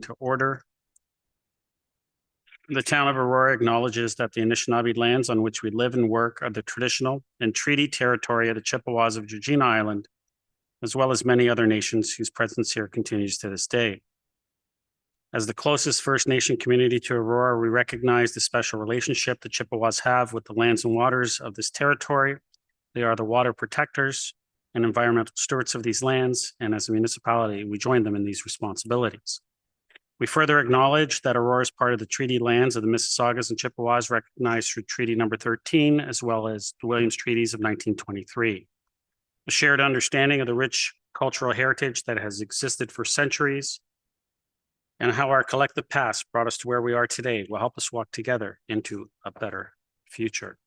to order. The town of Aurora acknowledges that the Anishinaabe lands on which we live and work are the traditional and treaty territory of the Chippewas of Georgina Island, as well as many other nations whose presence here continues to this day. As the closest First Nation community to Aurora, we recognize the special relationship the Chippewas have with the lands and waters of this territory. They are the water protectors and environmental stewards of these lands, and as a municipality, we join them in these responsibilities. We further acknowledge that Aurora is part of the treaty lands of the Mississaugas and Chippewas recognized through Treaty Number 13, as well as the Williams Treaties of 1923. A shared understanding of the rich cultural heritage that has existed for centuries and how our collective past brought us to where we are today will help us walk together into a better future.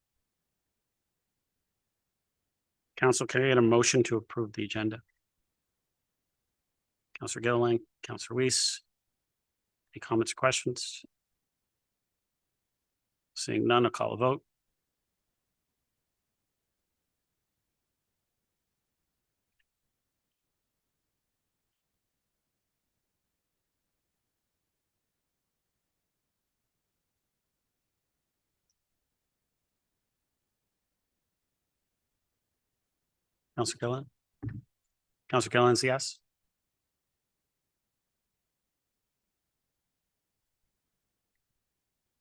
Council, can I get a motion to approve the agenda? Councillor Gilliland, Councillor Weiss. Any comments or questions? Seeing none, I'll call a vote. Councillor Gilliland? Councillor Gilliland's yes.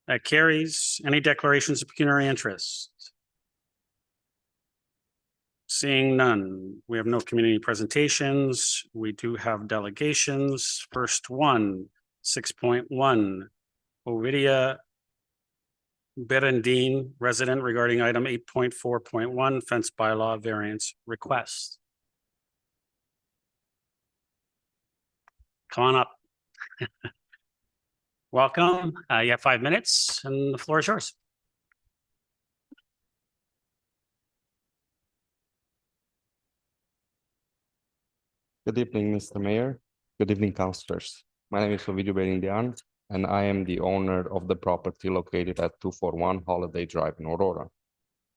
That carries. Any declarations of pecuniary interest? Seeing none, we have no community presentations. We do have delegations. First one, 6.1, Ovidiu Berindean resident regarding item 8.4.1 fence bylaw variance request. Come on up. Welcome. You have 5 minutes and the floor is yours. Good evening, Mr. Mayor. Good evening, councillors. My name is Ovidiu Berindean, and I am the owner of the property located at 241 Holiday Drive in Aurora.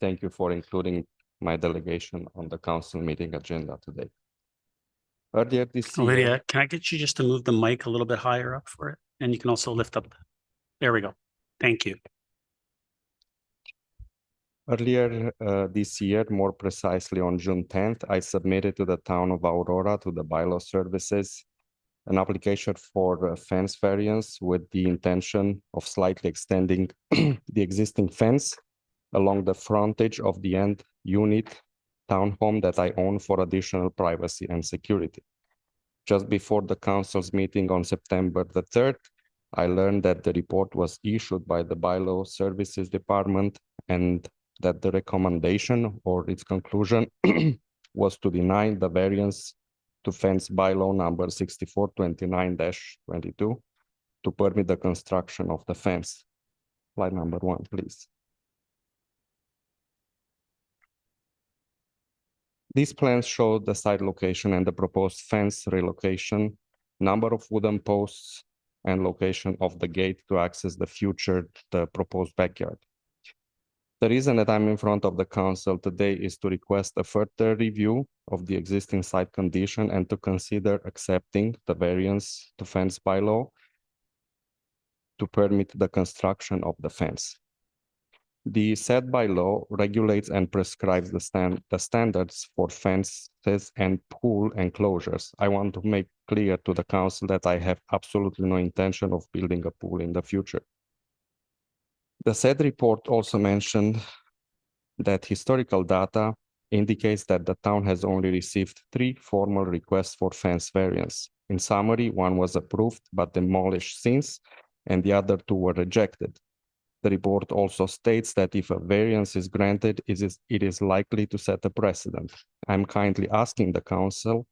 Thank you for including my delegation on the council meeting agenda today. Earlier this year... Lydia, can I get you just to move the mic a little bit higher up for it? And you can also lift up. There we go. Thank you. Earlier this year, more precisely on June 10th, I submitted to the town of Aurora, to the bylaw services, an application for a fence variance with the intention of slightly extending the existing fence along the frontage of the end unit townhome that I own for additional privacy and security. Just before the council's meeting on September the 3rd, I learned that the report was issued by the bylaw services department and that the recommendation or its conclusion was to deny the variance to fence bylaw number 6429-22 to permit the construction of the fence. Slide number 1, please. These plans show the site location and the proposed fence relocation, number of wooden posts, and location of the gate to access the proposed backyard. The reason that I'm in front of the council today is to request a further review of the existing site condition and to consider accepting the variance to fence bylaw to permit the construction of the fence. The said bylaw regulates and prescribes the standards for fences and pool enclosures. I want to make clear to the council that I have absolutely no intention of building a pool in the future. The said report also mentioned that historical data indicates that the town has only received 3 formal requests for fence variance. In summary, 1 was approved but demolished since, and the other 2 were rejected. The report also states that if a variance is granted, it is likely to set a precedent. I'm kindly asking the council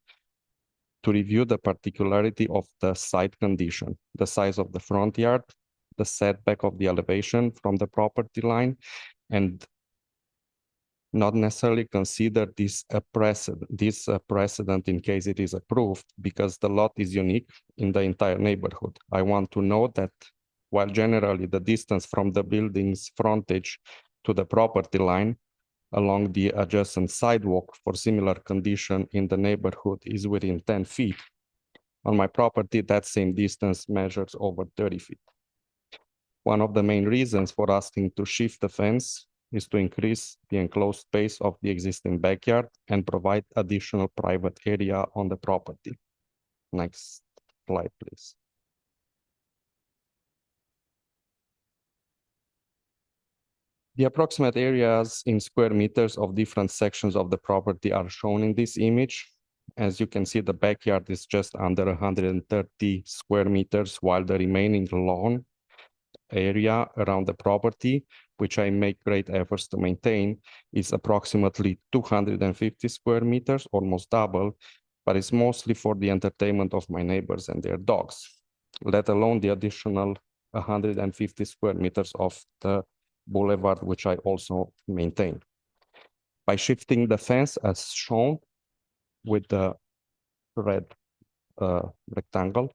to review the particularity of the site condition, the size of the front yard, the setback of the elevation from the property line, and not necessarily consider this a precedent in case it is approved, because the lot is unique in the entire neighborhood. I want to know that while generally the distance from the building's frontage to the property line along the adjacent sidewalk for similar condition in the neighborhood is within 10 feet, On my property, that same distance measures over 30 feet. One of the main reasons for asking to shift the fence is to increase the enclosed space of the existing backyard and provide additional private area on the property. Next slide, please. The approximate areas in square meters of different sections of the property are shown in this image. As you can see, the backyard is just under 130 square meters, while the remaining lawn area around the property, which I make great efforts to maintain, is approximately 250 square meters, almost double, but it's mostly for the entertainment of my neighbors and their dogs, let alone the additional 150 square meters of the boulevard, which I also maintain. By shifting the fence as shown with the red rectangle,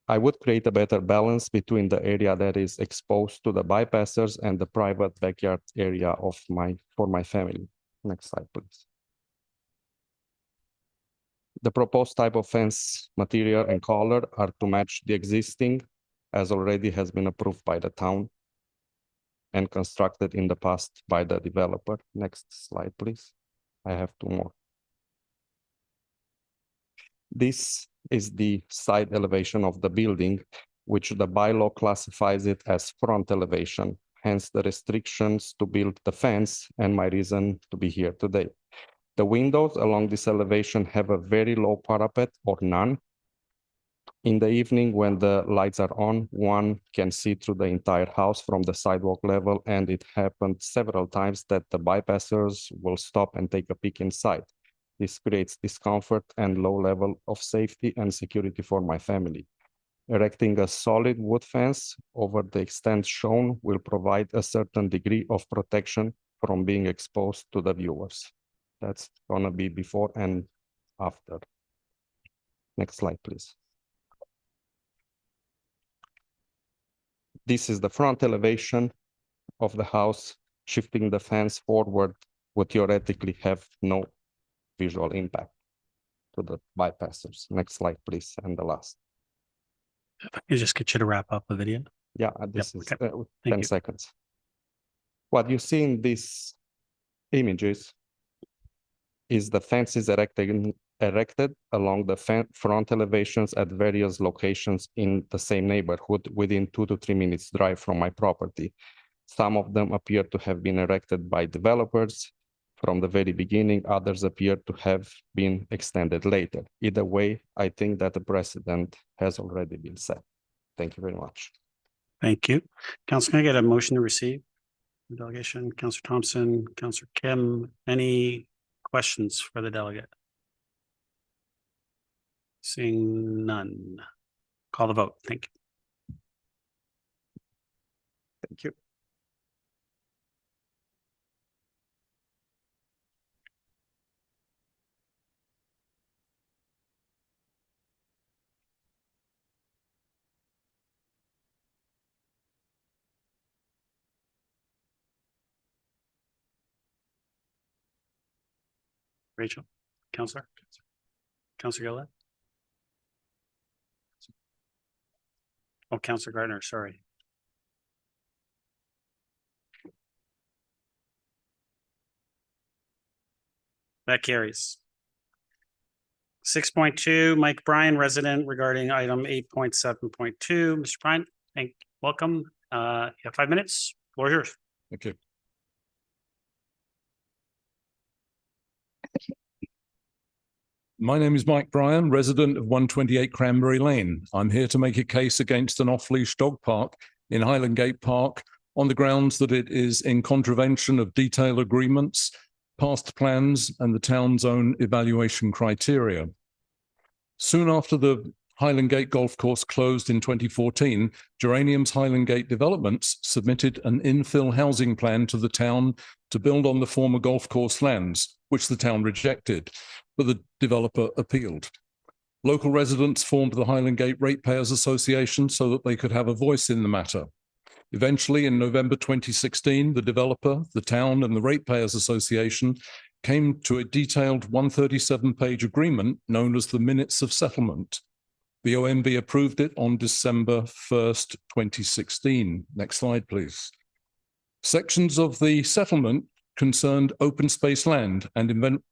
I would create a better balance between the area that is exposed to the bypassers and the private backyard area for my family. Next slide, please. The proposed type of fence material and color are to match the existing, as already has been approved by the town and constructed in the past by the developer. Next slide, please. I have two more. This is the side elevation of the building, which the bylaw classifies it as front elevation, hence the restrictions to build the fence and my reason to be here today. The windows along this elevation have a very low parapet or none. In the evening, when the lights are on, one can see through the entire house from the sidewalk level, and it happened several times that the bypassers will stop and take a peek inside. This creates discomfort and low level of safety and security for my family. Erecting a solid wood fence over the extent shown will provide a certain degree of protection from being exposed to the viewers. That's gonna be before and after. Next slide, please. This is the front elevation of the house. Shifting the fence forward would theoretically have no visual impact to the bypassers. Next slide, please, and the last. If I can just get you to wrap up the video. Yeah, this is okay. 10 seconds. What you see in these images is the fences erected along the front elevations at various locations in the same neighborhood within 2 to 3 minutes drive from my property. Some of them appear to have been erected by developers from the very beginning. Others appear to have been extended later. Either way, I think that the precedent has already been set. Thank you very much. Thank you. Council, can I get a motion to receive the delegation? Councillor Thompson, Councillor Kim, any questions for the delegate? Seeing none. Call the vote. Thank you. Thank you. Rachel, Councillor Gillette. Oh, Councillor Gardner, sorry. That carries. 6.2, Mike Bryan, resident, regarding item 8.7.2. Mr. Bryan, welcome. You have 5 minutes. Floor is yours. Thank you. My name is Mike Bryan, resident of 128 Cranberry Lane. I'm here to make a case against an off-leash dog park in Highland Gate Park on the grounds that it is in contravention of detail agreements, past plans, and the town's own evaluation criteria. Soon after the Highland Gate Golf Course closed in 2014, Geranium's Highland Gate Developments submitted an infill housing plan to the town to build on the former golf course lands, which the town rejected, but the developer appealed. Local residents formed the Highland Gate Ratepayers Association so that they could have a voice in the matter. Eventually, in November 2016, the developer, the town, and the Ratepayers Association came to a detailed 137-page agreement known as the Minutes of Settlement. The OMB approved it on December 1st, 2016. Next slide, please. Sections of the settlement concerned open space land and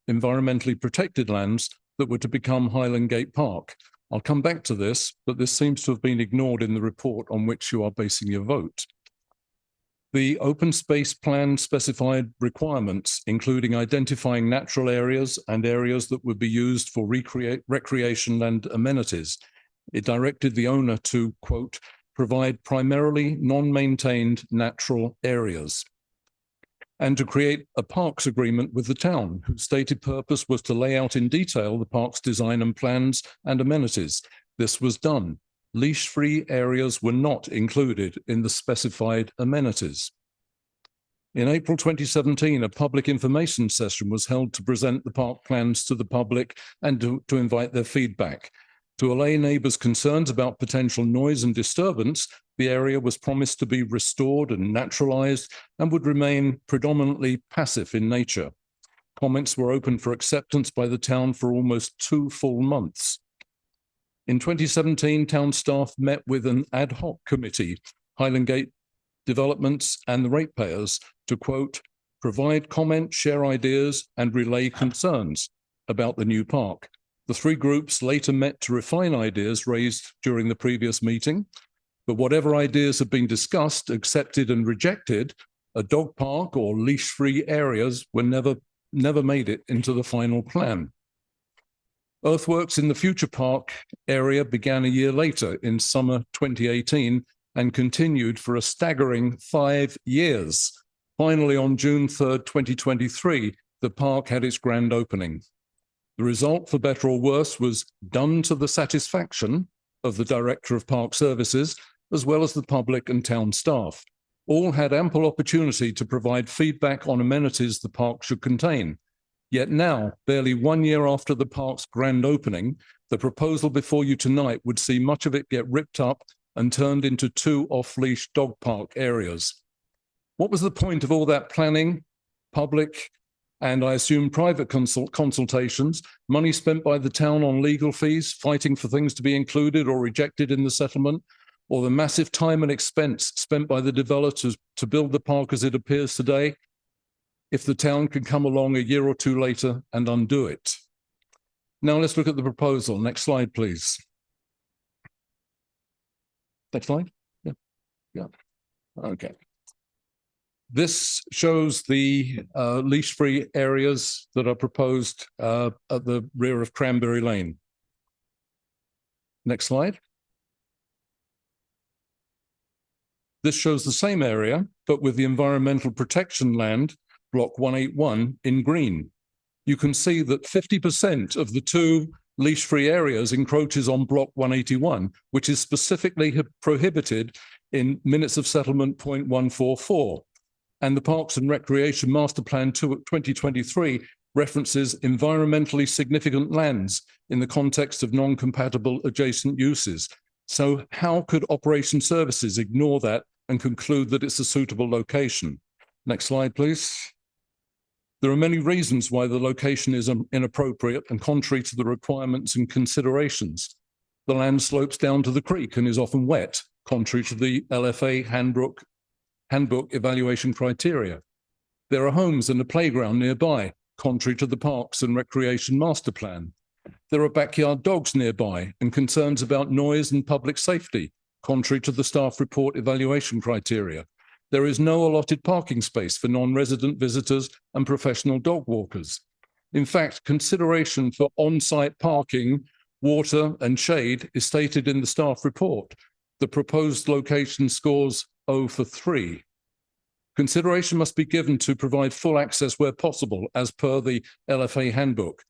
environmentally protected lands that were to become Highland Gate Park. I'll come back to this, but this seems to have been ignored in the report on which you are basing your vote. The open space plan specified requirements, including identifying natural areas and areas that would be used for recreation and amenities. It directed the owner to, quote, provide primarily non-maintained natural areas, and to create a parks agreement with the town, whose stated purpose was to lay out in detail the park's design and plans and amenities. This was done. Leash-free areas were not included in the specified amenities. In April 2017, a public information session was held to present the park plans to the public and to invite their feedback. To allay neighbours' concerns about potential noise and disturbance, the area was promised to be restored and naturalised and would remain predominantly passive in nature. Comments were open for acceptance by the town for almost 2 full months. In 2017, town staff met with an ad hoc committee, Highland Gate Developments and the ratepayers, to, quote, provide comment, share ideas and relay concerns about the new park. The 3 groups later met to refine ideas raised during the previous meeting, but whatever ideas had been discussed, accepted and rejected, a dog park or leash-free areas were never made it into the final plan. Earthworks in the future park area began a year later in summer 2018 and continued for a staggering 5 years. Finally, on June 3rd, 2023, the park had its grand opening. The result, for better or worse, was done to the satisfaction of the Director of Park Services, as well as the public and town staff. All had ample opportunity to provide feedback on amenities the park should contain. Yet now, barely 1 year after the park's grand opening, the proposal before you tonight would see much of it get ripped up and turned into 2 off-leash dog park areas. What was the point of all that planning, public, and I assume private consultations, money spent by the town on legal fees, fighting for things to be included or rejected in the settlement, or the massive time and expense spent by the developers to build the park as it appears today, if the town can come along a year or 2 later and undo it? Now let's look at the proposal. Next slide, please. Next slide. Yeah. Okay. This shows the leash-free areas that are proposed at the rear of Cranberry Lane. Next slide. This shows the same area, but with the environmental protection land, block 181, in green. You can see that 50% of the 2 leash-free areas encroaches on block 181, which is specifically prohibited in Minutes of Settlement point 144. And the Parks and Recreation Master Plan 2023 references environmentally significant lands in the context of non-compatible adjacent uses. So how could Operation Services ignore that and conclude that it's a suitable location? Next slide, please. There are many reasons why the location is inappropriate and contrary to the requirements and considerations. The land slopes down to the creek and is often wet, contrary to the LFA handbook evaluation criteria. There are homes and a playground nearby, contrary to the Parks and Recreation Master Plan. There are backyard dogs nearby and concerns about noise and public safety, contrary to the staff report evaluation criteria. There is no allotted parking space for non-resident visitors and professional dog walkers. In fact, consideration for on-site parking, water and shade is stated in the staff report. The proposed location scores 0 for 3. Consideration must be given to provide full access where possible, as per the LFA handbook.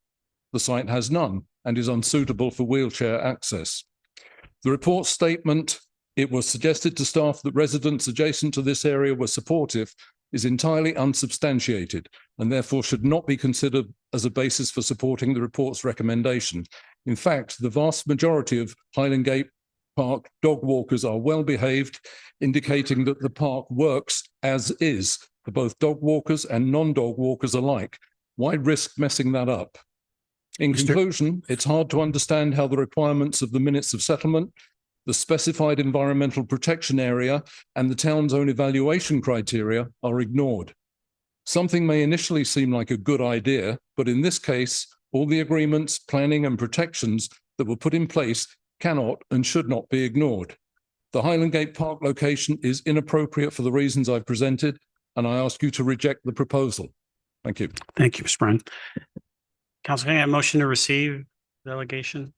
The site has none and is unsuitable for wheelchair access. The report statement, it was suggested to staff that residents adjacent to this area were supportive, is entirely unsubstantiated and therefore should not be considered as a basis for supporting the report's recommendation. In fact, the vast majority of Highland Gate Park dog walkers are well behaved, indicating that the park works as is for both dog walkers and non-dog walkers alike. Why risk messing that up? In conclusion, it's hard to understand how the requirements of the minutes of settlement, the specified environmental protection area, and the town's own evaluation criteria are ignored. Something may initially seem like a good idea, but in this case, all the agreements, planning, and protections that were put in place cannot and should not be ignored. The Highland Gate Park location is inappropriate for the reasons I've presented, and I ask you to reject the proposal. Thank you. Thank you, Mr. Bryan. Council, can I get a motion to receive delegation?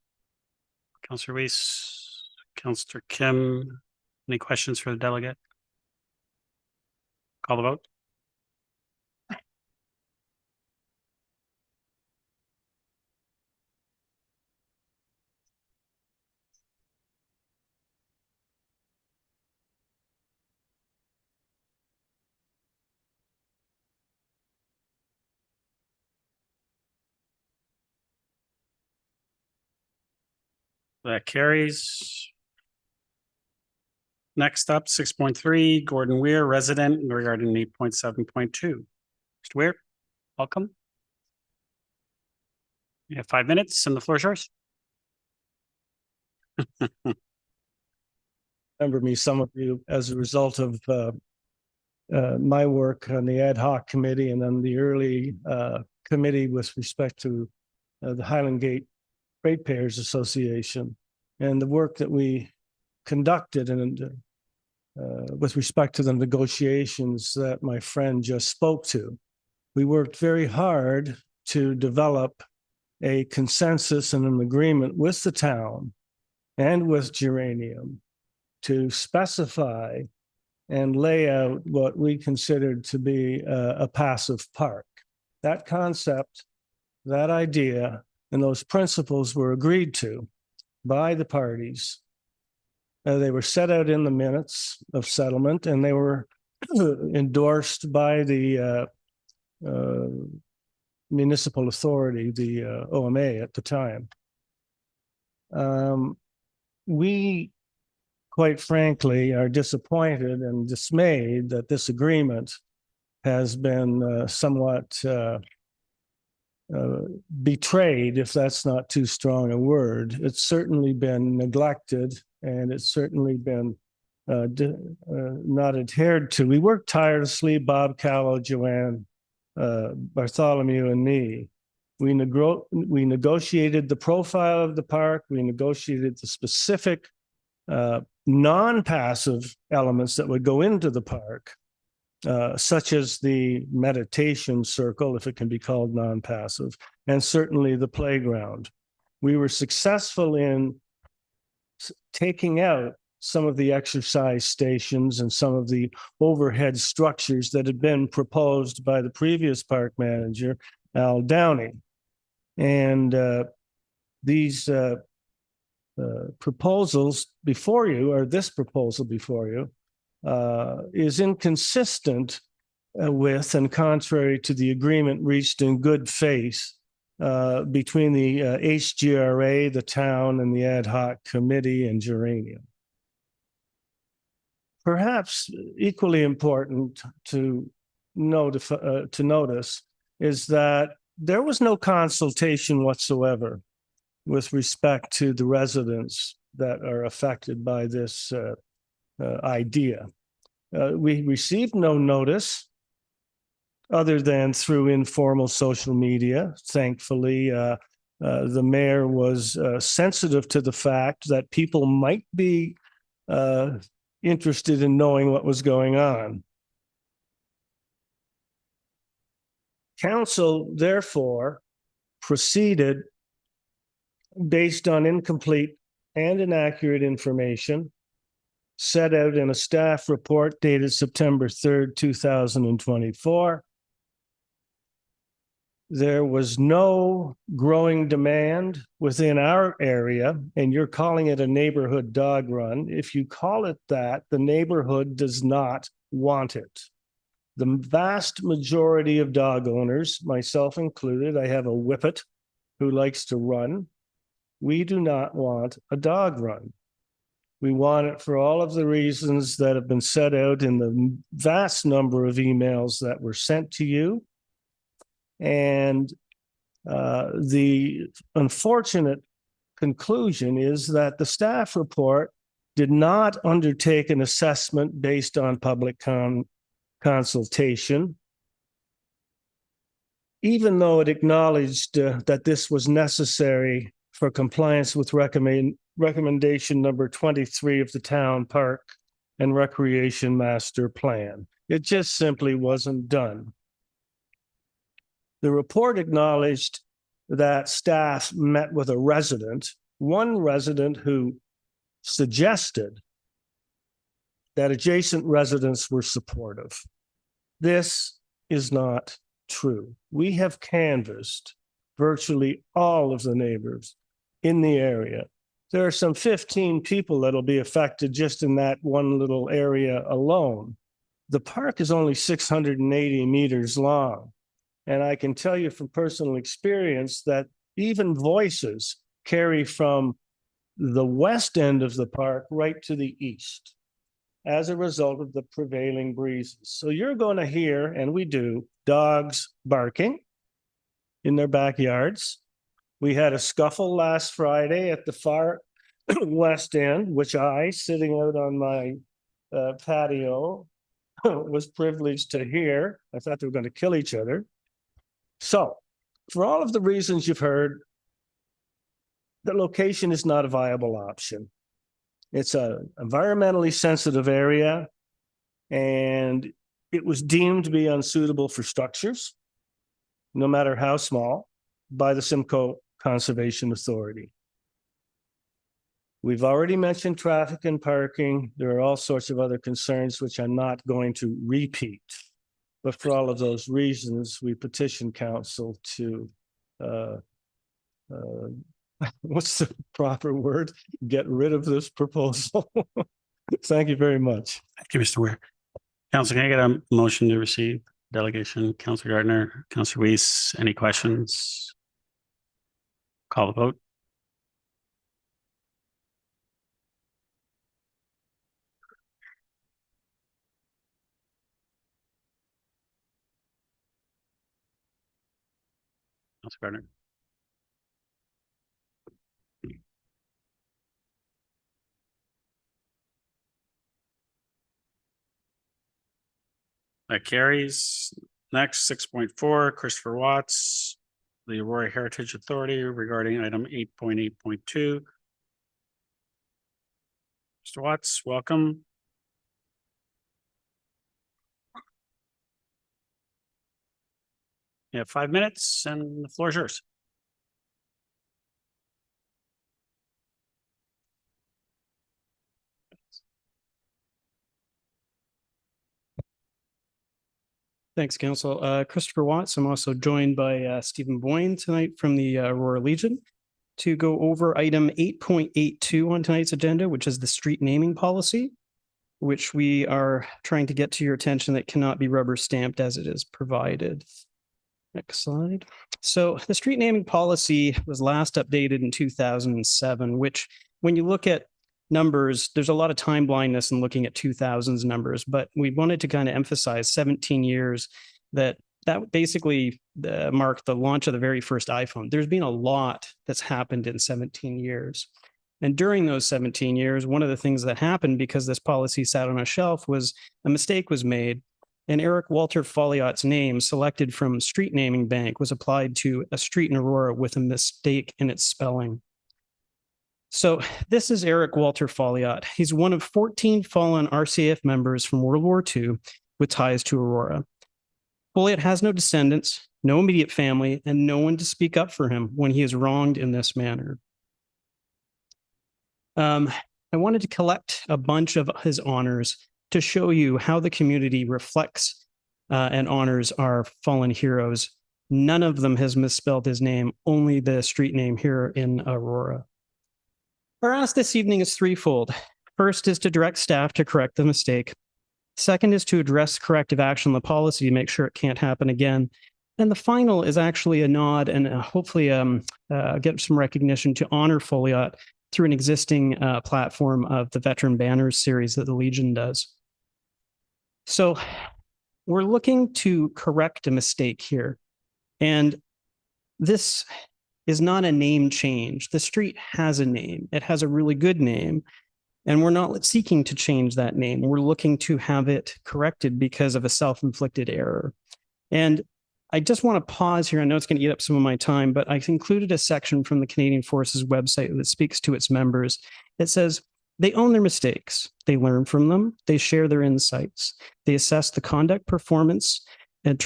Councillor Weiss, Councillor Kim, any questions for the delegate? Call the vote. That carries. Next up, 6.3, Gordon Weir, resident, regarding 8.7.2. Mr. Weir, welcome. You have 5 minutes and the floor is yours. Remember me, some of you, as a result of my work on the ad hoc committee and then the early committee with respect to the Highland Gate Ratepayers Association and the work that we conducted and with respect to the negotiations that my friend just spoke to. We worked very hard to develop a consensus and an agreement with the town and with Geranium to specify and lay out what we considered to be a passive park. That concept, that idea, and those principles were agreed to by the parties. They were set out in the minutes of settlement, and they were endorsed by the municipal authority, the OMA at the time. We, quite frankly, are disappointed and dismayed that this agreement has been somewhat betrayed, if that's not too strong a word. It's certainly been neglected, and it's certainly been not adhered to. We worked tirelessly, Bob, Callow, Joanne, Bartholomew, and me. We negotiated the profile of the park. We negotiated the specific non-passive elements that would go into the park, such as the meditation circle, if it can be called non-passive, and certainly the playground. We were successful in taking out some of the exercise stations and some of the overhead structures that had been proposed by the previous park manager, Al Downey. And these proposals before you, or this proposal before you, is inconsistent with and contrary to the agreement reached in good faith between the HGRA, the town, and the ad hoc committee and Geranium. Perhaps equally important to notice is that there was no consultation whatsoever with respect to the residents that are affected by this idea. We received no notice other than through informal social media. Thankfully, the mayor was sensitive to the fact that people might be interested in knowing what was going on. Council, therefore, proceeded based on incomplete and inaccurate information set out in a staff report dated September 3rd, 2024. There was no growing demand within our area, and you're calling it a neighborhood dog run. If you call it that, the neighborhood does not want it. The vast majority of dog owners, myself included, I have a whippet who likes to run. We do not want a dog run. We want it for all of the reasons that have been set out in the vast number of emails that were sent to you. And the unfortunate conclusion is that the staff report did not undertake an assessment based on public consultation, even though it acknowledged that this was necessary for compliance with recommendation number 23 of the Town Park and Recreation Master Plan. It just simply wasn't done. The report acknowledged that staff met with a resident, one resident who suggested that adjacent residents were supportive. This is not true. We have canvassed virtually all of the neighbors in the area. There are some 15 people that'll be affected just in that one little area alone. The park is only 680 meters long. And I can tell you from personal experience that even voices carry from the west end of the park right to the east as a result of the prevailing breezes. So you're going to hear, and we do, dogs barking in their backyards. We had a scuffle last Friday at the far west end, which I, sitting out on my patio, was privileged to hear. I thought they were going to kill each other. So, for all of the reasons you've heard, the location is not a viable option. It's an environmentally sensitive area, and it was deemed to be unsuitable for structures, no matter how small, by the Simcoe Conservation Authority. We've already mentioned traffic and parking. There are all sorts of other concerns which I'm not going to repeat. But for all of those reasons, we petition council to, what's the proper word? Get rid of this proposal. Thank you very much. Thank you, Mr. Weir. Council, can I get a motion to receive delegation? Councilor Gardner, Councilor Weiss, any questions? Call the vote. Councilor Gardner. That carries. Next, 6.4, Christopher Watts, the Aurora Heritage Authority regarding item 8.8.2. Mr. Watts, welcome. You have 5 minutes and the floor is yours. Thanks, Council. Christopher Watts. I'm also joined by Stephen Boyne tonight from the Aurora Legion to go over item 8.82 on tonight's agenda, which is the street naming policy, which we are trying to get to your attention that cannot be rubber stamped as it is provided. Next slide. So the street naming policy was last updated in 2007, which when you look at numbers, there's a lot of time blindness in looking at 2000s numbers, but we wanted to kind of emphasize 17 years that basically marked the launch of the very first iPhone. There's been a lot that's happened in 17 years. And during those 17 years, one of the things that happened because this policy sat on a shelf was a mistake was made, and Eric Walter Folliot's name selected from Street Naming Bank was applied to a street in Aurora with a mistake in its spelling. So this is Eric Walter Folliot. He's one of 14 fallen RCAF members from World War II with ties to Aurora. Folliot has no descendants, no immediate family, and no one to speak up for him when he is wronged in this manner. I wanted to collect a bunch of his honors to show you how the community reflects and honors our fallen heroes. None of them has misspelled his name, only the street name here in Aurora. Our ask this evening is threefold. First is to direct staff to correct the mistake. Second is to address corrective action on the policy to make sure it can't happen again. And the final is actually a nod and hopefully get some recognition to honor Folliot through an existing platform of the Veteran Banners series that the Legion does. So we're looking to correct a mistake here. And this is not a name change. The street has a name. It has a really good name. And we're not seeking to change that name. We're looking to have it corrected because of a self-inflicted error. And I just want to pause here. I know it's going to eat up some of my time, but I've included a section from the Canadian Forces website that speaks to its members. It says, they own their mistakes. They learn from them. They share their insights. They assess the conduct, performance, and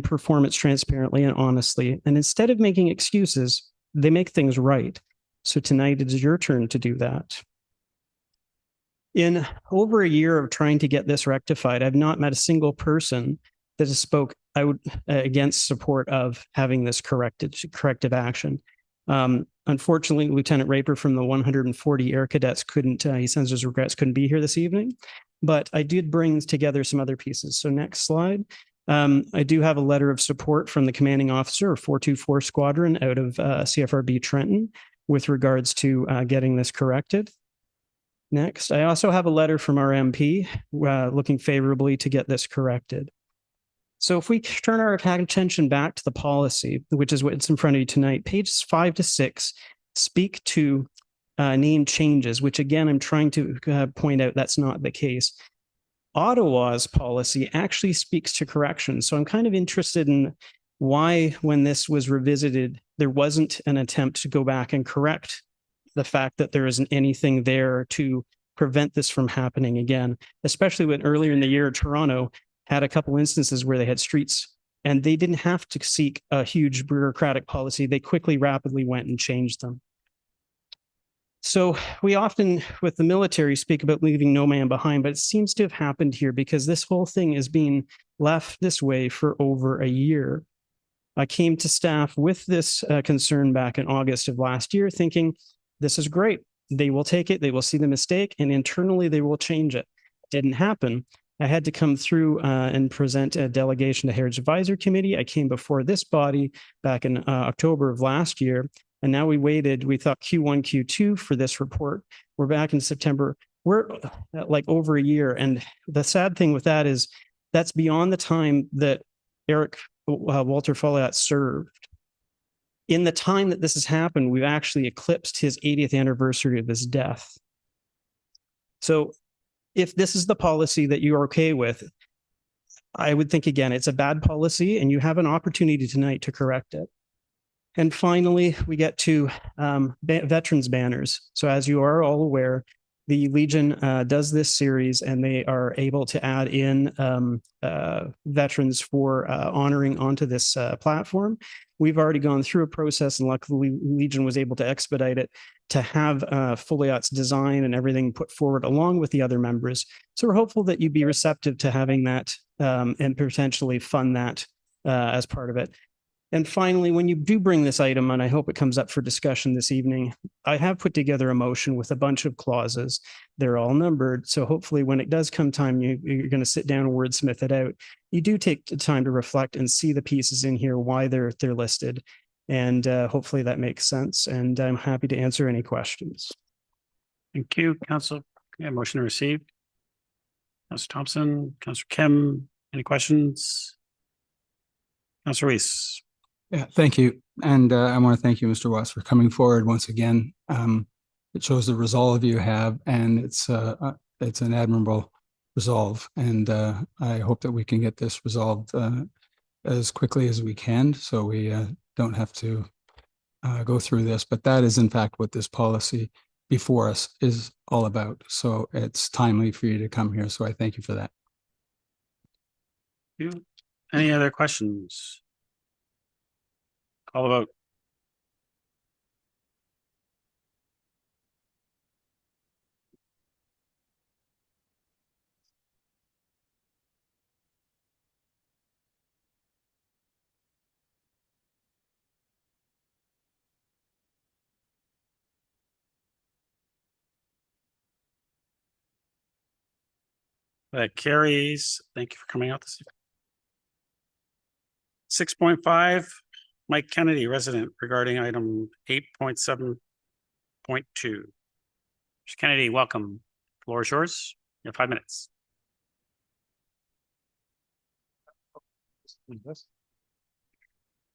performance transparently and honestly. And instead of making excuses, they make things right. So tonight it is your turn to do that. In over a year of trying to get this rectified, I've not met a single person that has spoke against support of having this corrective action. Unfortunately, Lieutenant Raper from the 140 Air Cadets couldn't, he sends his regrets, couldn't be here this evening, but I did bring together some other pieces. So next slide. I do have a letter of support from the commanding officer of 424 Squadron out of CFRB Trenton with regards to getting this corrected. Next, I also have a letter from our MP looking favorably to get this corrected. So if we turn our attention back to the policy, which is what's in front of you tonight, pages 5 to 6 speak to name changes, which again, I'm trying to point out that's not the case. Ottawa's policy actually speaks to corrections. So I'm kind of interested in why, when this was revisited, there wasn't an attempt to go back and correct the fact that there isn't anything there to prevent this from happening again, especially when earlier in the year, Toronto had a couple instances where they had streets and they didn't have to seek a huge bureaucratic policy. They quickly, rapidly went and changed them. So we often, with the military, speak about leaving no man behind, but it seems to have happened here because this whole thing is being left this way for over a year. I came to staff with this concern back in August of last year, thinking, this is great. They will take it. They will see the mistake and internally they will change it. Didn't happen. I had to come through and present a delegation to Heritage Advisory Committee. I came before this body back in October of last year. And now we waited, we thought Q1, Q2 for this report. We're back in September. We're like over a year. And the sad thing with that is that's beyond the time that Eric Walter Folliot served. In the time that this has happened, we've actually eclipsed his 80th anniversary of his death. So if this is the policy that you're okay with, I would think, again, it's a bad policy and you have an opportunity tonight to correct it. And finally, we get to veterans banners. So as you are all aware, the Legion does this series and they are able to add in veterans for honoring onto this platform. We've already gone through a process and luckily Legion was able to expedite it to have Folliot's design and everything put forward along with the other members. So we're hopeful that you'd be receptive to having that and potentially fund that as part of it. And finally, when you do bring this item, and I hope it comes up for discussion this evening, I have put together a motion with a bunch of clauses. They're all numbered. So hopefully when it does come time, you're going to sit down and wordsmith it out. You do take the time to reflect and see the pieces in here, why they're listed. And hopefully that makes sense. And I'm happy to answer any questions. Thank you, Council. Yeah, motion received. Councilor Thompson, Councilor Kim, any questions? Councilor Reese. Yeah, thank you. And I want to thank you, Mr. Watts, for coming forward once again. It shows the resolve you have, and it's an admirable resolve. And I hope that we can get this resolved as quickly as we can, so we don't have to go through this. But that is, in fact, what this policy before us is all about. So it's timely for you to come here. So I thank you for that. Thank you. Any other questions? Call the vote. That carries. Thank you for coming out this evening. 6.5, Mike Kennedy, resident, regarding item 8.7.2. Mr. Kennedy, welcome. Floor is yours. You have 5 minutes.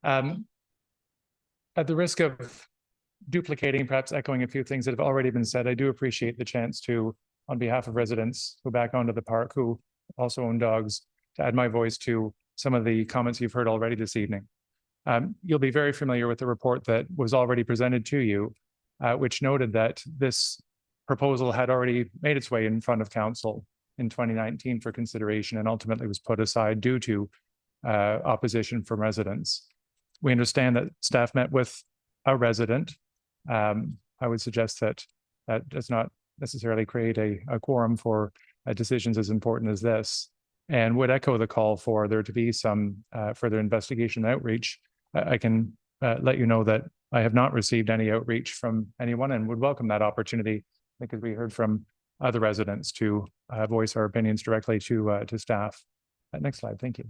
At the risk of duplicating, perhaps echoing a few things that have already been said, I do appreciate the chance to, on behalf of residents who back onto the park, who also own dogs, to add my voice to some of the comments you've heard already this evening. You'll be very familiar with the report that was already presented to you, which noted that this proposal had already made its way in front of council in 2019 for consideration and ultimately was put aside due to opposition from residents. We understand that staff met with a resident. I would suggest that that does not necessarily create a quorum for decisions as important as this, and would echo the call for there to be some further investigation and outreach. I can let you know that I have not received any outreach from anyone and would welcome that opportunity, because we heard from other residents to voice our opinions directly to staff. Next slide, thank you.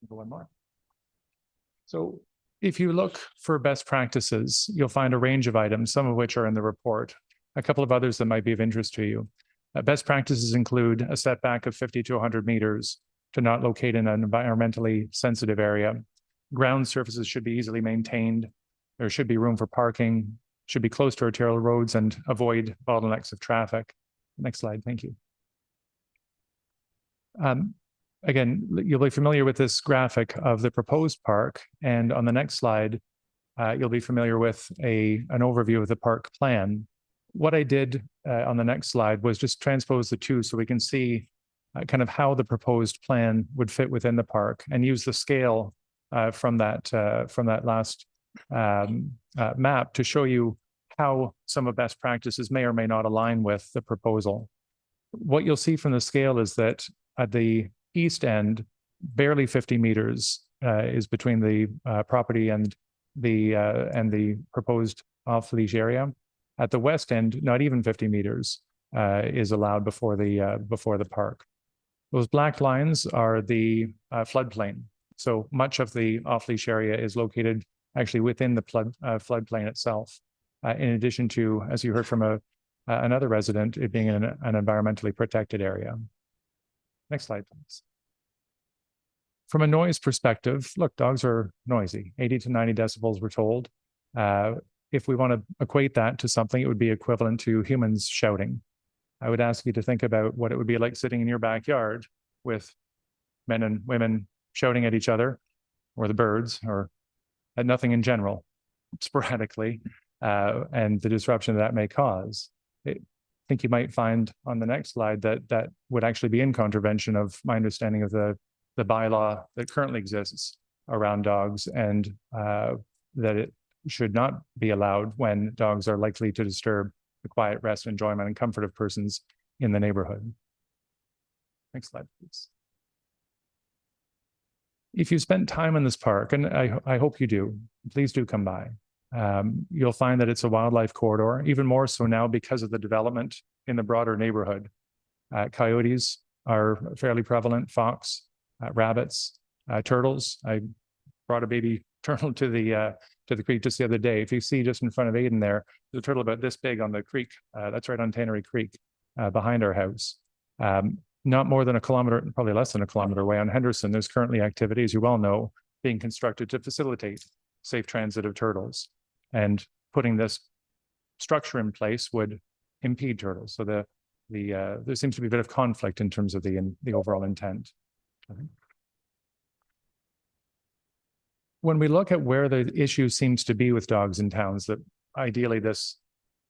One more. So if you look for best practices, you'll find a range of items, some of which are in the report, a couple of others that might be of interest to you. Best practices include a setback of 50 to 100 meters to not locate in an environmentally sensitive area. Ground surfaces should be easily maintained. There should be room for parking, should be close to arterial roads and avoid bottlenecks of traffic. Next slide, thank you. Again, you'll be familiar with this graphic of the proposed park, and on the next slide, you'll be familiar with an overview of the park plan. What I did on the next slide was just transpose the two so we can see kind of how the proposed plan would fit within the park, and use the scale from that last map to show you how some of best practices may or may not align with the proposal. What you'll see from the scale is that at the east end, barely 50 meters is between the property and the proposed off-leash area. At the west end, not even 50 meters is allowed before the park. Those black lines are the floodplain. So much of the off-leash area is located actually within the floodplain itself. In addition to, as you heard from another resident, it being an environmentally protected area. Next slide, please. From a noise perspective, look, dogs are noisy, 80 to 90 decibels, we're told. If we want to equate that to something, it would be equivalent to humans shouting. I would ask you to think about what it would be like sitting in your backyard with men and women shouting at each other, or the birds, or at nothing in general, sporadically, and the disruption that may cause. I think you might find on the next slide that that would actually be in contravention of my understanding of the bylaw that currently exists around dogs, and that it should not be allowed when dogs are likely to disturb the quiet rest, enjoyment, and comfort of persons in the neighborhood. Next slide, please. If you spent time in this park, and I hope you do, please do come by. You'll find that it's a wildlife corridor, even more so now because of the development in the broader neighborhood. Coyotes are fairly prevalent, fox, rabbits, turtles. I brought a baby turtle to the creek just the other day. If you see just in front of Aiden there, there's a turtle about this big on the creek. That's right on Tannery Creek, behind our house. Not more than a kilometer, probably less than a kilometer away on Henderson, there's currently activity, as you well know, being constructed to facilitate safe transit of turtles. And putting this structure in place would impede turtles. So there seems to be a bit of conflict in terms of the overall intent. When we look at where the issue seems to be with dogs in towns that ideally this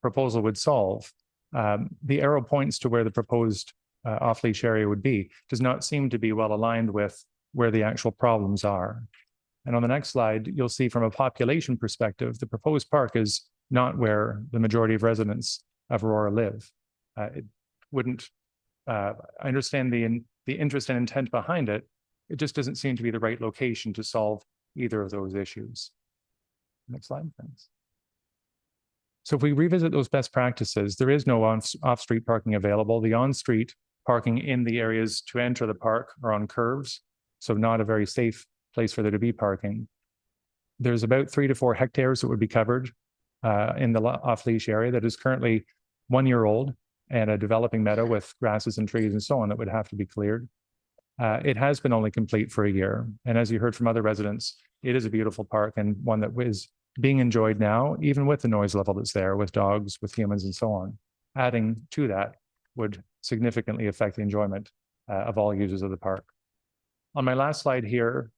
proposal would solve, the arrow points to where the proposed off-leash area would be, does not seem to be well aligned with where the actual problems are. And on the next slide, you'll see from a population perspective, the proposed park is not where the majority of residents of Aurora live. It wouldn't, I understand the interest and intent behind it. It just doesn't seem to be the right location to solve either of those issues. Next slide, thanks. So if we revisit those best practices, there is no off-street parking available. The on-street parking in the areas to enter the park are on curves, so not a very safe place for there to be parking. There's about 3 to 4 hectares that would be covered in the off-leash area that is currently 1 year old, and a developing meadow with grasses and trees and so on that would have to be cleared. It has been only complete for a year. And as you heard from other residents, it is a beautiful park and one that is being enjoyed now, even with the noise level that's there with dogs, with humans and so on. Adding to that would significantly affect the enjoyment of all users of the park. On my last slide here,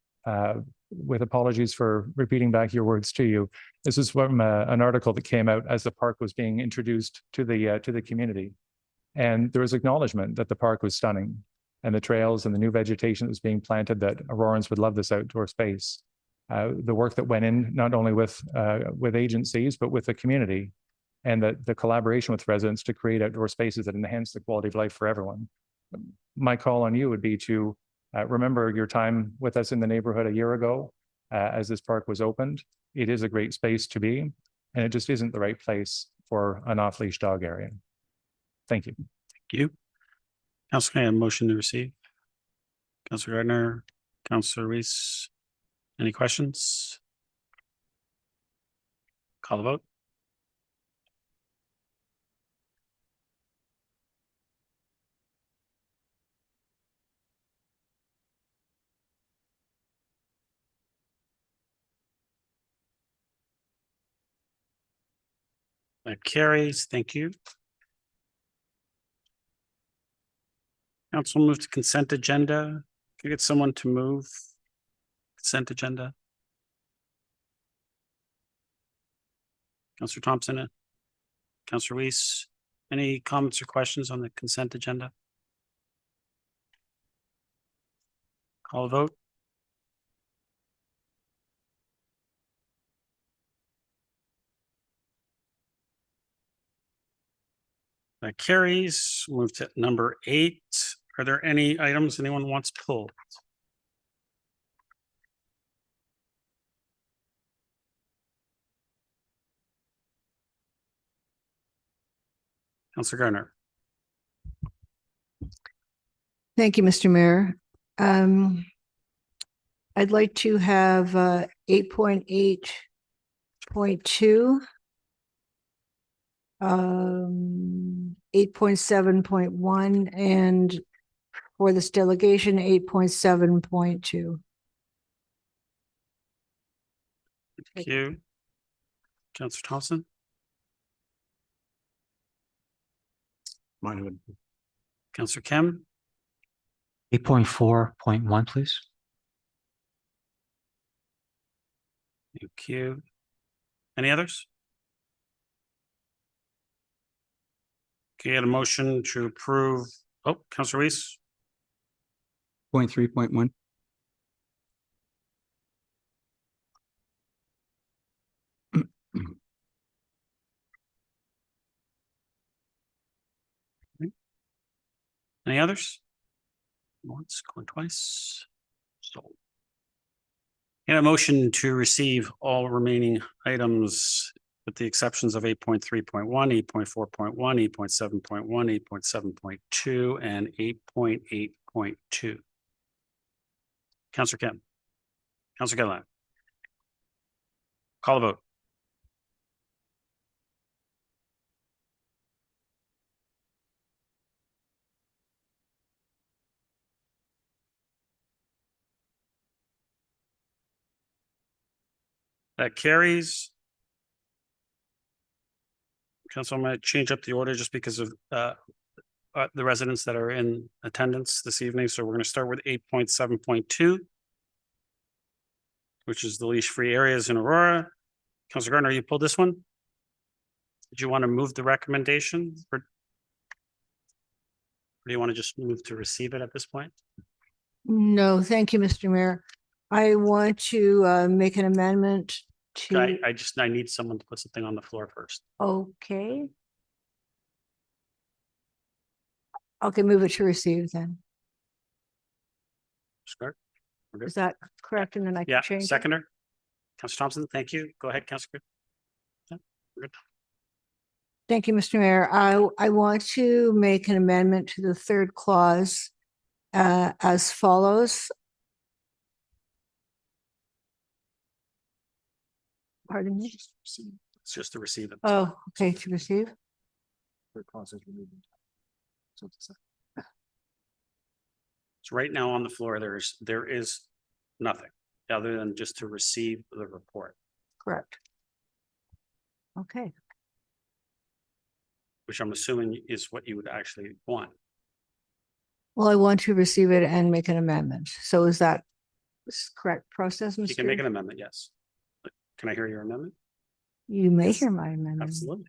with apologies for repeating back your words to you, this is from an article that came out as the park was being introduced to the community. And there was acknowledgement that the park was stunning and the trails and the new vegetation that was being planted, that Aurorans would love this outdoor space. The work that went in, not only with agencies, but with the community, and the collaboration with residents to create outdoor spaces that enhance the quality of life for everyone. My call on you would be to remember your time with us in the neighborhood a year ago as this park was opened. It is a great space to be, and it just isn't the right place for an off-leash dog area. Thank you. Thank you. Councilor, can I have a motion to receive? Councilor Gardner, Councilor Reese, any questions? Call the vote. That carries. Thank you. Council move to consent agenda. Can I get someone to move consent agenda? Councilor Thompson, Councilor Weiss, any comments or questions on the consent agenda? Call a vote. That carries. Move to number 8. Are there any items anyone wants pulled? Councilor Gardner. Thank you, Mr. Mayor. I'd like to have 8.8.2, 8.7.1, and for this delegation, 8.7.2. Thank you. Councilor Thompson. Mine would. Councilor Kim. 8.4.1, please. Thank you. Any others? Okay, I had a motion to approve. Oh, Councilor Reese. 0.3.1. Any others? Once, going twice. So. And a motion to receive all remaining items with the exceptions of 8.3.1, 8.4.1, 8.7.1, 8.7.2, and 8.8.2. Councilor Kim. Councilor Gilliland. Call a vote. That carries. Council, I'm going to change up the order just because of the residents that are in attendance this evening. So we're going to start with 8.7.2, which is the leash-free areas in Aurora. Councilor Gardner, you pulled this one? Did you want to move the recommendation? Or do you want to just move to receive it at this point? No, thank you, Mr. Mayor. I want to make an amendment to. I need someone to put something on the floor first. Okay. Okay, move it to receive then. Start. Is that correct? And then I Yeah, can change it? seconder. Councilor Thompson, thank you. Go ahead, Councilor. Yeah, we're good. Thank you, Mr. Mayor. I want to make an amendment to the third clause as follows. Pardon me? It's just to receive it. Oh, okay, to receive. So right now on the floor, there is nothing other than just to receive the report, Correct. Okay, which I'm assuming is what you would actually want. well, I want to receive it and make an amendment. So is that correct process, Mr.? You can make an amendment, yes. But can I hear your amendment? You may Yes. hear my amendment. Absolutely.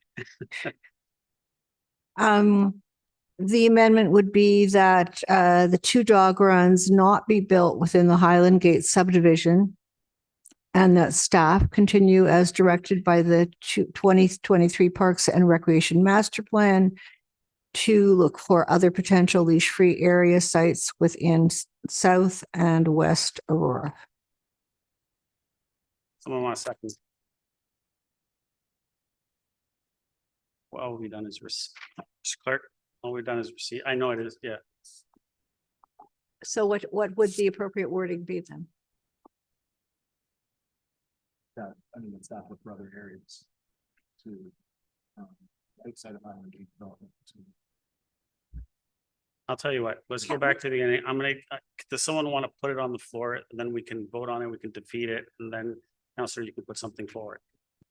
The amendment would be that the 2 dog runs not be built within the Highland Gate subdivision, and that staff continue as directed by the 2023 Parks and Recreation Master Plan to look for other potential leash-free area sites within South and West Aurora. Someone want a second? Well, all we've done is Mr. Clerk, all we've done is receive. I know it is, yeah. So what would the appropriate wording be then? That, I mean, it's not with other areas to, outside of Highland Gate development to. I'll tell you what, let's go back to the beginning. I'm gonna, does someone want to put it on the floor? And then we can vote on it, we can defeat it, and then, Counselor, you can put something forward.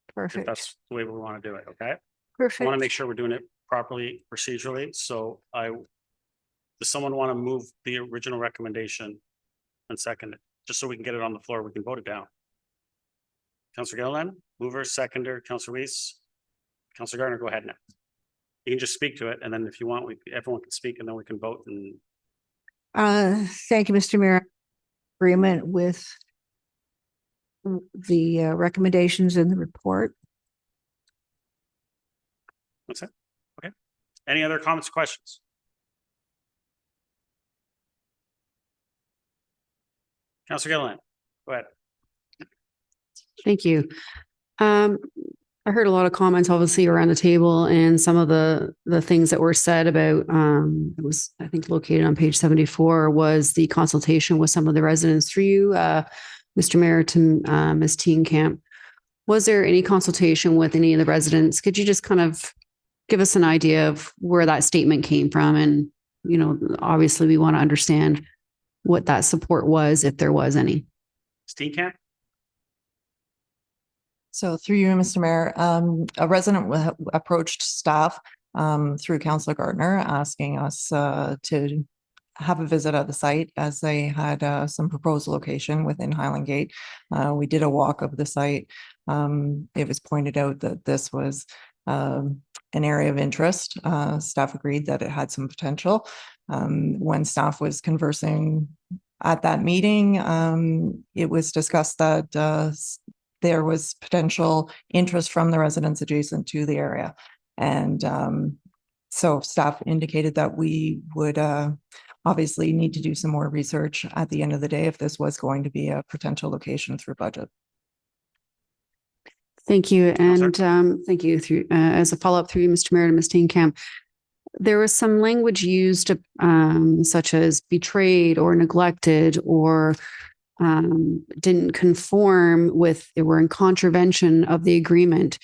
If Perfect. that's the way we want to do it, okay? I Perfect. want to make sure we're doing it properly procedurally, so does someone want to move the original recommendation and second it, just so we can get it on the floor, we can vote it down? Counselor Gilliland, mover, seconder, Counselor Weiss, Counselor Gardner, go ahead now. You can just speak to it, and then if you want, everyone can speak, and then we can vote and Thank you, Mr. Mayor. Agreement with the recommendations in the report. what's that? Okay. Any other comments, or questions? Counselor Gilliland, go ahead. Thank you. I heard a lot of comments obviously around the table, and some of the things that were said about it was, I think, located on page 74 was the consultation with some of the residents through you, Mr. Mayor, to Ms. Teenkamp. Was there any consultation with any of the residents? Could you just kind of give us an idea of where that statement came from? And, you know, obviously we want to understand what that support was, if there was any. Steenkamp? So through you, Mr. Mayor, a resident approached staff through Councillor Gardner asking us to have a visit at the site, as they had some proposed location within Highland Gate. We did a walk of the site. It was pointed out that this was an area of interest. Staff agreed that it had some potential. When staff was conversing at that meeting, it was discussed that there was potential interest from the residents adjacent to the area. And so staff indicated that we would obviously need to do some more research at the end of the day if this was going to be a potential location through budget. Thank you. And thank you. Through as a follow-up through you, Mr. Mayor, to Ms. Teenkamp, there was some language used such as betrayed or neglected or didn't conform with, they were in contravention of the agreement.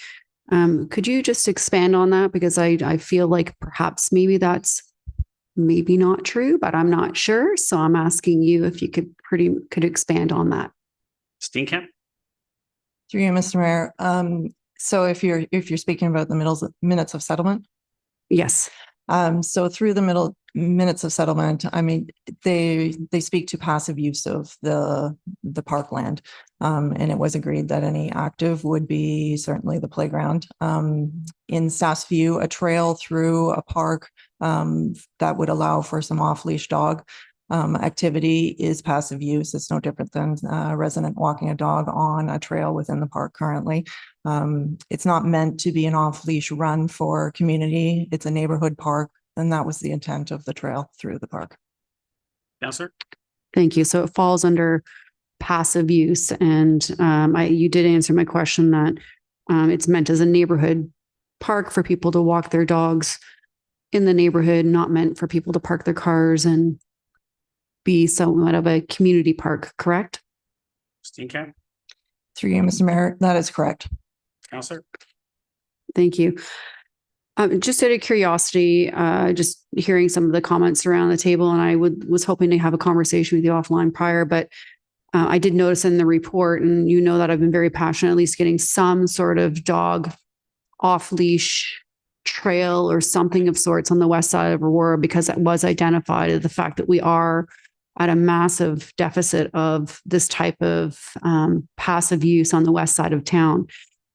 Could you just expand on that? Because I feel like perhaps maybe that's maybe not true, but I'm not sure. So I'm asking you if you could expand on that. Steenkamp? Through you, Mr. Mayor. So if you're speaking about the minutes of settlement. Yes. So through the minutes of settlement, I mean, they speak to passive use of the parkland. And it was agreed that any active would be certainly the playground. In staff's view, a trail through a park that would allow for some off-leash dog activity is passive use. It's no different than a resident walking a dog on a trail within the park currently. It's not meant to be an off-leash run for community. It's a neighborhood park, and that was the intent of the trail through the park. Counselor? Thank you. So it falls under passive use, and you did answer my question that it's meant as a neighborhood park for people to walk their dogs in the neighborhood, not meant for people to park their cars and be somewhat of a community park, correct? Steenkamp? Through you, Mr. Mayor, that is correct. Counselor? Thank you. Just out of curiosity, just hearing some of the comments around the table, and I was hoping to have a conversation with you offline prior, but I did notice in the report, and you know that I've been very passionate, at least getting some sort of dog off-leash trail or something of sorts on the west side of Aurora, because it was identified as the fact that we are at a massive deficit of this type of passive use on the west side of town.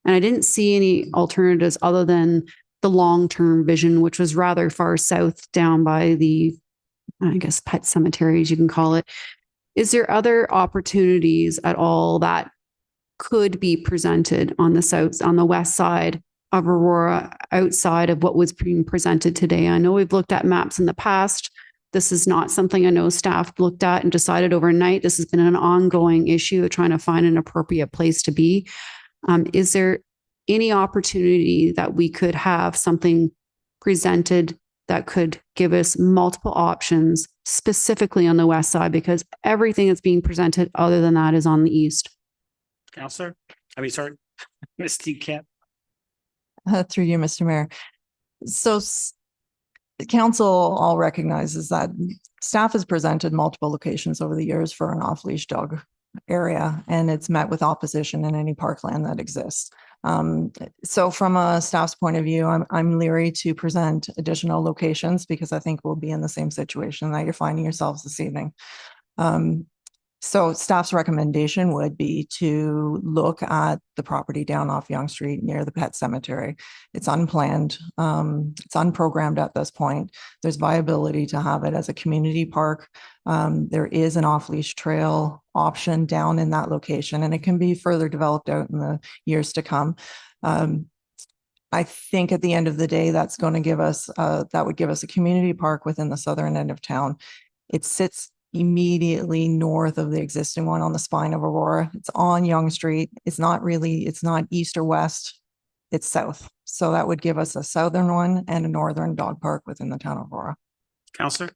And I didn't see any alternatives other than the long-term vision, which was rather far south down by the, I guess, pet cemeteries, you can call it. Is there other opportunities at all that could be presented on the west side of Aurora outside of what was being presented today? I know we've looked at maps in the past. This is not something I know staff looked at and decided overnight. This has been an ongoing issue of trying to find an appropriate place to be. Is there any opportunity that we could have something presented that could give us multiple options specifically on the west side? Because everything that's being presented other than that is on the east. Counselor, sorry, Ms. Camp. Through you, Mr. Mayor. So the council all recognizes that staff has presented multiple locations over the years for an off-leash dog area, and it's met with opposition in any parkland that exists. So from a staff's point of view, I'm leery to present additional locations because I think we'll be in the same situation that you're finding yourselves this evening. So staff's recommendation would be to look at the property down off Yonge Street near the pet cemetery. It's unplanned. It's unprogrammed at this point. There's viability to have it as a community park. There is an off-leash trail option down in that location, and it can be further developed out in the years to come. I think at the end of the day, that's going to give us, that would give us a community park within the southern end of town. It sits immediately north of the existing one on the spine of Aurora. It's on Yonge Street. It's not east or west, it's south. So that would give us a southern one and a northern dog park within the town of Aurora. Counselor?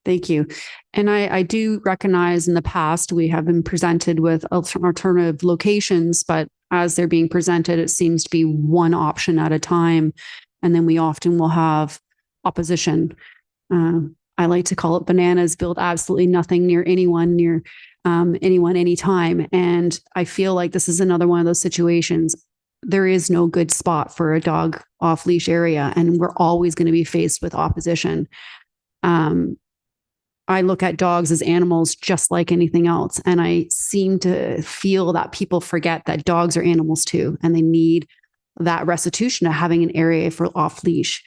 Thank you. And I do recognize in the past, we have been presented with alternative locations, but as they're being presented, it seems to be one option at a time. And then we often will have opposition. I like to call it bananas, build absolutely nothing near anyone, anytime. And I feel like this is another one of those situations. There is no good spot for a dog off leash area, and we're always going to be faced with opposition. I look at dogs as animals just like anything else. And I seem to feel that people forget that dogs are animals too, and they need that restitution of having an area for off leash.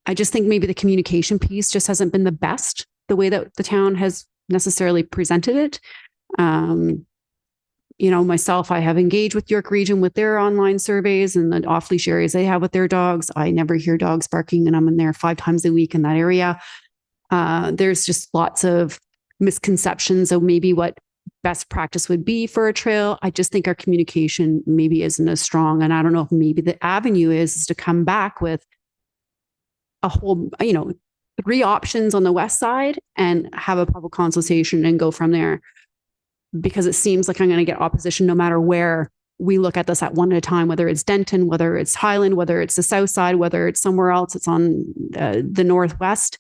I just think maybe the communication piece just hasn't been the best, the way that the town has necessarily presented it. Myself, I have engaged with York Region with their online surveys and the off-leash areas they have with their dogs. I never hear dogs barking, and I'm in there 5 times a week in that area. There's just lots of misconceptions of maybe what best practice would be for a trail. I just think our communication maybe isn't as strong. And I don't know if maybe the avenue is to come back with a whole, 3 options on the west side and have a public consultation and go from there. Because it seems like I'm going to get opposition no matter where we look at this at one at a time, whether it's Denton, whether it's Highland, whether it's the south side, whether it's somewhere else, it's on the northwest.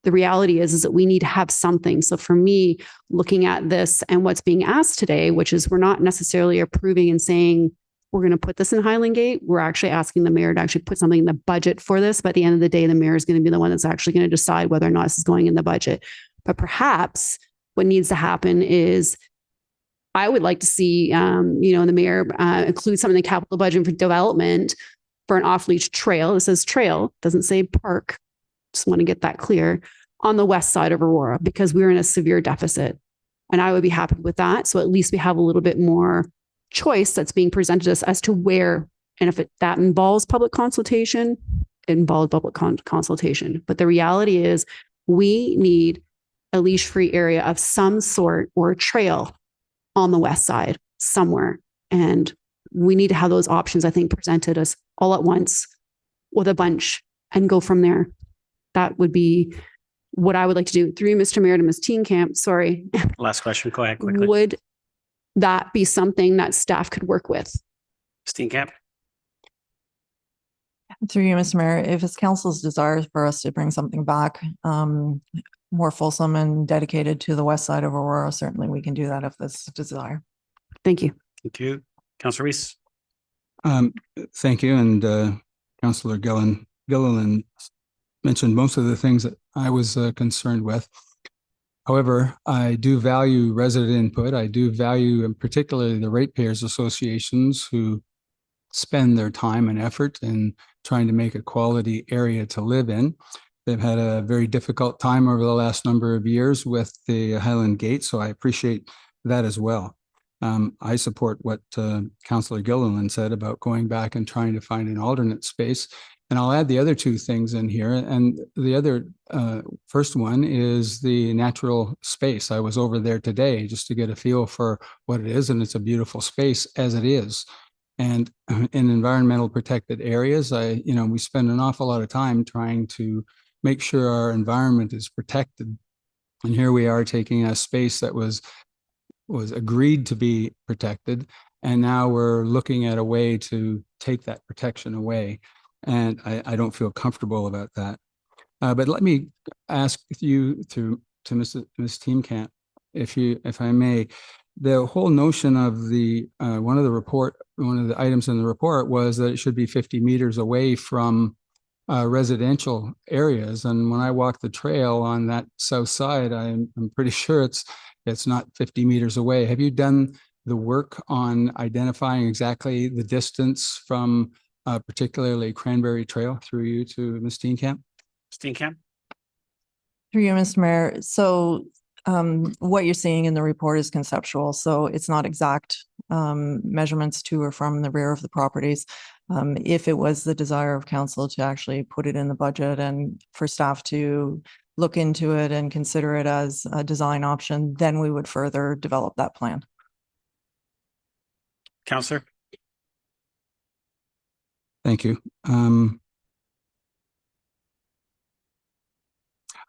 The reality is that we need to have something. So for me, looking at this and what's being asked today, which is we're not necessarily approving and saying, we're going to put this in Highland Gate. We're actually asking the mayor to actually put something in the budget for this. But at the end of the day, the mayor is going to be the one that's actually going to decide whether or not this is going in the budget. But perhaps what needs to happen is I would like to see, the mayor include something in the capital budget for development for an off-leash trail. It says trail, doesn't say park. Just want to get that clear on the west side of Aurora, because we're in a severe deficit. And I would be happy with that. So at least we have a little bit more choice that's being presented to us as to where, and if that involves public consultation, it involves public consultation. But the reality is we need a leash-free area of some sort or a trail on the west side somewhere. And we need to have those options, I think, presented us all at once with a bunch and go from there. That would be what I would like to do. Through Mr. Mayor to Ms. Teenkamp, sorry. Last question, go ahead quickly. Would that be something that staff could work with? Steenkamp? Through you, Mr. Mayor, if it's council's desire for us to bring something back, more fulsome and dedicated to the west side of Aurora, certainly we can do that if that's the desire. Thank you. Thank you. Councillor Reese. Thank you. And Councillor Gilliland mentioned most of the things that I was concerned with. However, I do value resident input. I do value, and particularly the ratepayers associations who spend their time and effort in trying to make a quality area to live in. They've had a very difficult time over the last number of years with the Highland Gate, so I appreciate that as well. I support what Councillor Gilliland said about going back and trying to find an alternate space. And I'll add the other two things in here. And the other first one is the natural space. I was over there today just to get a feel for what it is, and it's a beautiful space as it is. And in environmental protected areas, we spend an awful lot of time trying to make sure our environment is protected. And here we are taking a space that was agreed to be protected, and now we're looking at a way to take that protection away. And I don't feel comfortable about that. But let me ask you to Ms. Teamcamp, if I may, the whole notion of the one of the items in the report was that it should be 50 meters away from residential areas. And when I walk the trail on that south side, I'm pretty sure it's not 50 meters away. Have you done the work on identifying exactly the distance from particularly Cranberry Trail through you to Ms. Steenkamp? Steenkamp. Through you, Mr. Mayor. So what you're seeing in the report is conceptual, so it's not exact measurements to or from the rear of the properties. If it was the desire of council to actually put it in the budget and for staff to look into it and consider it as a design option, then we would further develop that plan. Councillor. Thank you. I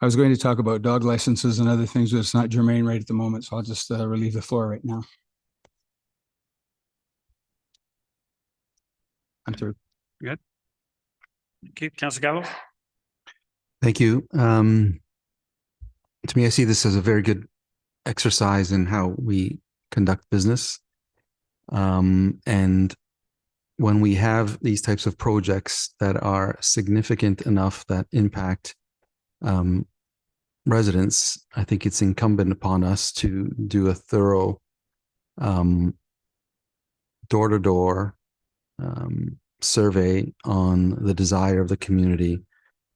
was going to talk about dog licenses and other things, but it's not germane right at the moment, so I'll just relieve the floor right now. I'm through. Good. Thank you. Councillor Gallo. Thank you. To me, I see this as a very good exercise in how we conduct business. And when we have these types of projects that are significant enough that impact residents, I think it's incumbent upon us to do a thorough door-to-door survey on the desire of the community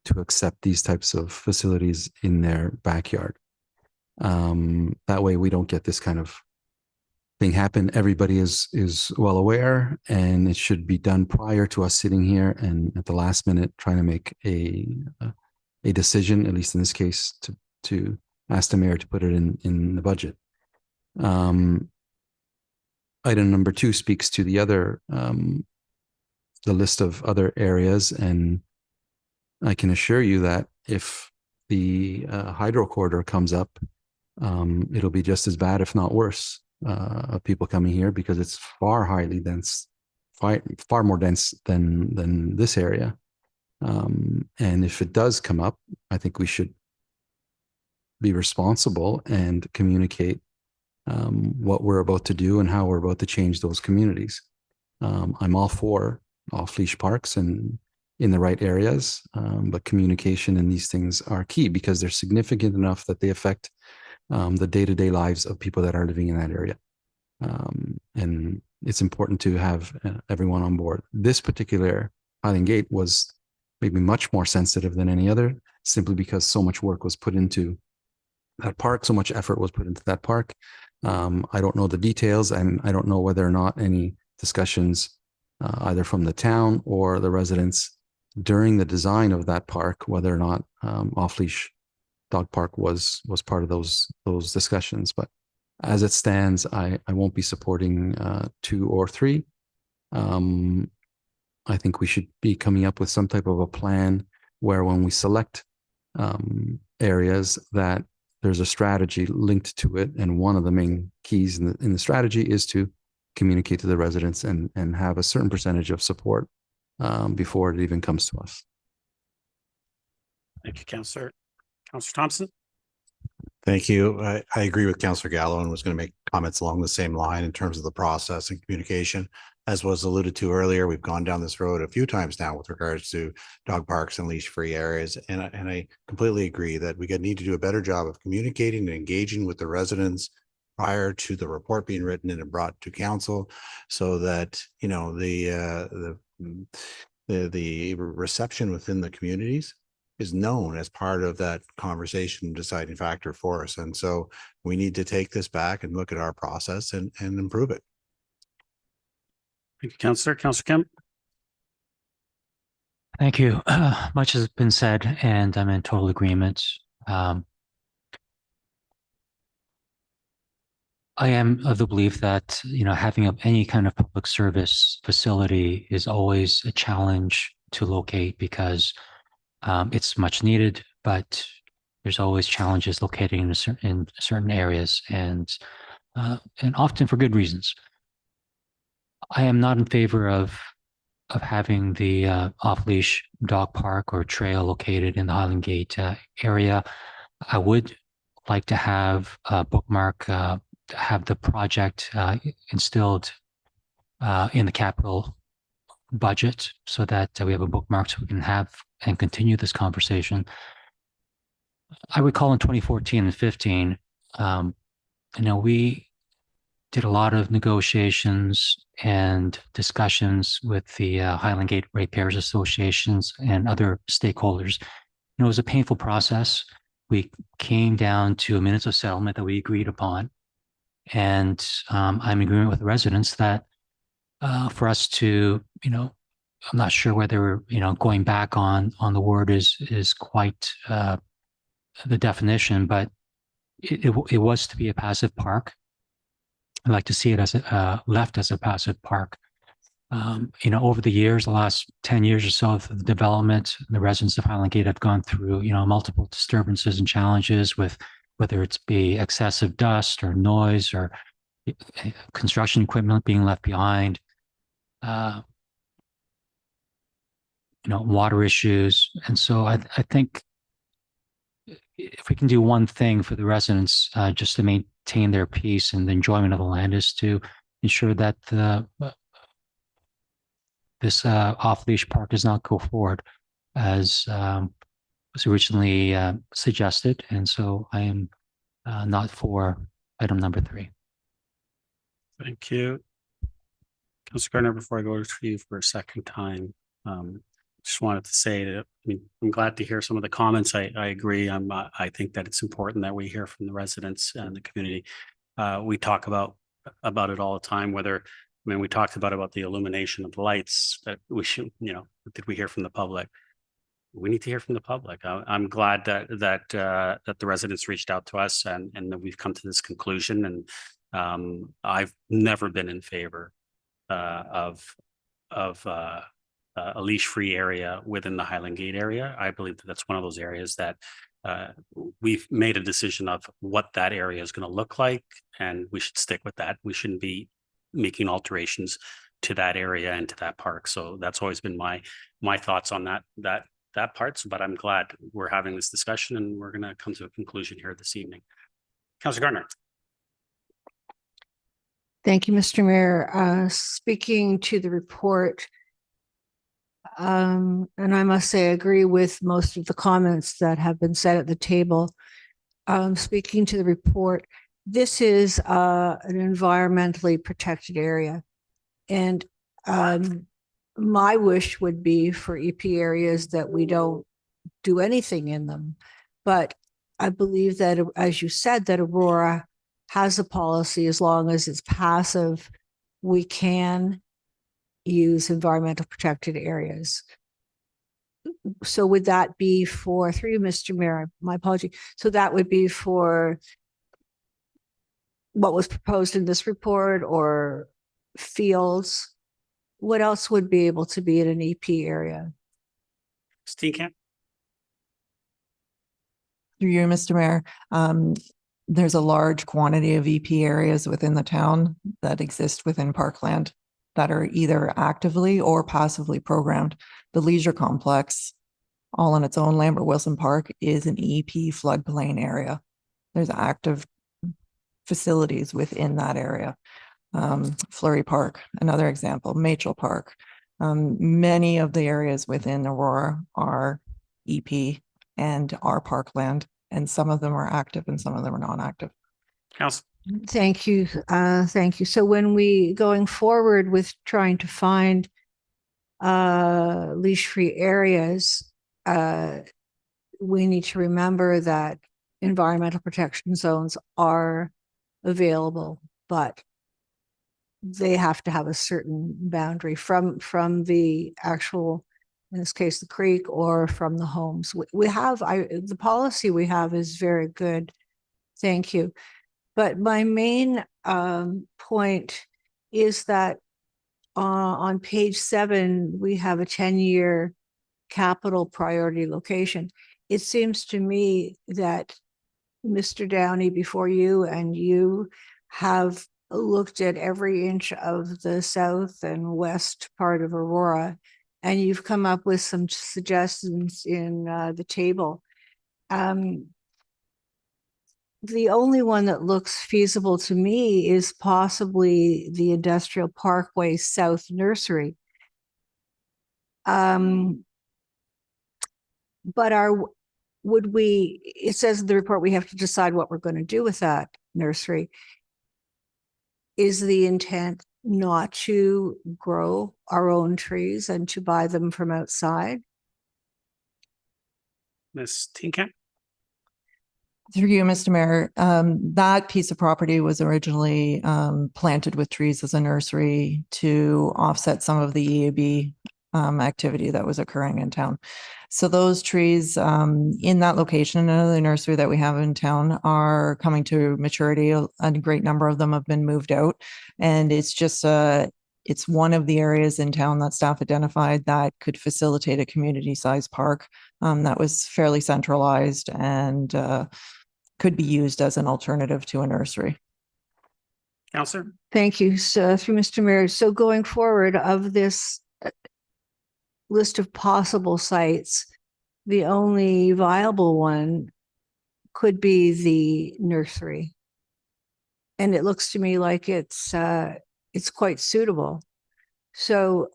to accept these types of facilities in their backyard. That way we don't get this kind of thing happen. Everybody is well aware, and it should be done prior to us sitting here and at the last minute trying to make a decision, at least in this case, to ask the mayor to put it in the budget. Item number 2 speaks to the other, the list of other areas, and I can assure you that if the hydro corridor comes up, it'll be just as bad, if not worse, of people coming here, because it's far highly dense, far more dense than this area. And if it does come up, I think we should be responsible and communicate what we're about to do and how we're about to change those communities. I'm all for off-leash parks and in the right areas, but communication in these things are key because they're significant enough that they affect the day-to-day lives of people that are living in that area. And it's important to have everyone on board. This particular Highland Gate was maybe much more sensitive than any other, simply because so much work was put into that park, so much effort was put into that park. I don't know the details, and I don't know whether or not any discussions either from the town or the residents during the design of that park, whether or not off-leash dog park was part of those discussions. But as it stands, I won't be supporting 2 or 3. I think we should be coming up with some type of a plan where when we select areas, that there's a strategy linked to it. And one of the main keys in the strategy is to communicate to the residents and have a certain percentage of support before it even comes to us. Thank you, Councillor. Councillor Thompson? Thank you. I agree with Councillor Gallo and was going to make comments along the same line in terms of the process and communication. As was alluded to earlier, we've gone down this road a few times now with regards to dog parks and leash-free areas. And I completely agree that we need to do a better job of communicating and engaging with the residents prior to the report being written and brought to council, so that, you know, the reception within the communities is known as part of that conversation deciding factor for us. And so we need to take this back and look at our process and improve it. Thank you, Councillor. Councillor Kemp? Thank you. Much has been said, and I'm in total agreement. I am of the belief that, you know, having any kind of public service facility is always a challenge to locate, because it's much needed, but there's always challenges locating in certain areas, and often for good reasons. I am not in favor of having the off-leash dog park or trail located in the Highland Gate area. I would like to have a bookmark, have the project instilled in the capital budget, so that we have a bookmark so we can have and continue this conversation. I recall in 2014 and 15, you know, we did a lot of negotiations and discussions with the Highland Gate Ratepayers Associations and other stakeholders. You know, it was a painful process. We came down to a minutes of settlement that we agreed upon. And I'm in agreement with the residents that for us to, you know, I'm not sure whether, you know, going back on the word is quite the definition, but it was to be a passive park. I'd like to see it as left as a passive park. You know, over the years, the last 10 years or so of the development, the residents of Highland Gate have gone through, you know, multiple disturbances and challenges with whether it's be excessive dust or noise or construction equipment being left behind, you know, water issues. And so I think if we can do one thing for the residents, just to maintain their peace and the enjoyment of the land, is to ensure that this off-leash park does not go forward as was originally suggested. And so I am not for item number 3. Thank you. Councillor Gardner, before I go to you for a second time, just wanted to say that I'm glad to hear some of the comments. I agree. I think that it's important that we hear from the residents and the community. We talk about it all the time, whether, we talked about the illumination of the lights, that we should, you know, did we hear from the public? We need to hear from the public. I'm glad that the residents reached out to us and that we've come to this conclusion. And I've never been in favor of a leash-free area within the Highland Gate area. I believe that that's one of those areas that we've made a decision of what that area is going to look like, and we should stick with that. We shouldn't be making alterations to that area and to that park. So that's always been my thoughts on that part. But I'm glad we're having this discussion and we're going to come to a conclusion here this evening. Councillor Gardner. Thank you, Mr. Mayor. Speaking to the report, and I must say I agree with most of the comments that have been said at the table. Speaking to the report, this is an environmentally protected area. And my wish would be for EP areas that we don't do anything in them. But I believe that, as you said, that Aurora has a policy, as long as it's passive, we can use environmental protected areas. So would that be for, through you, Mr. Mayor, my apology. So that would be for what was proposed in this report, or fields? What else would be able to be in an EP area? Steenkamp. Through you, Mr. Mayor, there's a large quantity of EP areas within the town that exist within parkland. that are either actively or passively programmed. The leisure complex, all on its own, Lambert Wilson Park, is an EP floodplain area. There's active facilities within that area. Fleury Park, another example, Machel Park. Many of the areas within Aurora are EP and are parkland, and some of them are active and some of them are non-active. Council. Thank you. Thank you. So when we going forward with trying to find leash-free areas, we need to remember that environmental protection zones are available, but they have to have a certain boundary from the actual, in this case, the creek, or from the homes. We have, the policy we have is very good. Thank you. But my main point is that on page 7, we have a 10-year capital priority location. It seems to me that Mr. Downey, before you and you, have looked at every inch of the south and west part of Aurora, and you've come up with some suggestions in the table. The only one that looks feasible to me is possibly the Industrial Parkway South Nursery. But would we, it says in the report, we have to decide what we're going to do with that nursery. Is the intent not to grow our own trees and to buy them from outside? Ms. Steenkamp. Through you, Mr. Mayor, that piece of property was originally planted with trees as a nursery to offset some of the EAB activity that was occurring in town. So those trees in that location, another nursery that we have in town, are coming to maturity. A great number of them have been moved out, and it's just it's one of the areas in town that staff identified that could facilitate a community-sized park that was fairly centralized and could be used as an alternative to a nursery. Councillor. Thank you. So through Mr. Mayor, so going forward of this list of possible sites, the only viable one could be the nursery. And it looks to me like it's quite suitable. So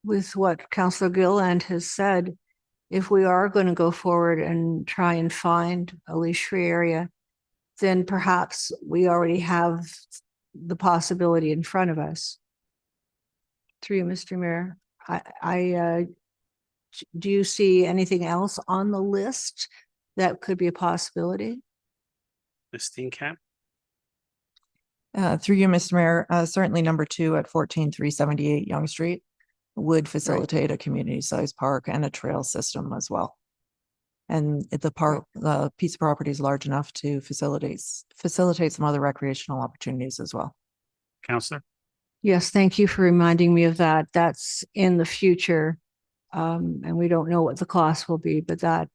with what Councillor Gilland has said, if we are going to go forward and try and find a leash-free area, then perhaps we already have the possibility in front of us. Through you, Mr. Mayor, do you see anything else on the list that could be a possibility? Ms. Steenkamp. Through you, Mr. Mayor, certainly number 2 at 14378 Yonge Street would facilitate a community-sized park and a trail system as well. And the park, the piece of property is large enough to facilitate some other recreational opportunities as well. Councillor. Yes, thank you for reminding me of that. That's in the future. And we don't know what the cost will be, but that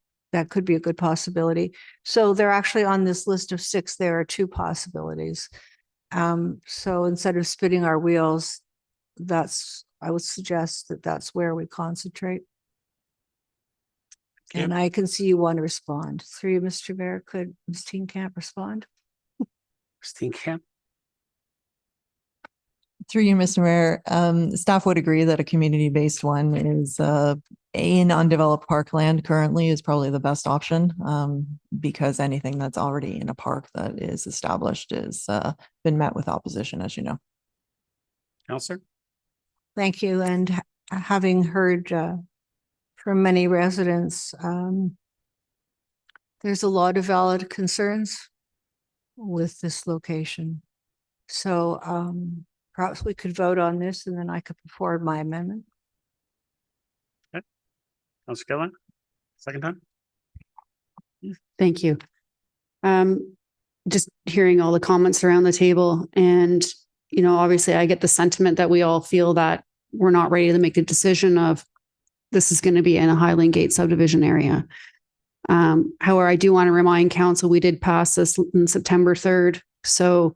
could be a good possibility. So they're actually on this list of 6, there are 2 possibilities. So instead of spinning our wheels, I would suggest that that's where we concentrate. Okay. And I can see you want to respond. Through you, Mr. Mayor, could Ms. Steenkamp respond? Steenkamp. Through you, Mr. Mayor, staff would agree that a community-based one is in undeveloped parkland currently is probably the best option because anything that's already in a park that is established is been met with opposition, as you know. Councillor. Thank you. And having heard from many residents, there's a lot of valid concerns with this location. So perhaps we could vote on this and then I could put forward my amendment. Okay. Councillor Gilland, second time. Thank you. Just hearing all the comments around the table, and obviously I get the sentiment that we all feel that we're not ready to make the decision of this is going to be in a Highland Gate subdivision area. However, I do want to remind council, we did pass this on September 3rd. So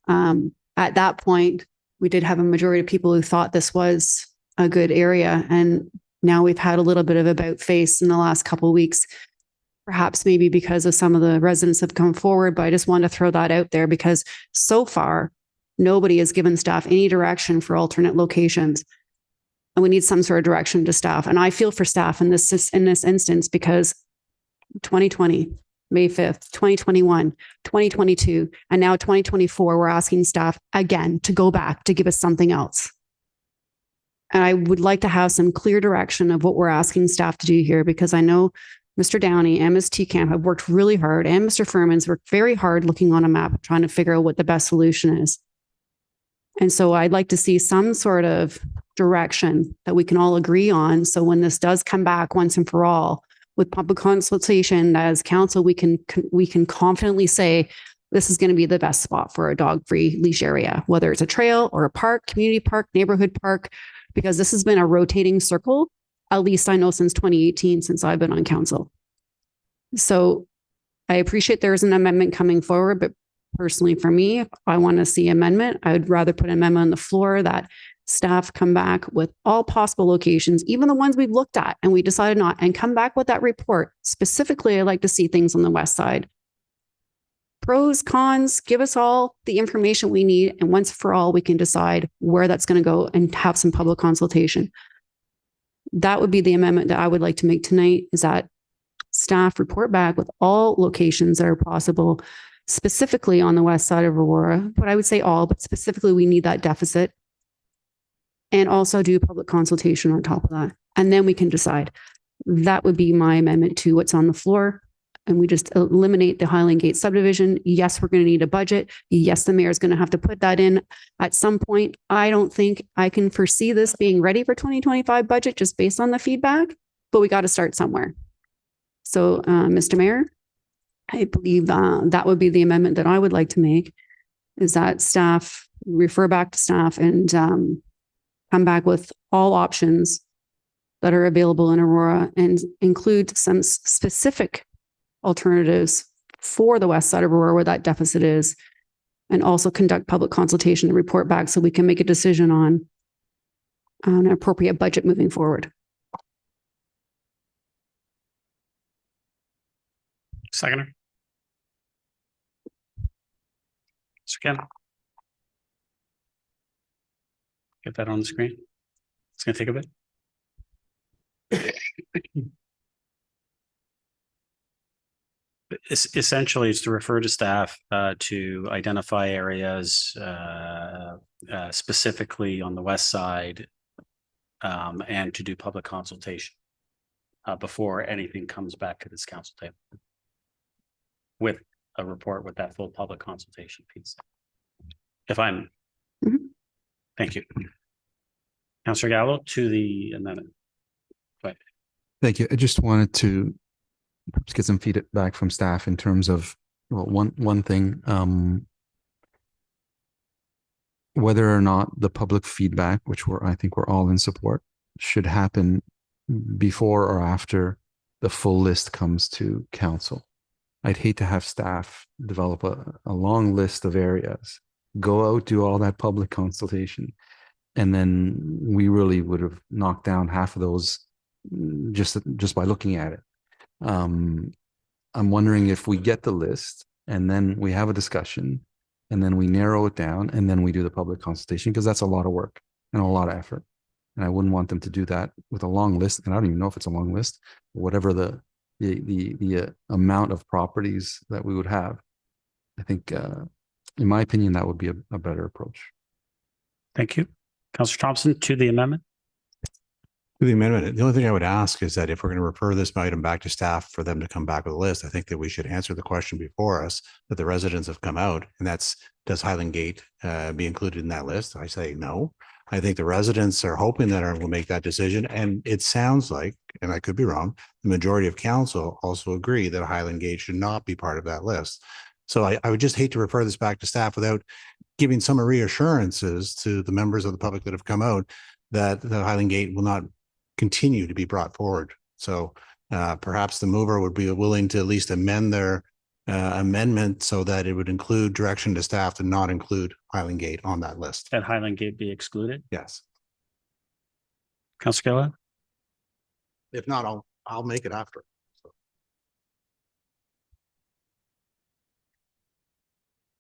at that point, we did have a majority of people who thought this was a good area. And now we've had a little bit of about face in the last couple of weeks, perhaps maybe because of some of the residents have come forward, but I just wanted to throw that out there because so far, nobody has given staff any direction for alternate locations. And we need some sort of direction to staff. And I feel for staff in this instance because 2020, May 5th, 2021, 2022, and now 2024, we're asking staff again to go back to give us something else. And I would like to have some clear direction of what we're asking staff to do here, because I know Mr. Downey and Ms. Camp have worked really hard, and Mr. Furman's worked very hard looking on a map, trying to figure out what the best solution is. And so I'd like to see some sort of direction that we can all agree on. So when this does come back once and for all with public consultation as council, we can confidently say this is going to be the best spot for a dog-free leash area, whether it's a trail or a park, community park, neighborhood park, because this has been a rotating circle, at least I know since 2018, since I've been on council. So I appreciate there's an amendment coming forward, but personally for me, if I want to see amendment, I would rather put an amendment on the floor that staff come back with all possible locations, even the ones we've looked at and we decided not, and come back with that report. Specifically, I'd like to see things on the west side. Pros, cons, give us all the information we need. And once for all, we can decide where that's going to go and have some public consultation. That would be the amendment that I would like to make tonight, is that staff report back with all locations that are possible, specifically on the west side of Aurora. But I would say all, but specifically we need that deficit. And also do public consultation on top of that. And then we can decide. That would be my amendment to what's on the floor. And we just eliminate the Highland Gate subdivision. Yes, we're going to need a budget. Yes, the mayor is going to have to put that in at some point. I don't think I can foresee this being ready for 2025 budget just based on the feedback, but we got to start somewhere. So, Mr. Mayor, I believe that would be the amendment that I would like to make, is that staff refer back to staff and come back with all options that are available in Aurora and include some specific alternatives for the west side of Aurora where that deficit is, and also conduct public consultation and report back so we can make a decision on an appropriate budget moving forward. Seconder. Mr. Ken. Get that on the screen. It's going to take a bit. Essentially, it's to refer to staff to identify areas specifically on the west side and to do public consultation before anything comes back to this council table with a report with that full public consultation piece. If I'm, Thank you. Councillor Gallo to the amendment. Right. Thank you. I just wanted to perhaps get some feedback from staff in terms of, well, one thing, whether or not the public feedback, which I think we're all in support, should happen before or after the full list comes to council. I'd hate to have staff develop a long list of areas, go out, do all that public consultation, and then we really would have knocked down half of those just by looking at it. I'm wondering if we get the list and then we have a discussion and then we narrow it down and then we do the public consultation, because that's a lot of work and a lot of effort. And I wouldn't want them to do that with a long list. And I don't even know if it's a long list, whatever the amount of properties that we would have. I think, in my opinion, that would be a better approach. Thank you. Councillor Thompson to the amendment. To the amendment, the only thing I would ask is that if we're going to refer this item back to staff for them to come back with a list, I think that we should answer the question before us that the residents have come out, and that's, does Highland Gate be included in that list? I say no. I think the residents are hoping that we'll make that decision, and it sounds like, and I could be wrong, the majority of council also agree that Highland Gate should not be part of that list. So I would just hate to refer this back to staff without giving some reassurances to the members of the public that have come out that the Highland Gate will not continue to be brought forward. So perhaps the mover would be willing to at least amend their amendment so that it would include direction to staff to not include Highland Gate on that list. That Highland Gate be excluded. Yes. Councillor Gilliland? If not, I'll make it after.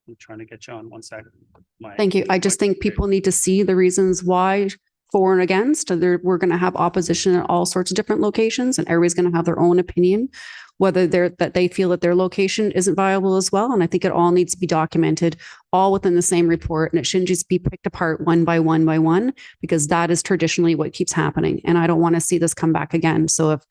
I'm trying to get you on one second. Thank you. I just think people need to see the reasons why for and against. We're going to have opposition at all sorts of different locations, and everybody's going to have their own opinion, whether they feel that their location isn't viable as well. And I think it all needs to be documented, all within the same report, and it shouldn't just be picked apart one by one, because that is traditionally what keeps happening. And I don't want to see this come back again. So if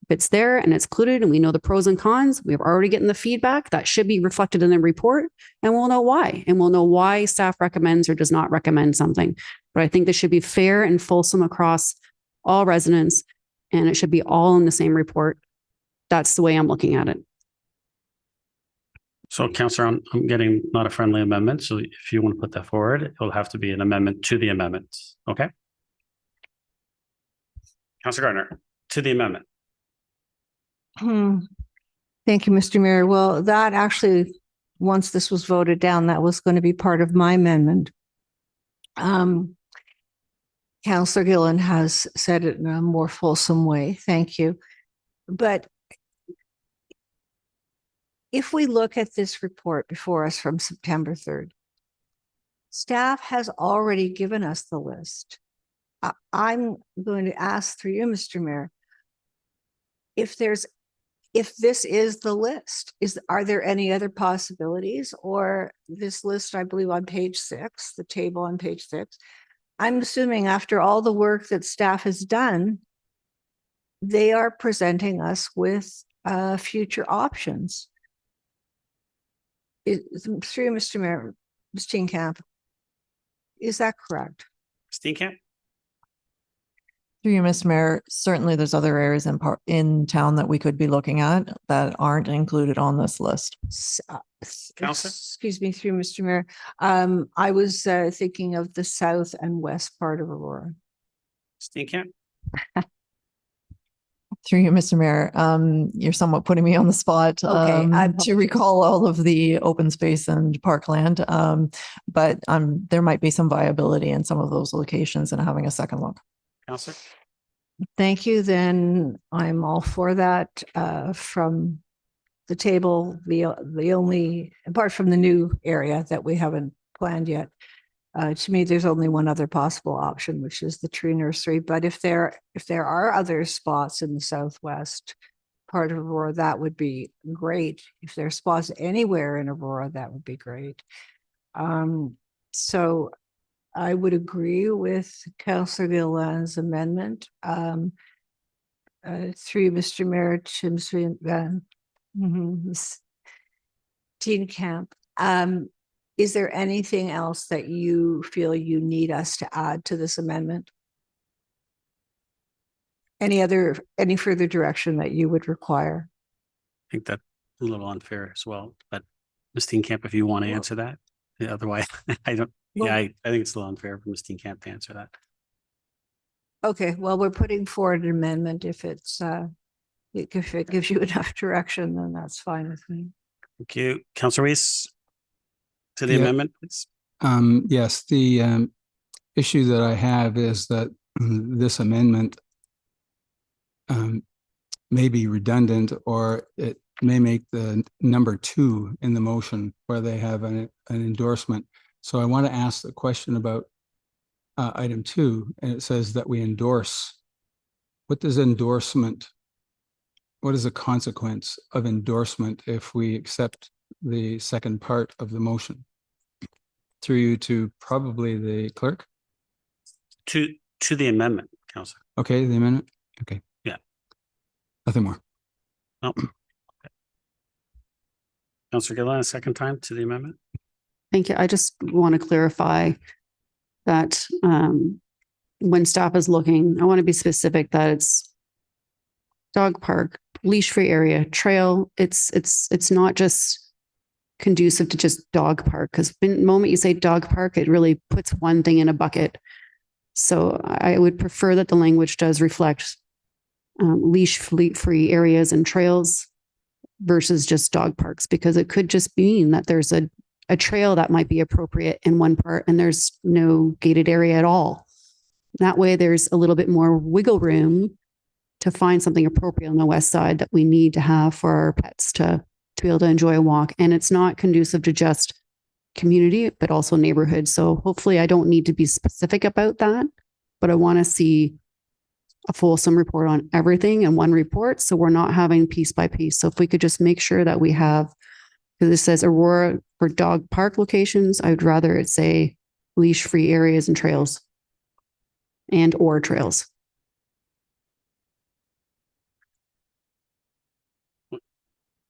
it's there and it's included and we know the pros and cons, we've already gotten the feedback that should be reflected in the report, and we'll know why. And we'll know why staff recommends or does not recommend something. But I think this should be fair and fulsome across all residents, and it should be all in the same report. That's the way I'm looking at it. So, Councillor, I'm getting not a friendly amendment. So if you want to put that forward, it'll have to be an amendment to the amendment. Okay. Councillor Gardner, to the amendment. Thank you, Mr. Mayor. Well, that actually, once this was voted down, that was going to be part of my amendment. Councillor Gillen has said it in a more fulsome way. Thank you. But if we look at this report before us from September 3rd, staff has already given us the list. I'm going to ask through you, Mr. Mayor, if this is the list, are there any other possibilities, or this list, I believe on page 6, the table on page 6, I'm assuming after all the work that staff has done, they are presenting us with future options. Through Mr. Mayor, Ms. Steenkamp, is that correct? Steenkamp? Through you, Mr. Mayor, certainly there's other areas in town that we could be looking at that aren't included on this list. Councillor? Excuse me, through Mr. Mayor. I was thinking of the south and west part of Aurora. Steenkamp? Through you, Mr. Mayor, you're somewhat putting me on the spot to recall all of the open space and parkland, but there might be some viability in some of those locations and having a second look. Councillor? Thank you. Then I'm all for that. From the table, the only, apart from the new area that we haven't planned yet, to me, there's only one other possible option, which is the tree nursery. But if there are other spots in the southwest part of Aurora, that would be great. If there are spots anywhere in Aurora, that would be great. So I would agree with Councillor Gillan's amendment. Through Mr. Mayor, Ms. Steenkamp. Is there anything else that you feel you need us to add to this amendment? Any further direction that you would require? I think that's a little unfair as well, but Ms. Steenkamp, if you want to answer that, otherwise I don't. Yeah, I think it's a little unfair for Ms. Steenkamp to answer that. Okay, well, we're putting forward an amendment. If it gives you enough direction, then that's fine with me. Thank you. Councillor Weiss, to the amendment, please. Yes, the issue that I have is that this amendment may be redundant, or it may make the number 2 in the motion where they have an endorsement. So I want to ask the question about item 2, and it says that we endorse. What does endorsement, what is the consequence of endorsement if we accept the second part of the motion? Through you to probably the clerk? To the amendment, Councillor. Okay, the amendment? Okay. Yeah. Nothing more. Oh. Okay. Councillor Gillan, a second time to the amendment? Thank you. I just want to clarify that when staff is looking, I want to be specific that it's dog park, leash-free area, trail. It's not just conducive to just dog park, because the moment you say dog park, it really puts one thing in a bucket. So I would prefer that the language does reflect leash-free areas and trails, versus just dog parks, because it could just mean that there's a trail that might be appropriate in one part and there's no gated area at all. That way there's a little bit more wiggle room to find something appropriate on the west side that we need to have for our pets to be able to enjoy a walk. And it's not conducive to just community, but also neighborhood. So hopefully I don't need to be specific about that, but I want to see a fulsome report on everything in one report. So we're not having piece by piece. So if we could just make sure that we have, because this says Aurora for dog park locations, I would rather it say leash-free areas and trails or trails.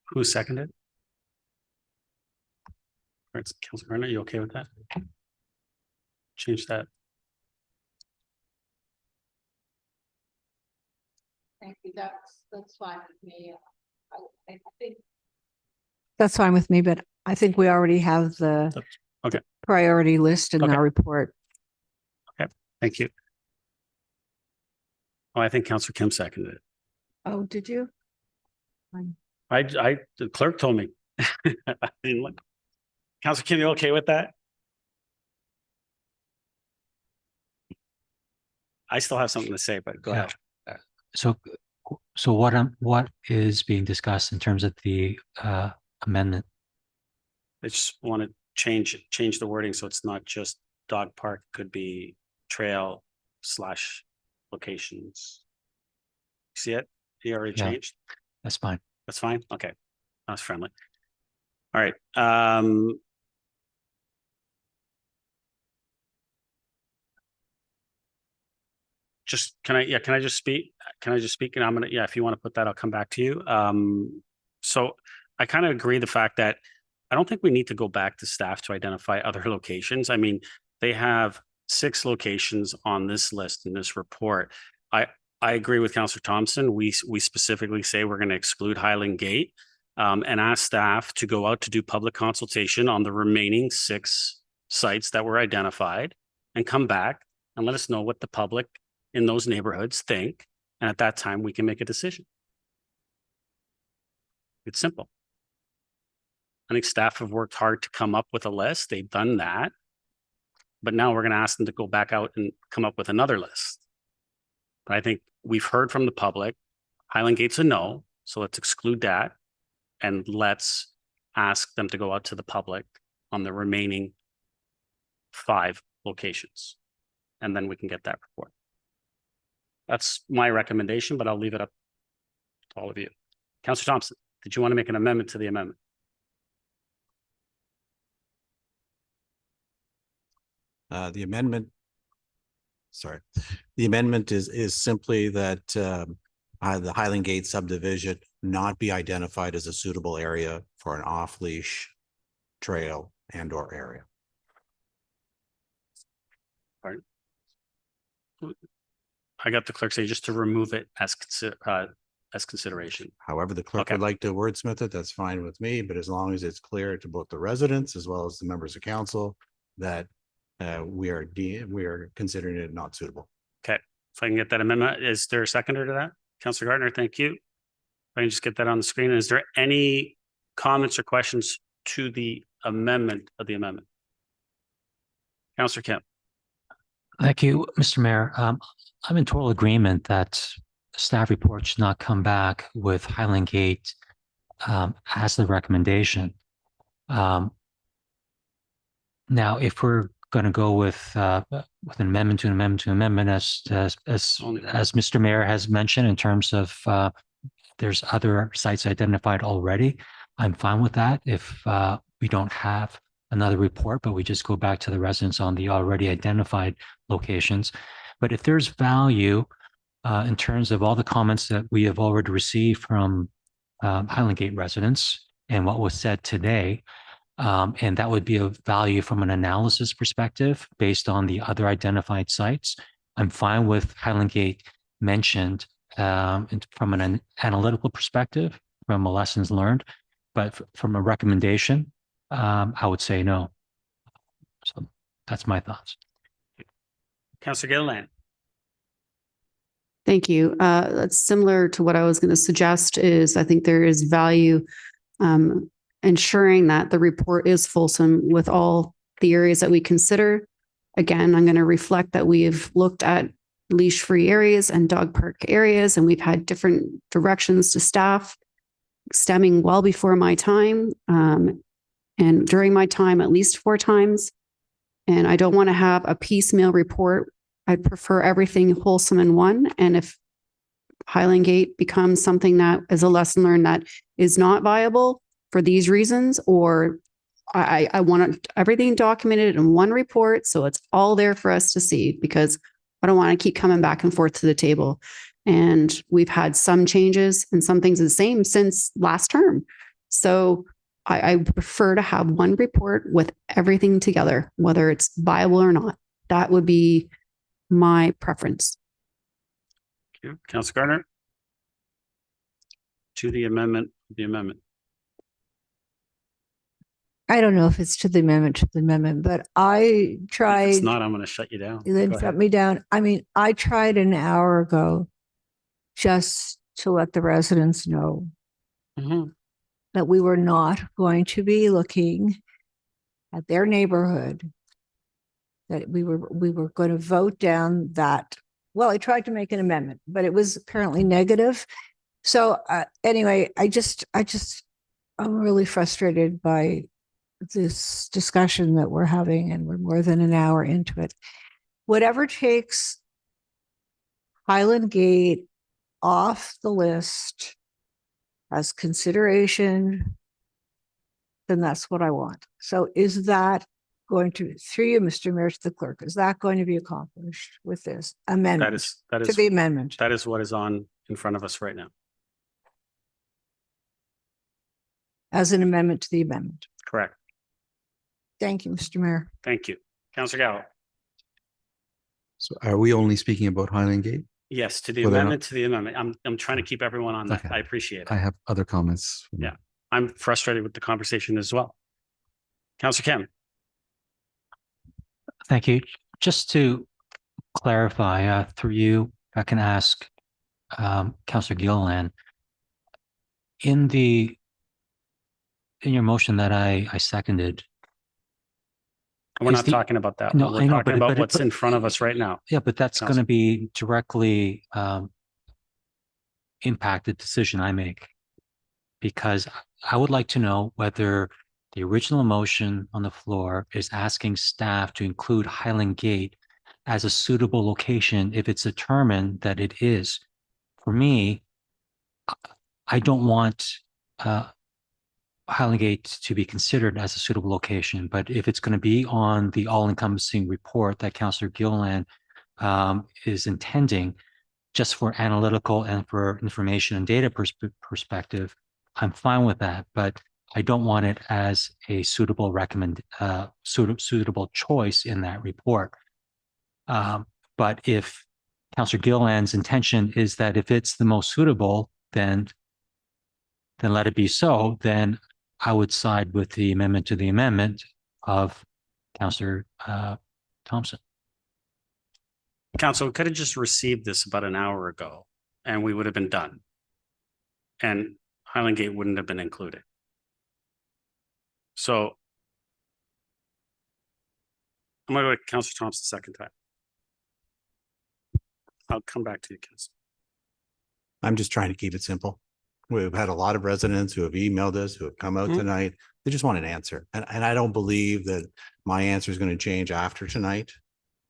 Who seconded? All right, Councilor Gardner, you okay with that? Change that. Thank you. That's fine with me. I think that's fine with me, but I think we already have the Okay. priority list in Okay. our report. Okay, thank you. Oh, I think Councilor Kim seconded it. Oh, did you? The clerk told me. I didn't look. Councilor Kim, you okay with that? I still have something to say, but go Yeah. ahead. So what is being discussed in terms of the amendment? I just want to change the wording so it's not just dog park, could be trail / locations. See it? You already Yeah. changed? That's fine. That's fine? Okay. That's friendly. All right. Just can I just speak? Can I just speak? And I'm gonna, if you want to put that, I'll come back to you. So I kind of agree the fact that I don't think we need to go back to staff to identify other locations. I mean, they have 6 locations on this list in this report. I agree with Councillor Thompson. We specifically say we're going to exclude Highland Gate and ask staff to go out to do public consultation on the remaining 6 sites that were identified and come back and let us know what the public in those neighborhoods think. And at that time, we can make a decision. It's simple. I think staff have worked hard to come up with a list. They've done that. But now we're going to ask them to go back out and come up with another list. But I think we've heard from the public. Highland Gate's a no, so let's exclude that. And let's ask them to go out to the public on the remaining 5 locations. And then we can get that report. That's my recommendation, but I'll leave it up to all of you. Councillor Thompson, did you want to make an amendment to the amendment? The amendment is simply that the Highland Gate subdivision not be identified as a suitable area for an off-leash trail and/or area. Pardon? I got the clerk say just to remove it as consideration. However, the clerk would like to wordsmith it, that's fine with me, but as long as it's clear to both the residents as well as the members of council that we are considering it not suitable. Okay, if I can get that amendment, is there a seconder to that? Councillor Gardner, thank you. If I can just get that on the screen. Is there any comments or questions to the amendment of the amendment? Councillor Kemp. Thank you, Mr. Mayor. I'm in total agreement that staff report should not come back with Highland Gate as the recommendation. Now, if we're going to go with an amendment to an amendment to an amendment, as Mr. Mayor has mentioned, in terms of there's other sites identified already, I'm fine with that. If we don't have another report, but we just go back to the residents on the already identified locations. But if there's value in terms of all the comments that we have already received from Highland Gate residents and what was said today, and that would be of value from an analysis perspective based on the other identified sites, I'm fine with Highland Gate mentioned from an analytical perspective, from a lessons learned, but from a recommendation, I would say no. So that's my thoughts. Councillor Gilliland. Thank you. That's similar to what I was going to suggest is I think there is value ensuring that the report is fulsome with all the areas that we consider. Again, I'm going to reflect that we've looked at leash-free areas and dog park areas, and we've had different directions to staff stemming well before my time and during my time at least 4 times. And I don't want to have a piecemeal report. I'd prefer everything wholesome in one. And if Highland Gate becomes something that is a lesson learned that is not viable for these reasons, or I want everything documented in one report so it's all there for us to see, because I don't want to keep coming back and forth to the table. And we've had some changes and some things the same since last term. So I prefer to have one report with everything together, whether it's viable or not. That would be my preference. Thank you. Councilor Gardner. To the amendment, I don't know if it's to the amendment, but I If tried. it's not, I'm going to shut you down. You then Go shut ahead. me down. I mean, I tried an hour ago just to let the residents know Mhm. that we were not going to be looking at their neighborhood, that we were going to vote down that. Well, I tried to make an amendment, but it was apparently negative. So anyway, I'm really frustrated by this discussion that we're having, and we're more than an hour into it. Whatever takes Highland Gate off the list as consideration, then that's what I want. So is that going to, through you, Mr. Mayor, to the clerk, is that going to be accomplished with this amendment? That To is the amendment. That is what is on in front of us right now. As an amendment to the amendment. Correct. Thank you, Mr. Mayor. Thank you. Councilor Gallo. So are we only speaking about Highland Gate? Yes, to the Well, then- amendment to the amendment. I'm trying to keep everyone on that. Okay. I appreciate it. I have other comments. Yeah. I'm frustrated with the conversation as well. Councilor Kim. Thank you. Just to clarify, through you, I can ask Councillor Gilliland, in your motion that I seconded. We're is not the- talking about that. No, We're I know, talking about what's in front of us right now. Yeah, but that's going to be directly impact the decision I make, because I would like to know whether the original motion on the floor is asking staff to include Highland Gate as a suitable location if it's determined that it is. For me, I don't want Highland Gate to be considered as a suitable location, but if it's going to be on the all-encompassing report that Councillor Gilliland is intending, just for analytical and for information and data perspective, I'm fine with that, but I don't want it as a suitable suitable choice in that report. But if Councillor Gilliland's intention is that if it's the most suitable, then let it be so. Then I would side with the amendment to the amendment of Councillor Thompson. Council, we could have just received this about an hour ago and we would have been done. And Highland Gate wouldn't have been included. So I'm going to go to Councillor Thompson second time. I'll come back to you, Councillor. I'm just trying to keep it simple. We've had a lot of residents who have emailed us, who have come out tonight. They just want an answer. And I don't believe that my answer is going to change after tonight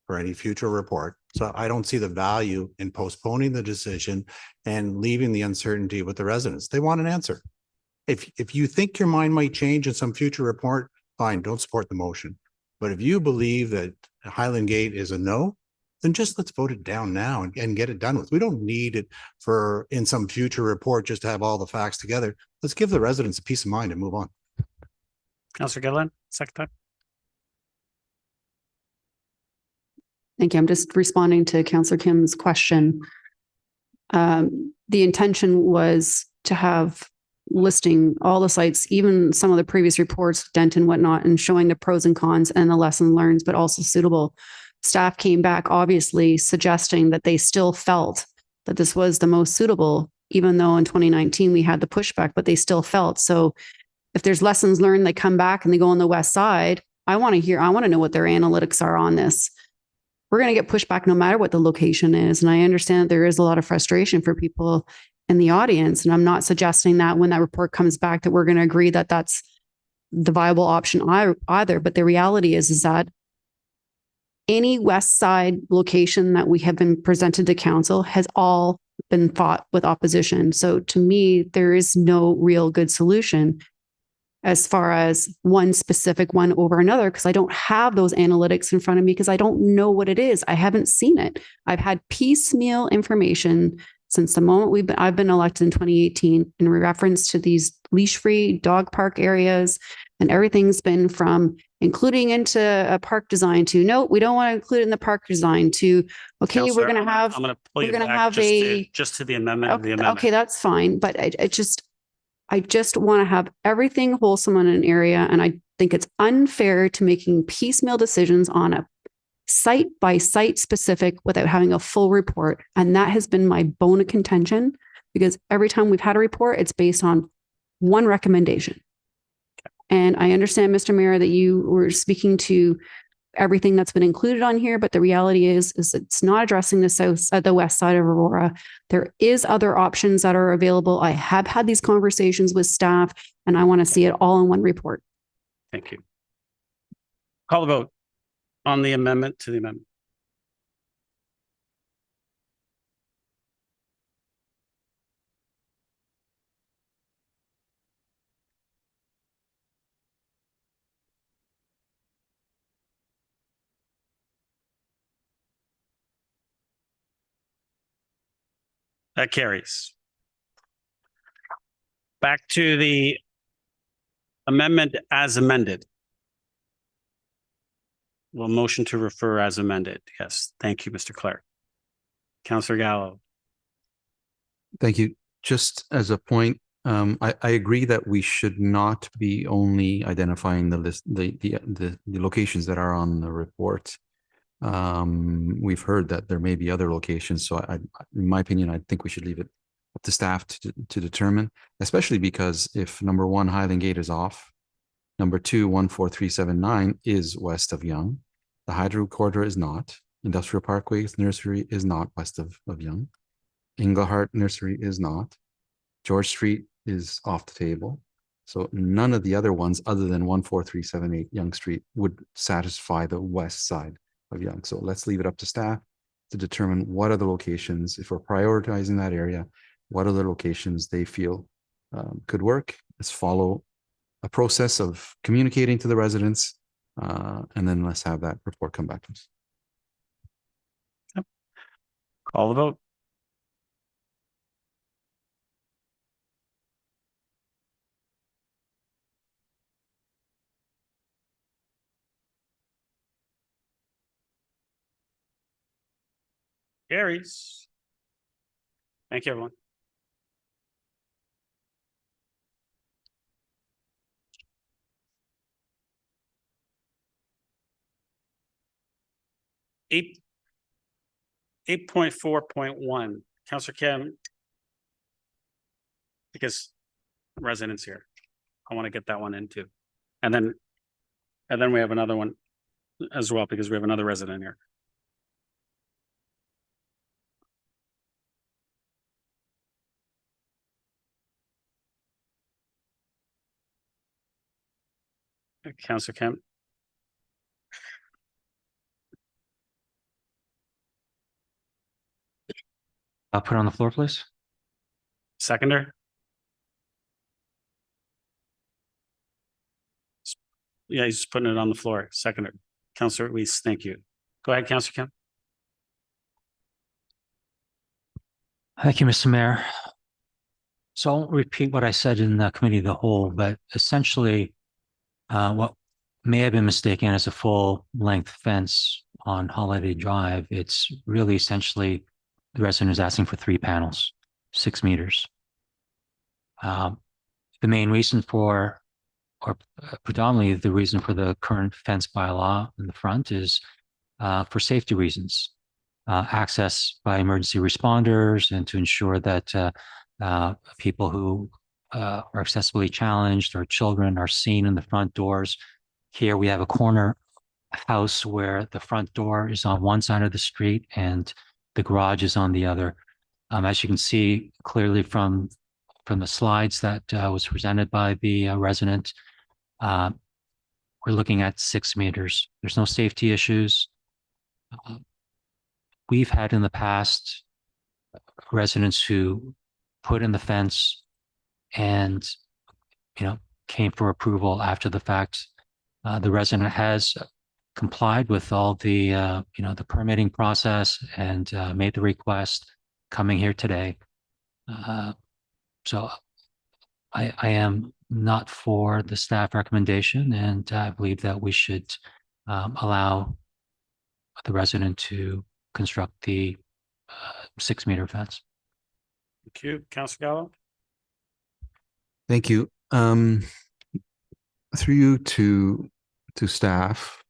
for any future report. So I don't see the value in postponing the decision and leaving the uncertainty with the residents. They want an answer. If you think your mind might change in some future report, fine, don't support the motion. But if you believe that Highland Gate is a no, then just let's vote it down now and get it done with. We don't need it for in some future report just to have all the facts together. Let's give the residents a peace of mind and move on. Councillor Gilliland, second time. Thank you. I'm just responding to Councillor Kim's question. The intention was to have listing all the sites, even some of the previous reports, Dent and whatnot, and showing the pros and cons and the lesson learned, but also suitable. Staff came back, obviously, suggesting that they still felt that this was the most suitable, even though in 2019 we had the pushback, but they still felt. So if there's lessons learned, they come back and they go on the west side. I want to know what their analytics are on this. We're going to get pushback no matter what the location is. And I understand that there is a lot of frustration for people in the audience. And I'm not suggesting that when that report comes back that we're going to agree that that's the viable option either. But the reality is that any west side location that we have been presented to council has all been fought with opposition. So to me, there is no real good solution as far as one specific one over another, because I don't have those analytics in front of me because I don't know what it is. I haven't seen it. I've had piecemeal information since the moment I've been elected in 2018 in reference to these leash-free dog park areas, and everything's been from including into a park design to no, we don't want to include it in the park design to okay, Counselor, we're going to have I'm going to pull you we're gonna back have just to the amendment. of the okay, amendment. okay, that's fine, but I just want to have everything wholesome on an area, and I think it's unfair to making piecemeal decisions on a site by site specific without having a full report. And that has been my bone of contention, because every time we've had a report, it's based on one recommendation. And I understand, Mr. Mayor, that you were speaking to everything that's been included on here, but the reality is it's not addressing the west side of Aurora. There is other options that are available. I have had these conversations with staff, and I want to see it all in one report. Thank you. Call the vote on the amendment to the amendment. That carries. Back to the amendment as amended. Well, motion to refer as amended. Yes. Thank you, Mr. Clark. Councillor Gallo. Thank you. Just as a point, I agree that we should not be only identifying the list, the locations that are on the report. We've heard that there may be other locations, so in my opinion, I think we should leave it up to staff to determine, especially because if number one, Highland Gate is off, number two, 14379 is west of Yonge, the Hydro Corridor is not, Industrial Parkways Nursery is not west of Yonge, Englehart Nursery is not, George Street is off the table. So none of the other ones other than 14378 Yonge Street would satisfy the west side of Yonge. So let's leave it up to staff to determine what are the locations, if we're prioritizing that area, what are the locations they feel could work. Let's follow a process of communicating to the residents, and then let's have that report come back to us. Yep. Call the vote. Carries. Thank you, everyone. Eight 8.4.1, Councillor Kim, because residents here, I want to get that one in too. And then we have another one as well, because we have another resident here. Councillor Kemp. I'll put it on the floor, please. Seconder. Yeah, he's just putting it on the floor. Seconder. Councillor Weiss, thank you. Go ahead, Councillor Kemp. Thank you, Mr. Mayor. So I won't repeat what I said in the committee of the whole, but essentially what may have been mistaken as a full length fence on Holiday Drive, it's really essentially the resident is asking for 3 panels, 6 meters. The main reason for, or predominantly the reason for the current fence bylaw in the front is for safety reasons. access by emergency responders and to ensure that people who are accessibly challenged or children are seen in the front doors. Here we have a corner house where the front door is on one side of the street and the garage is on the other. As you can see clearly from the slides that was presented by the resident, we're looking at 6 meters. There's no safety issues. We've had in the past residents who put in the fence and, came for approval after the fact. The resident has complied with all the, the permitting process and made the request coming here today. So I am not for the staff recommendation, and I believe that we should allow the resident to construct the 6 meter fence. Thank you. Councilor Gallo? Thank you. Through you to staff,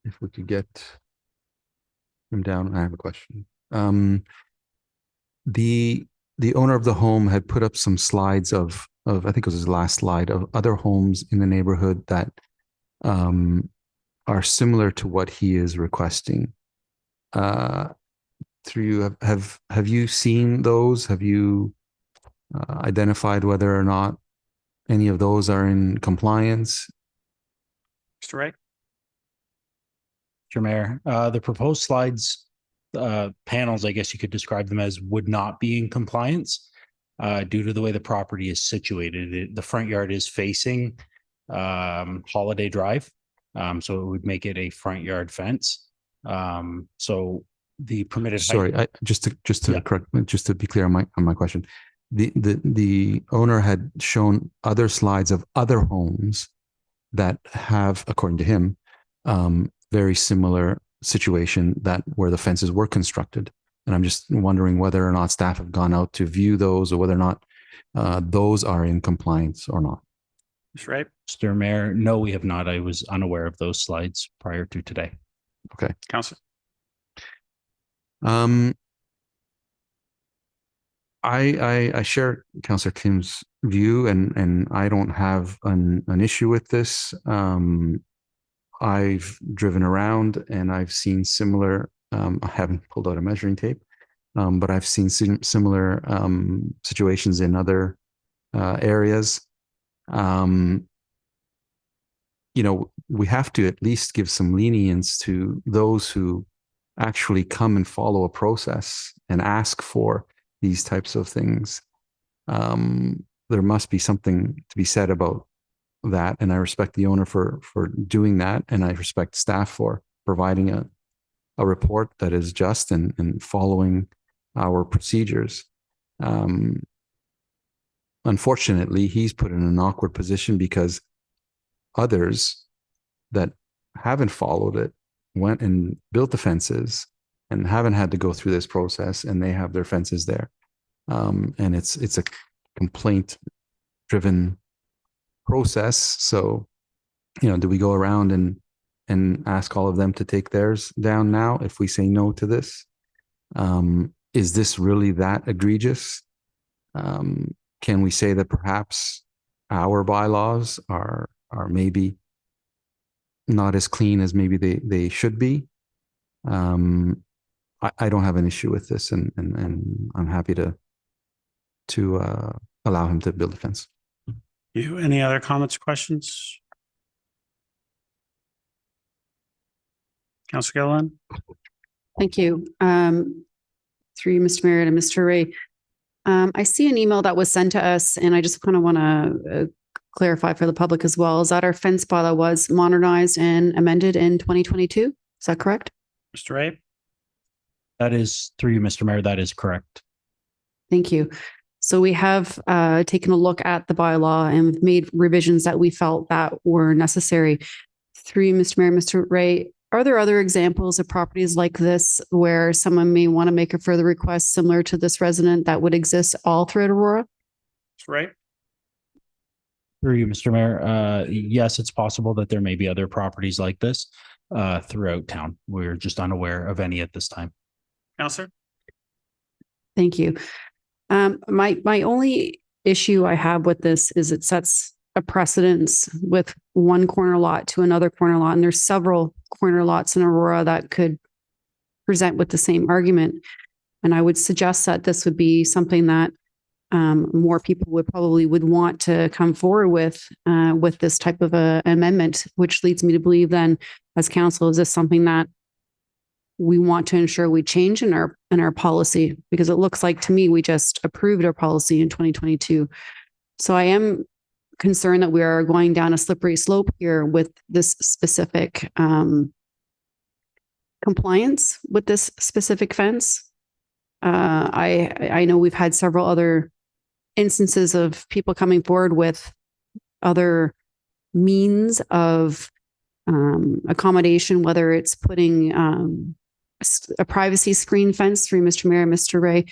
if we could get him down, I have a question. The owner of the home had put up some slides of I think it was his last slide, of other homes in the neighborhood that are similar to what he is requesting. Through you, have you seen those? Have you identified whether or not any of those are in compliance? Mr. Ray? Mr. Mayor, the proposed slides, panels, I guess you could describe them as, would not be in compliance due to the way the property is situated. The front yard is facing Holiday Drive, so it would make it a front yard fence. So the permitted Sorry, height, just to Yeah. correct, just to be clear on my question. The owner had shown other slides of other homes that have, according to him, very similar situation where the fences were constructed. And I'm just wondering whether or not staff have gone out to view those, or whether or not those are in compliance or not. Mr. Ray? Mr. Mayor, no, we have not. I was unaware of those slides prior to today. Okay. Councilor? I share Councillor Kim's view, and I don't have an issue with this. I've driven around and I've seen similar, I haven't pulled out a measuring tape, but I've seen similar situations in other areas. We have to at least give some lenience to those who actually come and follow a process and ask for these types of things. There must be something to be said about that, and I respect the owner for doing that, and I respect staff for providing a report that is just and following our procedures. Unfortunately, he's put in an awkward position because others that haven't followed it went and built the fences and haven't had to go through this process, and they have their fences there. And it's a complaint-driven process. So, do we go around and ask all of them to take theirs down now if we say no to this? Is this really that egregious? Can we say that perhaps our bylaws are maybe not as clean as maybe they should be? I don't have an issue with this, and I'm happy to allow him to build a fence. Any other comments or questions? Councilor Gilliland? Thank you. Through you, Mr. Mayor, and Mr. Ray. I see an email that was sent to us, and I just kind of want to clarify for the public as well, is that our fence bylaw was modernized and amended in 2022. Is that correct? Mr. Ray? That is, through you, Mr. Mayor, that is correct. Thank you. So we have taken a look at the bylaw and made revisions that we felt that were necessary. Through you, Mr. Mayor, Mr. Ray, are there other examples of properties like this where someone may want to make a further request similar to this resident that would exist all throughout Aurora? Mr. Ray? Through you, Mr. Mayor, yes, it's possible that there may be other properties like this throughout town. We're just unaware of any at this time. Counselor? Thank you. My only issue I have with this is it sets a precedence with one corner lot to another corner lot, and there's several corner lots in Aurora that could present with the same argument. And I would suggest that this would be something that more people would want to come forward with this type of a amendment, which leads me to believe then, as council, is this something that we want to ensure we change in our policy? Because it looks like to me we just approved our policy in 2022. So I am concerned that we are going down a slippery slope here with this specific compliance with this specific fence. I know we've had several other instances of people coming forward with other means of accommodation, whether it's putting a privacy screen fence through Mr. Mayor, Mr. Ray.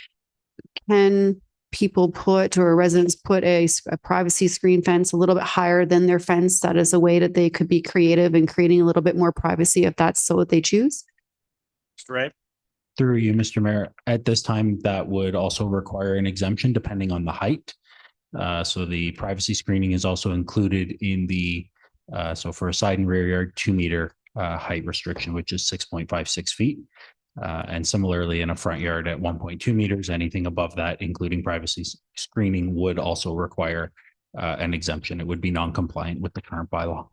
Can people put, or residents put a privacy screen fence a little bit higher than their fence? That is a way that they could be creative in creating a little bit more privacy if that's so what they choose. Mr. Ray? Through you, Mr. Mayor, at this time, that would also require an exemption depending on the height. So the privacy screening is also included in the, so for a side and rear yard, 2 meter height restriction, which is 6.56 feet. And similarly in a front yard at 1.2 meters, anything above that, including privacy screening, would also require an exemption. It would be non-compliant with the current bylaw.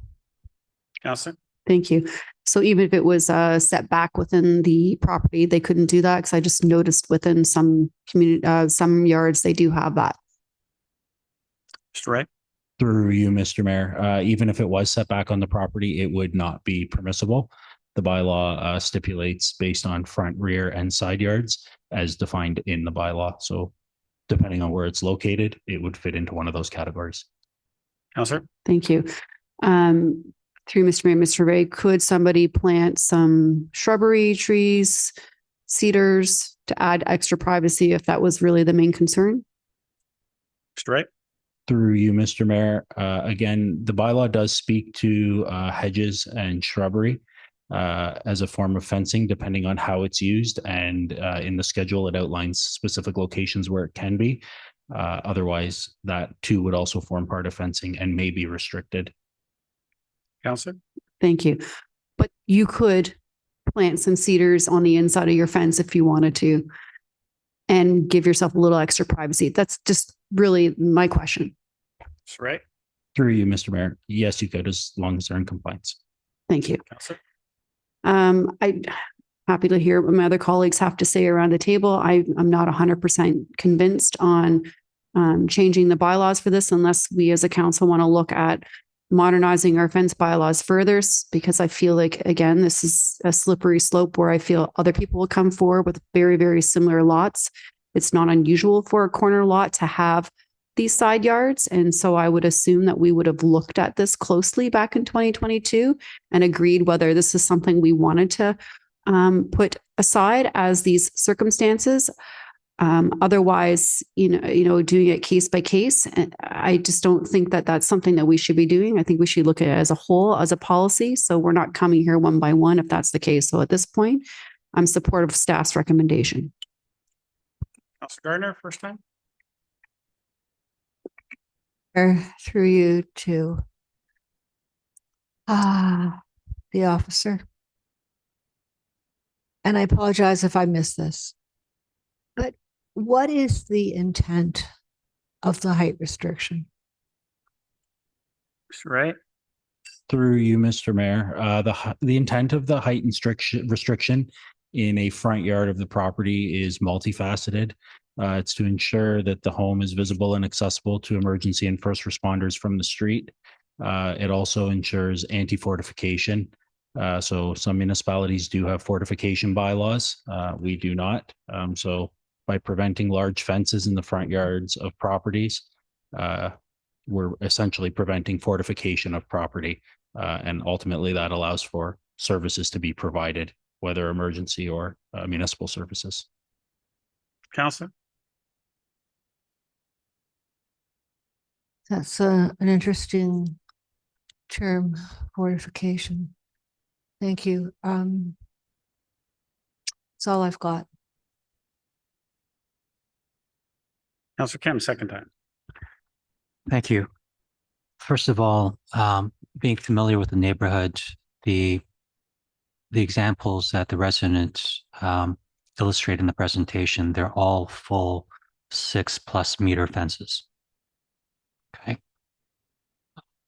Counselor? Thank you. So even if it was set back within the property, they couldn't do that? Because I just noticed within some some yards, they do have that. Mr. Ray? Through you, Mr. Mayor, even if it was set back on the property, it would not be permissible. The bylaw stipulates based on front, rear, and side yards as defined in the bylaw. So depending on where it's located, it would fit into one of those categories. Counselor? Thank you. Through Mr. Mayor, Mr. Ray, could somebody plant some shrubbery, trees, cedars to add extra privacy if that was really the main concern? Mr. Ray? Through you, Mr. Mayor, again, the bylaw does speak to hedges and shrubbery as a form of fencing, depending on how it's used. And in the schedule, it outlines specific locations where it can be. Otherwise, that too would also form part of fencing and may be restricted. Counselor? Thank you. But you could plant some cedars on the inside of your fence if you wanted to and give yourself a little extra privacy. That's just really my question. Mr. Ray? Through you, Mr. Mayor, yes, you could, as long as they're in compliance. Thank you. Counselor? I'm happy to hear what my other colleagues have to say around the table. I'm not 100% convinced on changing the bylaws for this unless we as a council want to look at modernizing our fence bylaws further, because I feel like, again, this is a slippery slope where I feel other people will come forward with very, very similar lots. It's not unusual for a corner lot to have these side yards. And so I would assume that we would have looked at this closely back in 2022 and agreed whether this is something we wanted to put aside as these circumstances. Otherwise, doing it case by case, I just don't think that that's something that we should be doing. I think we should look at it as a whole, as a policy. So we're not coming here one by one if that's the case. So at this point, I'm supportive of staff's recommendation. Counselor Gardner, first time. Through you to the officer. And I apologize if I missed this. But what is the intent of the height restriction? Mr. Ray? Through you, Mr. Mayor, the intent of the height restriction in a front yard of the property is multifaceted. It's to ensure that the home is visible and accessible to emergency and first responders from the street. It also ensures anti-fortification. So some municipalities do have fortification bylaws. We do not. So by preventing large fences in the front yards of properties, we're essentially preventing fortification of property. And ultimately that allows for services to be provided, whether emergency or municipal services. Counselor? That's an interesting term, fortification. Thank you. That's all I've got. Councillor Kim, second time. Thank you. First of all, being familiar with the neighborhood, the examples that the residents illustrate in the presentation, they're all full 6+ meter fences. Okay.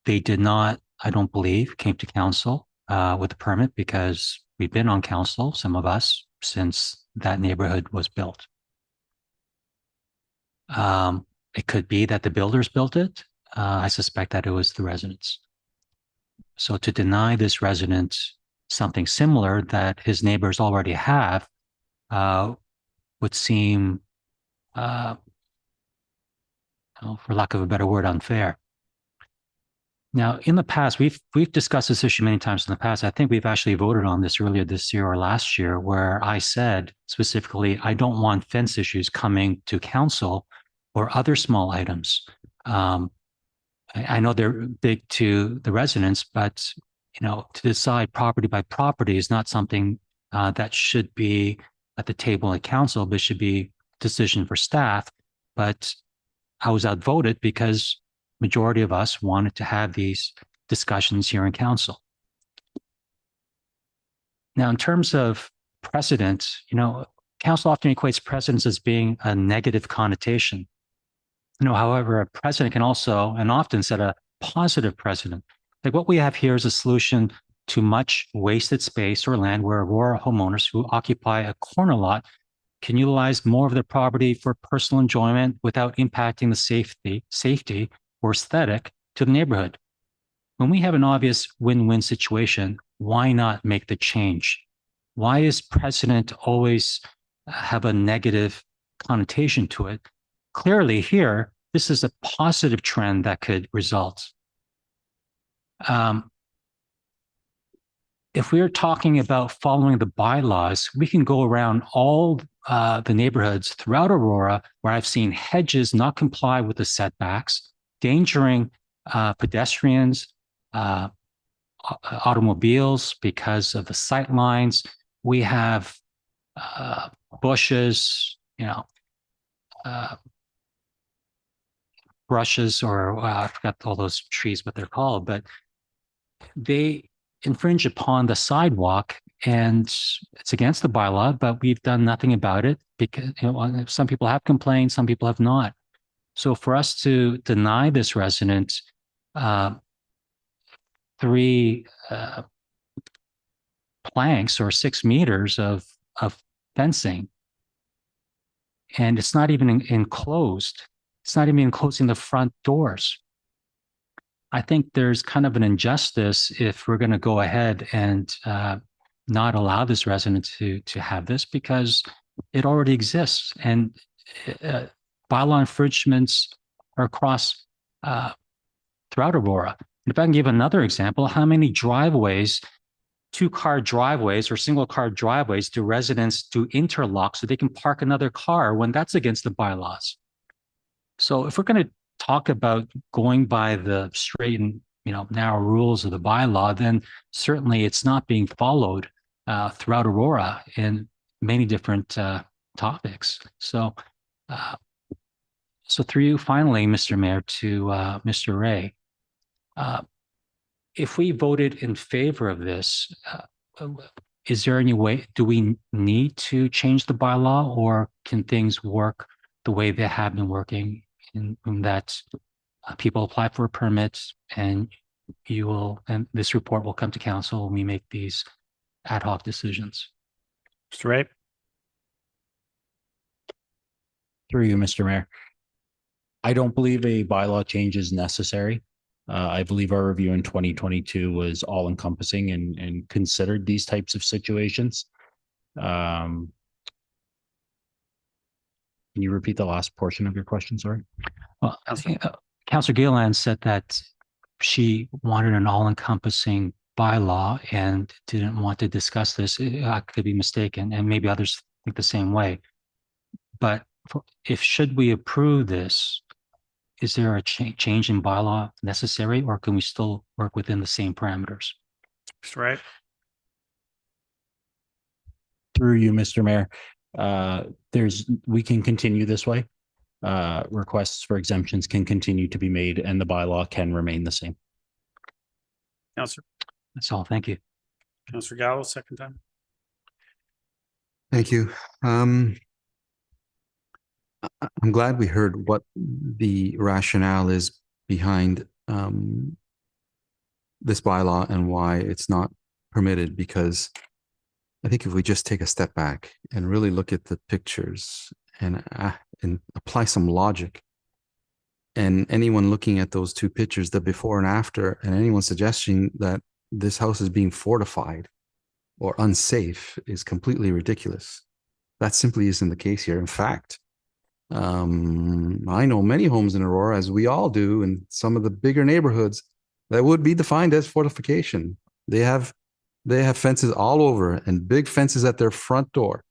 They did not, I don't believe, came to council with a permit because we've been on council, some of us, since that neighborhood was built. It could be that the builders built it. I suspect that it was the residents. So to deny this resident something similar that his neighbors already have would seem, for lack of a better word, unfair. Now, in the past, we've discussed this issue many times in the past. I think we've actually voted on this earlier this year or last year, where I said specifically, I don't want fence issues coming to council or other small items. I know they're big to the residents, but to decide property by property is not something that should be at the table at council, but should be a decision for staff. But I was outvoted because majority of us wanted to have these discussions here in council. Now, in terms of precedent, council often equates precedence as being a negative connotation. However, a precedent can also and often set a positive precedent. Like what we have here is a solution to much wasted space or land where Aurora homeowners who occupy a corner lot can utilize more of their property for personal enjoyment without impacting the safety or aesthetic to the neighborhood. When we have an obvious win-win situation, why not make the change? Why is precedent always have a negative connotation to it? Clearly here, this is a positive trend that could result. If we're talking about following the bylaws, we can go around all the neighborhoods throughout Aurora where I've seen hedges not comply with the setbacks, endangering pedestrians, automobiles because of the sight lines. We have bushes, brushes, or I forgot all those trees, what they're called, but they infringe upon the sidewalk, and it's against the bylaw, but we've done nothing about it because some people have complained, some people have not. So for us to deny this resident 3 planks or 6 meters of fencing, and it's not even enclosed, it's not even enclosing the front doors. I think there's kind of an injustice if we're going to go ahead and not allow this resident to have this because it already exists, and bylaw infringements are across throughout Aurora. If I can give another example, how many driveways, 2-car driveways or single-car driveways, do residents do interlock so they can park another car when that's against the bylaws? So if we're going to talk about going by the straight and narrow rules of the bylaw, then certainly it's not being followed throughout Aurora in many different topics. So, through you, finally, Mr. Mayor, to Mr. Ray, if we voted in favor of this, is there any way? Do we need to change the bylaw, or can things work the way they have been working? In that people apply for a permit, and and this report will come to council when we make these ad hoc decisions. Mr. Ray? Through you, Mr. Mayor. I don't believe a bylaw change is necessary. I believe our review in 2022 was all encompassing and considered these types of situations. Can you repeat the last portion of your question, sorry? Well, Councillor Gilliland said that she wanted an all-encompassing bylaw and didn't want to discuss this. I could be mistaken, and maybe others think the same way. But should we approve this, is there a change in bylaw necessary, or can we still work within the same parameters? Mr. Wright? Through you, Mr. Mayor. We can continue this way. requests for exemptions can continue to be made and the bylaw can remain the same. Counselor, That's all. Thank you. Counselor Gallo, second time. Thank you. I'm glad we heard what the rationale is behind this bylaw and why it's not permitted, because I think if we just take a step back and really look at the pictures and apply some logic, and anyone looking at those two pictures, the before and after, and anyone suggesting that this house is being fortified or unsafe is completely ridiculous. That simply isn't the case here. In fact, I know many homes in Aurora, as we all do, in some of the bigger neighborhoods that would be defined as fortification. They have fences all over and big fences at their front door,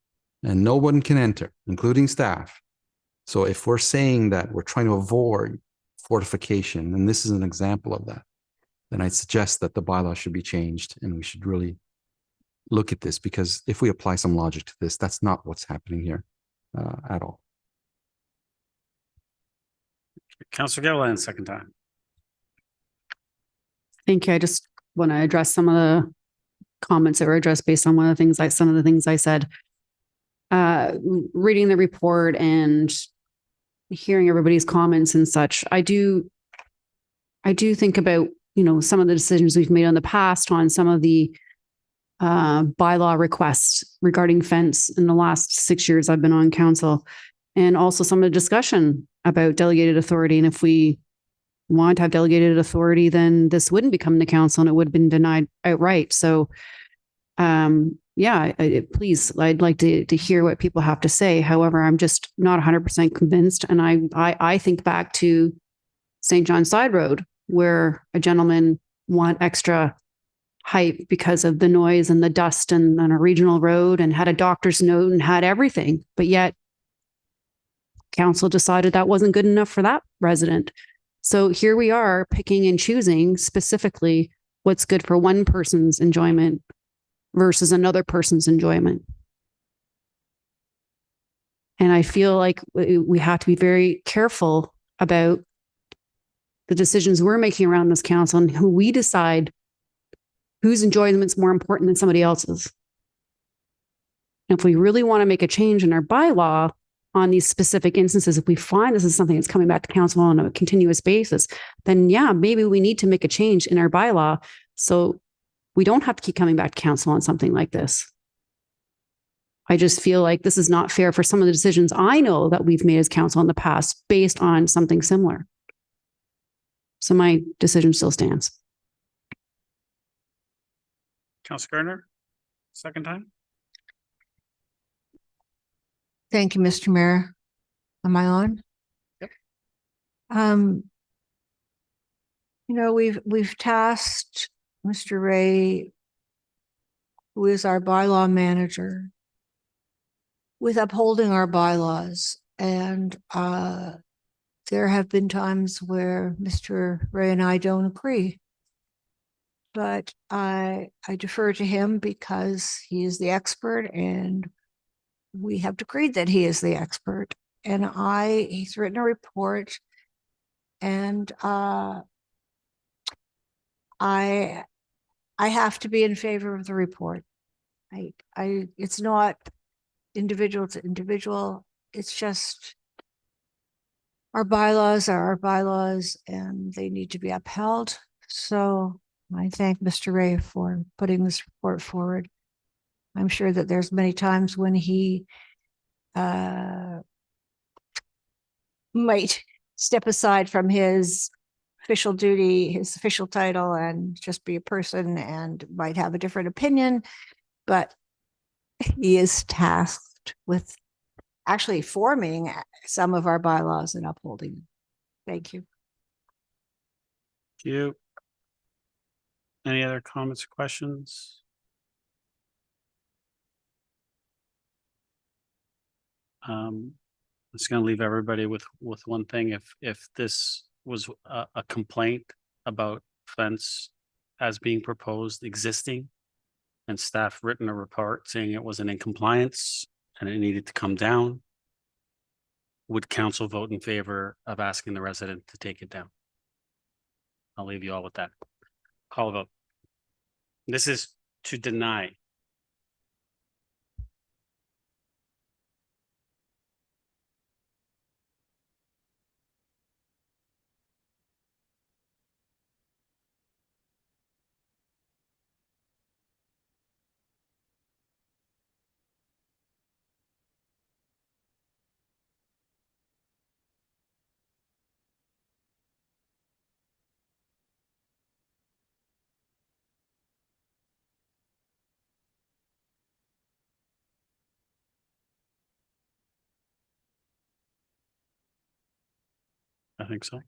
and no one can enter, including staff. So if we're saying that we're trying to avoid fortification, and this is an example of that, then I suggest that the bylaw should be changed, and we should really look at this, because if we apply some logic to this, that's not what's happening here at all. Counselor Gilliland, second time. Thank you. I just want to address some of the comments that were addressed based on some of the things I said. Reading the report and hearing everybody's comments and such, I do think about, some of the decisions we've made in the past on some of the bylaw requests regarding fence in the last 6 years I've been on council, and also some of the discussion about delegated authority. And if we want to have delegated authority, then this wouldn't be coming to council and it would have been denied outright. So, please, I'd like to hear what people have to say. However, I'm just not 100% convinced. And I think back to St. John Side Road, where a gentleman want extra height because of the noise and the dust and on a regional road, and had a doctor's note and had everything. But yet council decided that wasn't good enough for that resident. So here we are picking and choosing specifically what's good for one person's enjoyment versus another person's enjoyment. And I feel like we have to be very careful about the decisions we're making around this council and who we decide whose enjoyment is more important than somebody else's. And if we really want to make a change in our bylaw on these specific instances, if we find this is something that's coming back to council on a continuous basis, then maybe we need to make a change in our bylaw so we don't have to keep coming back to council on something like this. I just feel like this is not fair for some of the decisions I know that we've made as council in the past based on something similar. So my decision still stands. Counselor Gardner, second time. Thank you, Mr. Mayor. Am I on? Yep. We've tasked Mr. Ray, who is our bylaw manager, with upholding our bylaws. And there have been times where Mr. Ray and I don't agree. But I defer to him because he is the expert, and we have agreed that he is the expert. And he's written a report, and I have to be in favor of the report. It's not individual to individual. It's just our bylaws are our bylaws, and they need to be upheld. So I thank Mr. Ray for putting this report forward. I'm sure that there's many times when he might step aside from his official duty, his official title, and just be a person and might have a different opinion, but he is tasked with actually forming some of our bylaws and upholding them. Thank you. Thank you. Any other comments or questions? I'm just going to leave everybody with one thing. If this was a complaint about fence as being proposed existing, and staff written a report saying it wasn't in compliance and it needed to come down, Would council vote in favor of asking the resident to take it down? I'll leave you all with that. Call a vote. This is to deny. I think so.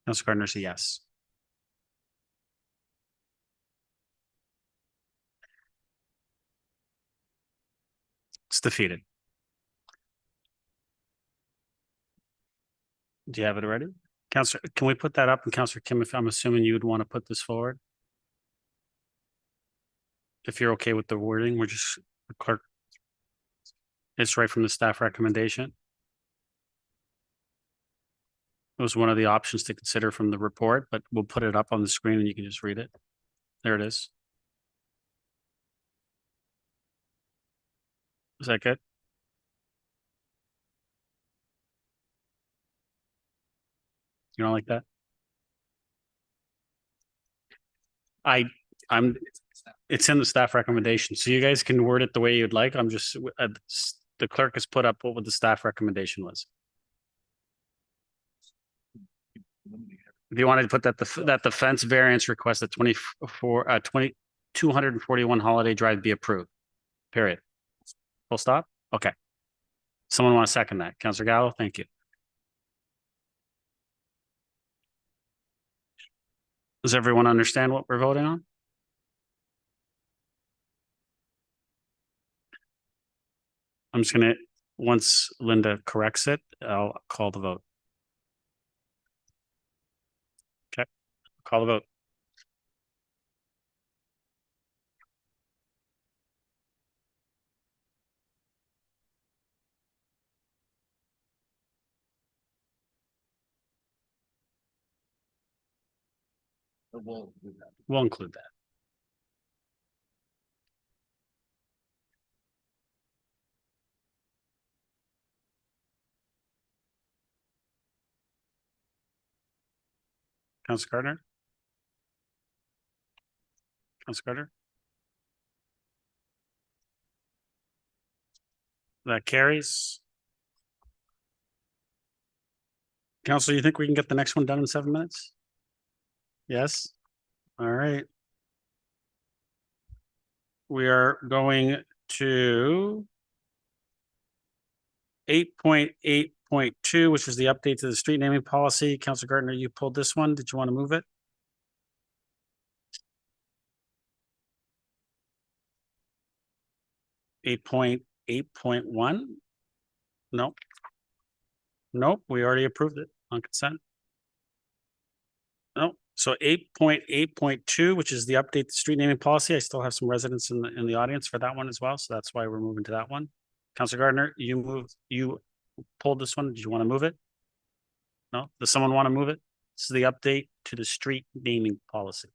Councilor Gardner's a yes. It's defeated. Do you have it already? Councilor, can we put that up? And Councilor Kim, if I'm assuming you would want to put this forward? If you're okay with the wording, we're just, the clerk. It's right from the staff recommendation. It was one of the options to consider from the report, but we'll put it up on the screen and you can just read it. There it is. Is that good? You don't like that? It's in the staff recommendation, so you guys can word it the way you'd like. I'm just, the clerk has put up what the staff recommendation was. If you wanted to put that the fence variance request at 241 Holiday Drive be approved, period. Full stop? Okay. Someone want to second that? Councilor Gallo, thank you. Does everyone understand what we're voting on? I'm just gonna, once Linda corrects it, I'll call the vote. Okay, call the vote. We'll include that. Councilor Gardner? Councilor Gardner? That carries. Council, you think we can get the next one done in 7 minutes? Yes? All right. We are going to 8.8.2, which is the update to the street naming policy. Councilor Gardner, you pulled this one. Did you want to move it? Eight point 8.1. Nope. Nope, we already approved it on consent. Nope. So 8.8.2, which is the update to street naming policy. I still have some residents in the audience for that one as well. So that's why we're moving to that one. Councilor Gardner, you pulled this one. Did you want to move it? No? Does someone want to move it? This is the update to the street naming policy.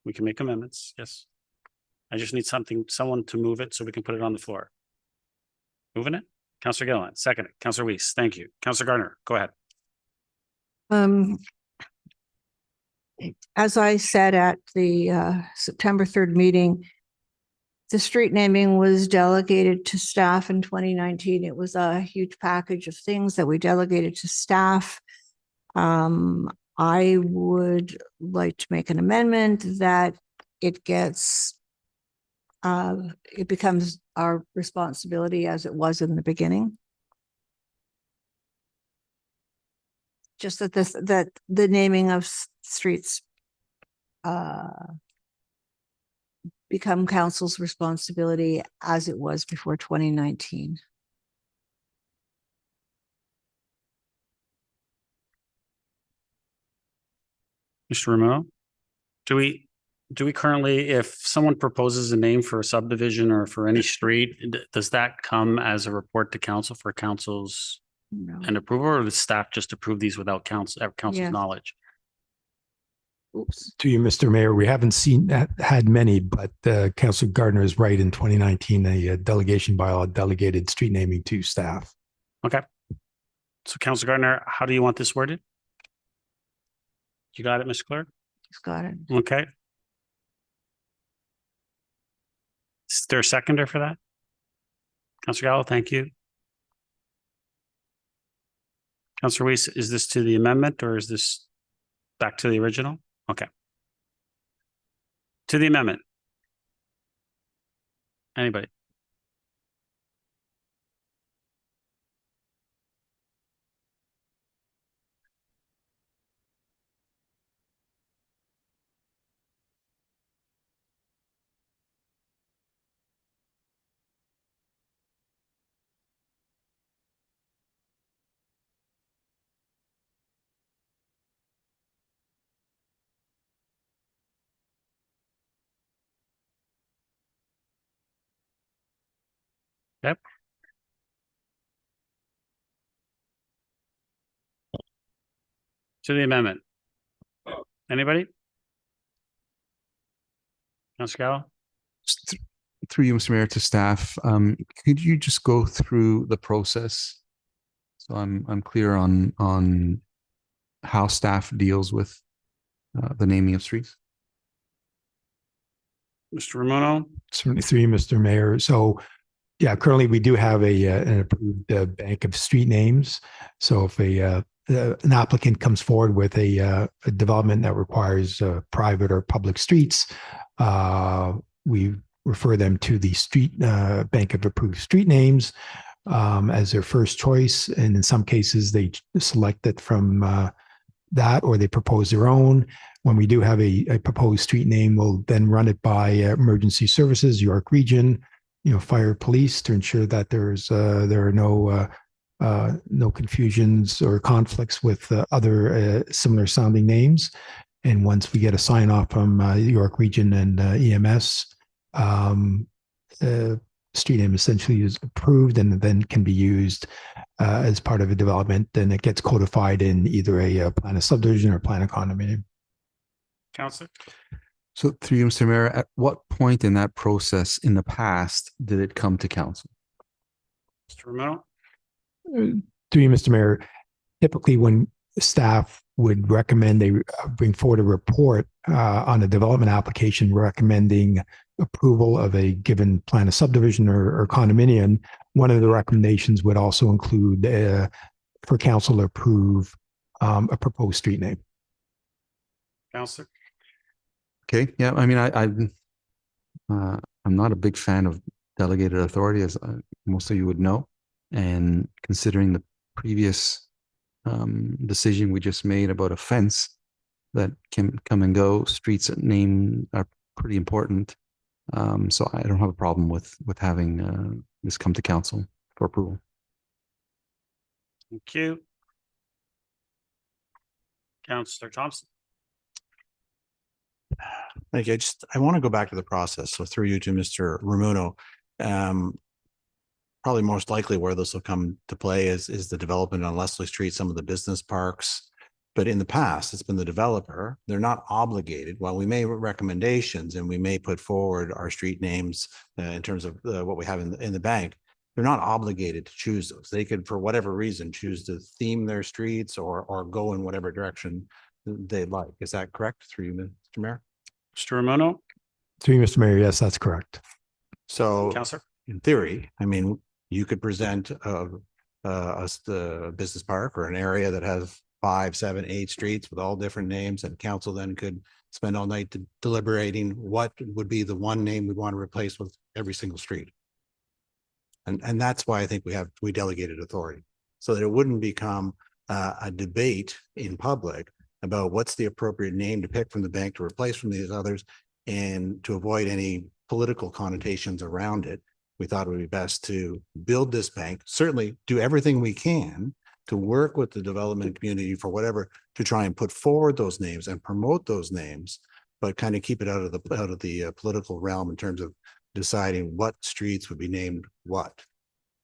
We can make amendments, yes. I just need someone to move it so we can put it on the floor. Moving it? Councilor Gilliland, second it. Councilor Weiss, thank you. Councilor Gardner, go ahead. As I said at the September 3rd meeting, the street naming was delegated to staff in 2019. It was a huge package of things that we delegated to staff. I would like to make an amendment that it becomes our responsibility as it was in the beginning. Just that the naming of streets become council's responsibility as it was before 2019. Mr. Romano? Do we currently, if someone proposes a name for a subdivision or for any street, does that come as a report to council for council's and approval, or does staff just approve these without council's Yes. knowledge? Oops. To you, Mr. Mayor, we haven't had many, but Councilor Gardner is right. In 2019, a delegation bylaw delegated street naming to staff. Okay. So Councilor Gardner, how do you want this worded? You got it, Ms. Clerk? He's got it. Okay. Is there a seconder for that? Councilor Gallo, thank you. Councilor Weiss, is this to the amendment or is this back to the original? Okay. To the amendment. Anybody? Yep. To the amendment. Anybody? Councilor Gallo? Through you, Mr. Mayor, to staff, could you just go through the process? So I'm clear on how staff deals with the naming of streets. Mr. Romano? Certainly through you, Mr. Mayor. So yeah, currently we do have an approved bank of street names. So if an applicant comes forward with a development that requires private or public streets, we refer them to the street bank of approved street names as their first choice. And in some cases, they select it from that, or they propose their own. When we do have a proposed street name, we'll then run it by emergency services, York Region, fire, police, to ensure that there are no confusions or conflicts with other similar sounding names. And once we get a sign off from York Region and EMS, street name essentially is approved and then can be used as part of a development. Then it gets codified in either a plan of subdivision or plan of condominium. Councilor? So through you, Mr. Mayor, at what point in that process in the past did it come to council? Mr. Romano? Through you, Mr. Mayor, typically when staff would recommend they bring forward a report on a development application recommending approval of a given plan of subdivision or condominium, one of the recommendations would also include for council to approve a proposed street name. Councilor? Okay, yeah, I mean, I'm not a big fan of delegated authority, as most of you would know. And considering the previous decision we just made about a fence that can come and go, streets named are pretty important. So I don't have a problem with having this come to council for approval. Thank you. Councilor Thompson? Thank you. I want to go back to the process. So through you to Mr. Romuno, probably most likely where this will come to play is the development on Leslie Street, some of the business parks. But in the past, it's been the developer. They're not obligated. While we may recommendations and we may put forward our street names in terms of what we have in the bank, they're not obligated to choose those. They could, for whatever reason, choose to theme their streets or go in whatever direction they'd like. Is that correct? Through you, Mr. Mayor? Mr. Romano? Through you, Mr. Mayor, yes, that's correct. So Councilor? in theory, I mean, you could present us the business park or an area that has 5, 7, 8 streets with all different names, and council then could spend all night deliberating what would be the one name we want to replace with every single street. And that's why I think we delegated authority, so that it wouldn't become a debate in public about what's the appropriate name to pick from the bank to replace from these others, and to avoid any political connotations around it. We thought it would be best to build this bank, certainly do everything we can to work with the development community for whatever, to try and put forward those names and promote those names, but kind of keep it out of the political realm in terms of deciding what streets would be named what.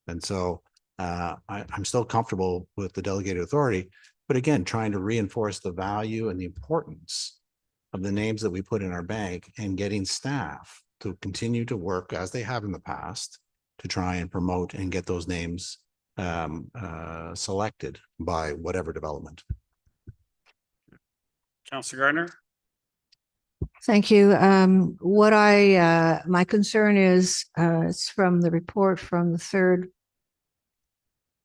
And so I'm still comfortable with the delegated authority, but again, trying to reinforce the value and the importance of the names that we put in our bank and getting staff to continue to work as they have in the past to try and promote and get those names selected by whatever development. Councillor Gardner. Thank you. My concern is, it's from the report from the 3rd,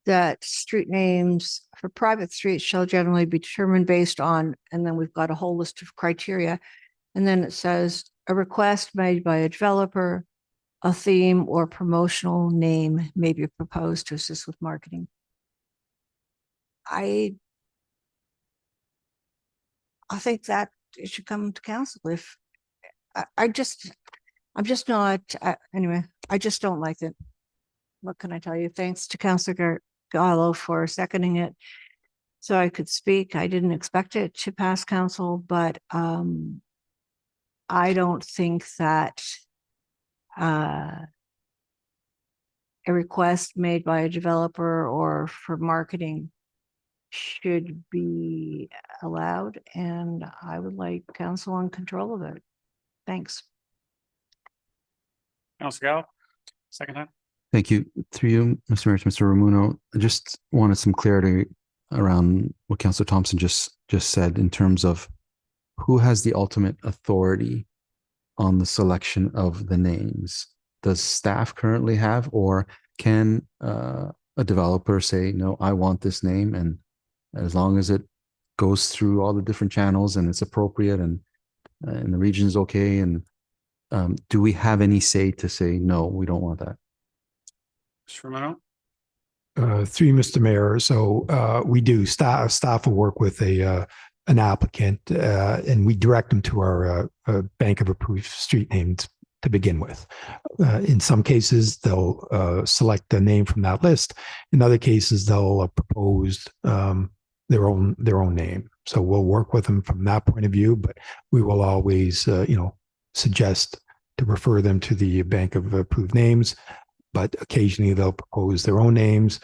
that street names for private streets shall generally be determined based on, and then we've got a whole list of criteria. And then it says a request made by a developer, a theme or promotional name may be proposed to assist with marketing. I think that it should come to council if I'm just not, anyway, I just don't like it. What can I tell you? Thanks to Councillor Gallo for seconding it so I could speak. I didn't expect it to pass council, but I don't think that a request made by a developer or for marketing should be allowed, and I would like council on control of it. Thanks. Councillor Gallo, second time. Thank you. Through you, Mr. Mayor, to Mr. Ramuno, I just wanted some clarity around what Councillor Thompson just said in terms of who has the ultimate authority on the selection of the names. Does staff currently have, or can a developer say, no, I want this name, and as long as it goes through all the different channels and it's appropriate and the region is okay, and do we have any say to say, no, we don't want that? Mr. Romano. Through you, Mr. Mayor. So we do, staff will work with an applicant and we direct them to our bank of approved street names to begin with. In some cases, they'll select a name from that list. In other cases, they'll propose their own name. So we'll work with them from that point of view, but we will always, suggest to refer them to the bank of approved names. But occasionally they'll propose their own names,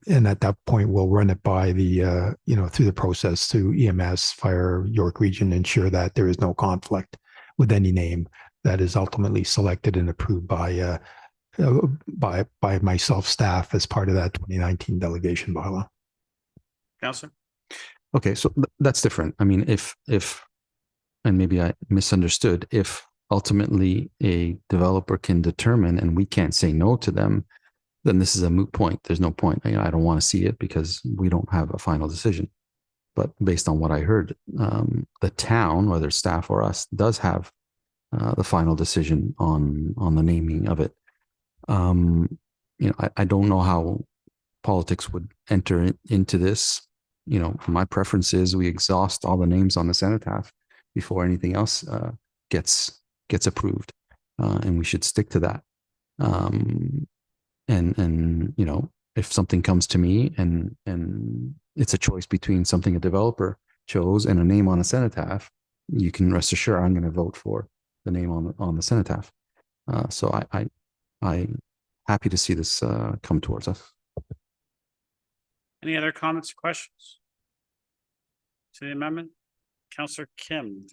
and at that point we'll run it by the through the process to EMS, Fire, York Region, ensure that there is no conflict with any name that is ultimately selected and approved by myself, staff, as part of that 2019 delegation bylaw. Councillor. Okay, so that's different. I mean, if and maybe I misunderstood, if ultimately a developer can determine and we can't say no to them, then this is a moot point. There's no point. I don't want to see it because we don't have a final decision. But based on what I heard, the town, whether staff or us, does have the final decision on the naming of it. I don't know how politics would enter into this. My preference is we exhaust all the names on the cenotaph before anything else gets approved, and we should stick to that. And if something comes to me and it's a choice between something a developer chose and a name on a cenotaph, you can rest assured I'm going to vote for the name on the cenotaph. So I'm happy to see this come towards us. Any other comments or questions to the amendment? Councillor Kim.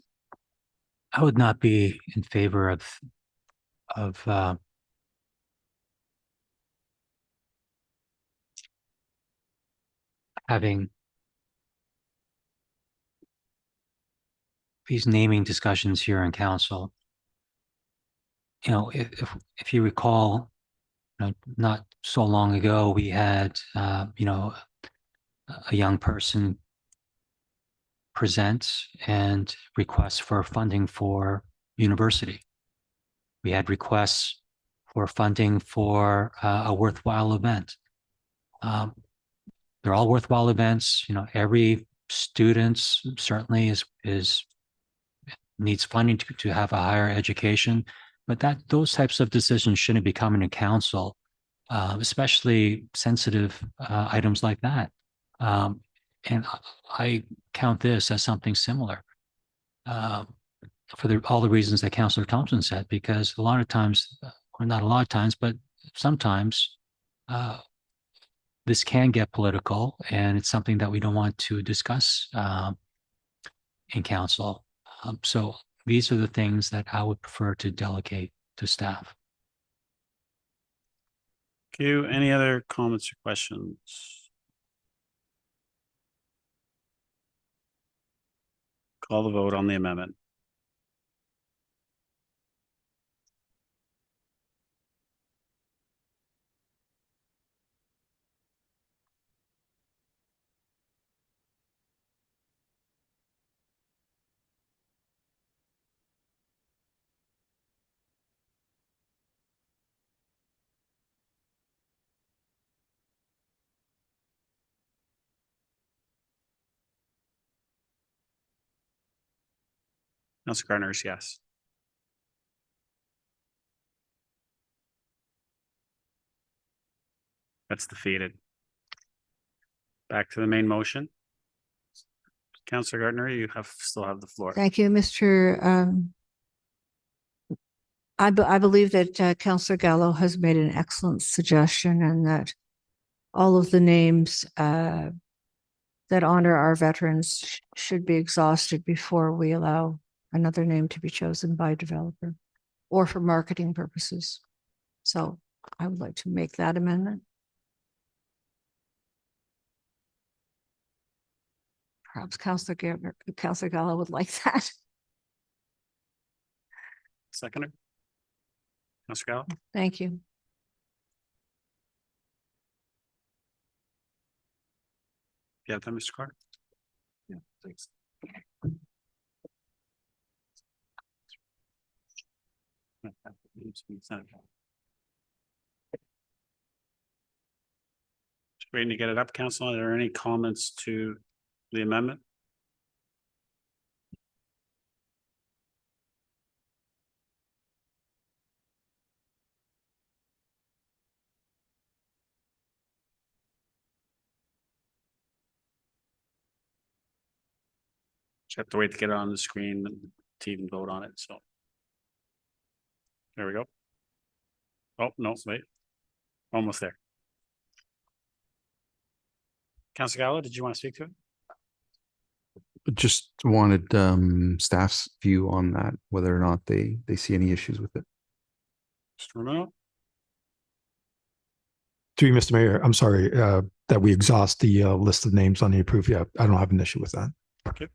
I would not be in favor of having these naming discussions here in council. If you recall, not so long ago, we had a young person present and request for funding for university. We had requests for funding for a worthwhile event. They're all worthwhile events. Every student certainly needs funding to have a higher education, but those types of decisions shouldn't be coming to council, especially sensitive items like that. And I count this as something similar for all the reasons that Councillor Thompson said, because a lot of times, or not a lot of times, but sometimes this can get political, and it's something that we don't want to discuss in council. So these are the things that I would prefer to delegate to staff. Thank you. Any other comments or questions? Call the vote on the amendment. Councillor Gardner is yes. That's defeated. Back to the main motion. Councillor Gardner, you still have the floor. Thank you, Mr. I believe that Councillor Gallo has made an excellent suggestion, and that all of the names that honor our veterans should be exhausted before we allow another name to be chosen by a developer or for marketing purposes. So I would like to make that amendment. Perhaps Councillor Gallo would like that. Seconder. Councillor Gallo. Thank you. You have that, Mr. Clark? Yeah, thanks. Just waiting to get it up, Council. Are there any comments to the amendment? Just have to wait to get it on the screen to even vote on it, so. There we go. Oh, no, wait. Almost there. Councillor Gallo, did you want to speak to it? Just wanted staff's view on that, whether or not they see any issues with it. Mr. Romano? To you, Mr. Mayor, I'm sorry that we exhaust the list of names on the approved. Yeah, I don't have an issue with that. Okay.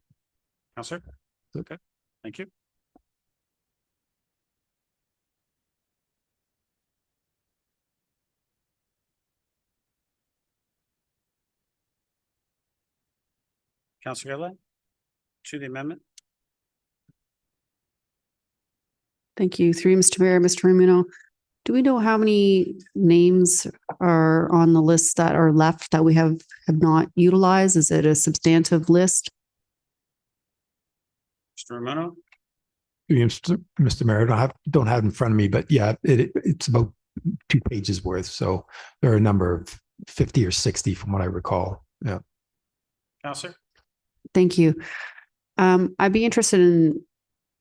Councillor? Okay, thank you. Councillor Gallo? To the amendment? Thank you. Through Mr. Mayor, Mr. Ramino, do we know how many names are on the list that are left that we have not utilized? Is it a substantive list? Mr. Romano? Mr. Mayor, I don't have it in front of me, but yeah, it's about 2 pages worth. So there are a number of 50 or 60 from what I recall. Yeah. Councillor? Thank you. I'd be interested in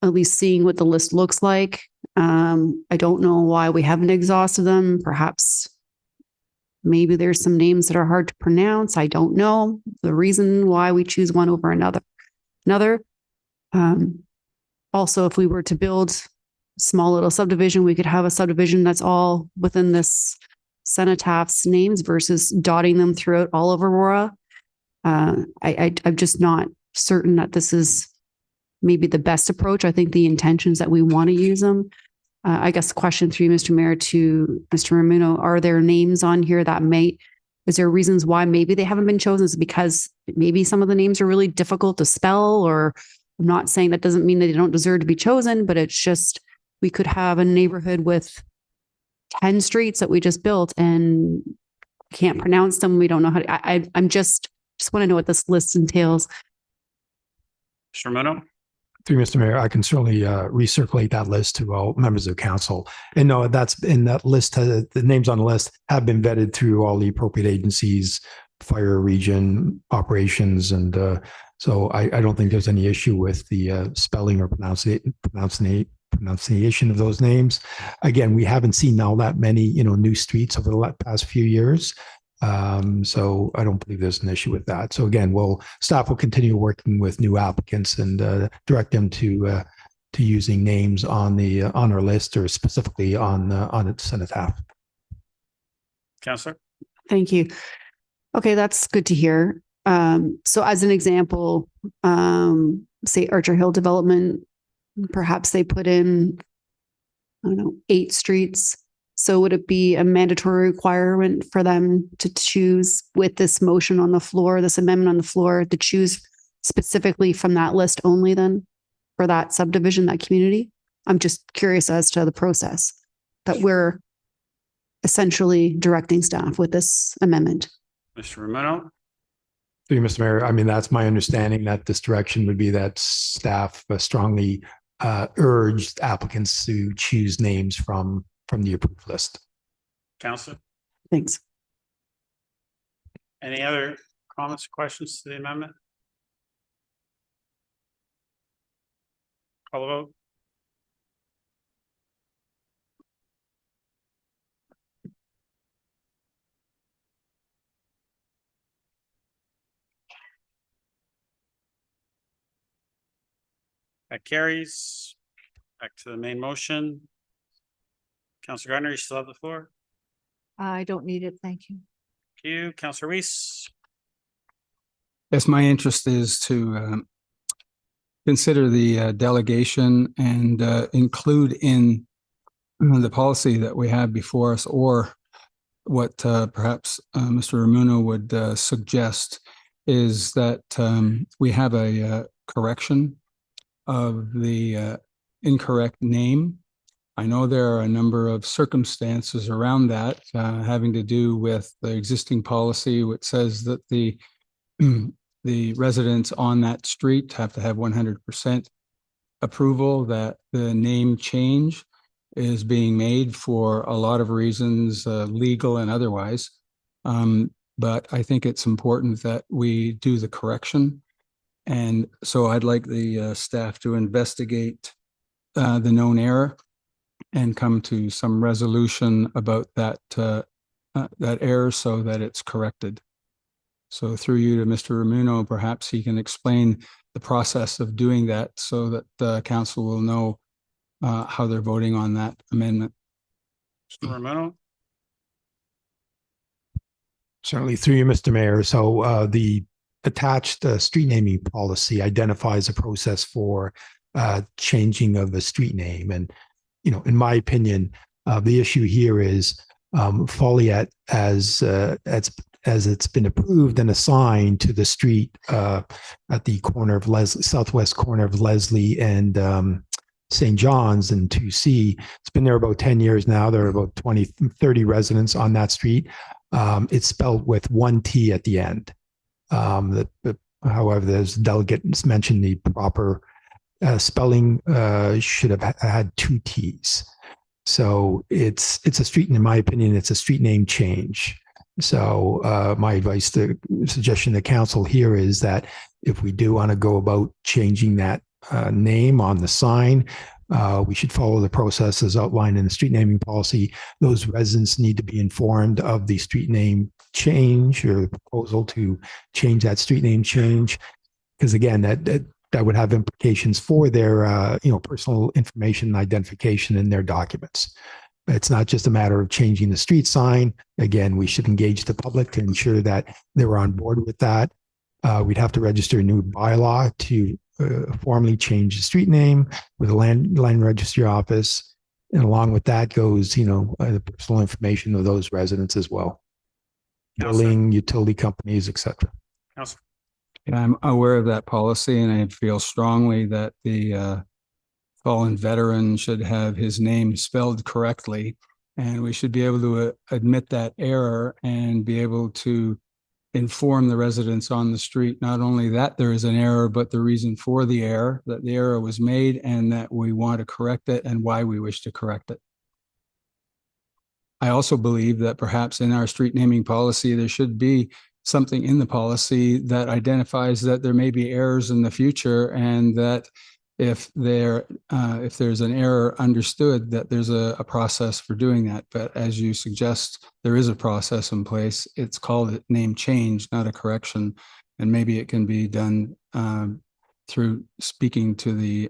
at least seeing what the list looks like. I don't know why we haven't exhausted them. Perhaps maybe there's some names that are hard to pronounce. I don't know the reason why we choose one over another. Also, if we were to build a small little subdivision, we could have a subdivision that's all within this cenotapht's names versus dotting them throughout all of Aurora. I'm just not certain that this is maybe the best approach. I think the intentions that we want to use them. I guess question 3, Mr. Mayor, to Mr. Ramino, are there names on here that is there reasons why maybe they haven't been chosen? Is it because maybe some of the names are really difficult to spell? Or I'm not saying that doesn't mean that they don't deserve to be chosen, but it's just, we could have a neighborhood with 10 streets that we just built and can't pronounce them. We don't know how to, I'm just want to know what this list entails. Mr. Romano? Through Mr. Mayor, I can certainly recirculate that list to all members of council. And no, that's in that list. The names on the list have been vetted through all the appropriate agencies fire region operations. And so I don't think there's any issue with the spelling or pronunciation of those names. Again, we haven't seen all that many, new streets over the past few years. So I don't believe there's an issue with that. So again, staff will continue working with new applicants and direct them to using names on our list or specifically on its cenotaph. Councillor? Thank you. Okay, that's good to hear. So as an example, say Archer Hill Development, perhaps they put in, I don't know, 8 streets. So would it be a mandatory requirement for them to choose with this motion on the floor, this amendment on the floor, to choose specifically from that list only then for that subdivision, that community? I'm just curious as to the process that we're essentially directing staff with this amendment. Mr. Romano? Through you, Mr. Mayor, I mean, that's my understanding that this direction would be that staff strongly urged applicants to choose names from the approved list. Councillor? Thanks. Any other comments or questions to the amendment? Call the vote. That carries. Back to the main motion. Councillor Gardner, you still have the floor. I don't need it. Thank you. Thank you. Councillor Weiss. Yes, my interest is to consider the delegation and include in the policy that we have before us, or what perhaps Mr. Ramuno would suggest is that we have a correction of the incorrect name. I know there are a number of circumstances around that having to do with the existing policy, which says that the residents on that street have to have 100% approval that the name change is being made for a lot of reasons, legal and otherwise. But I think it's important that we do the correction. And so I'd like the staff to investigate the known error and come to some resolution about that error so that it's corrected. So through you to Mr. Ramuno, perhaps he can explain the process of doing that so that the council will know how they're voting on that amendment. Mr. Ramuno. Certainly, through you, Mr. Mayor. So the attached street naming policy identifies a process for changing of a street name. And, in my opinion, the issue here is Folliet as it's been approved and assigned to the street at the corner of southwest corner of Leslie and St. John's and 2C. It's been there about 10 years now. There are about 30 residents on that street. It's spelled with 1 T at the end. However, there's delegates mentioned the proper spelling should have had 2 T's. So it's a street, in my opinion, it's a street name change. So my suggestion to council here is that if we do want to go about changing that name on the sign, we should follow the process as outlined in the street naming policy. Those residents need to be informed of the street name change or the proposal to change that street name change, because again, that would have implications for their personal information and identification in their documents. It's not just a matter of changing the street sign. Again, we should engage the public to ensure that they're on board with that. We'd have to register a new bylaw to formally change the street name with the land registry office. And along with that goes, the personal information of those residents as well. Billing, utility companies, etc. Yeah, I'm aware of that policy, and I feel strongly that the fallen veteran should have his name spelled correctly, and we should be able to admit that error and be able to inform the residents on the street, not only that there is an error, but the reason for the error, that the error was made and that we want to correct it and why we wish to correct it. I also believe that perhaps in our street naming policy, there should be something in the policy that identifies that there may be errors in the future, and that if there's an error understood, that there's a process for doing that. But as you suggest, there is a process in place. It's called a name change, not a correction. And maybe it can be done through speaking to the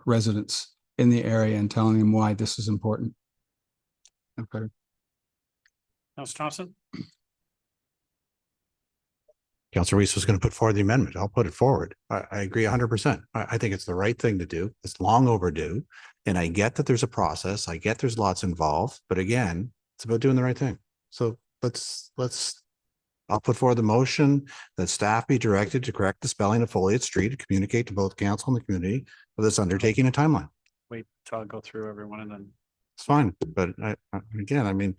residents in the area and telling them why this is important. Okay. Councillor Thompson? Councillor Weiss was going to put forward the amendment. I'll put it forward. I agree 100%. I think it's the right thing to do. It's long overdue. And I get that there's a process. I get there's lots involved, but again, it's about doing the right thing. So I'll put forward the motion that staff be directed to correct the spelling of Folliot Street, to communicate to both council and the community for this undertaking a timeline. Wait till I go through everyone and then. It's fine. But again, I mean,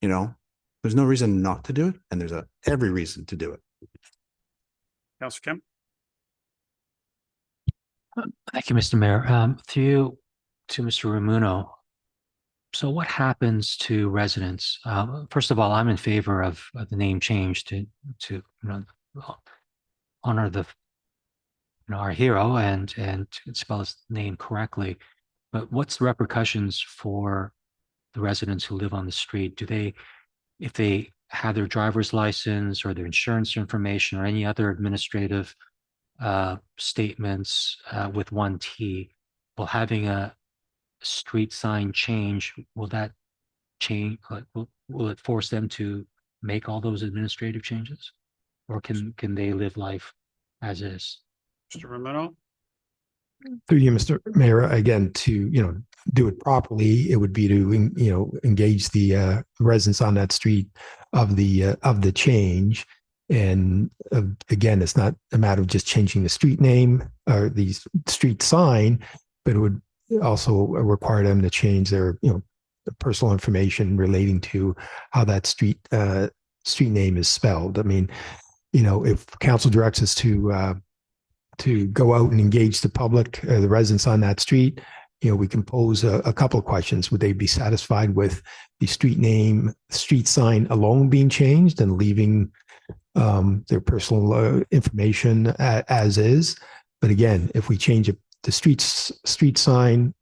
you know, there's no reason not to do it. And there's every reason to do it. Councillor Kim? Thank you, Mr. Mayor. Through to Mr. Ramuno. So what happens to residents? First of all, I'm in favor of the name change to honor the our hero and spell his name correctly. But what's the repercussions for the residents who live on the street? Do they, if they have their driver's license or their insurance information or any other administrative statements with one T, will having a street sign change, will that change, will it force them to make all those administrative changes? Or can they live life as is? Mr. Ramuno? Through you, Mr. Mayor, again, to, do it properly, it would be to, engage the residents on that street of the change. And again, it's not a matter of just changing the street name or the street sign, but it would also require them to change their, the personal information relating to how that street name is spelled. I mean, if council directs us to go out and engage the public, the residents on that street, we can pose a couple of questions. Would they be satisfied with the street name, street sign alone being changed and leaving their personal information as is? But again, if we change the street sign,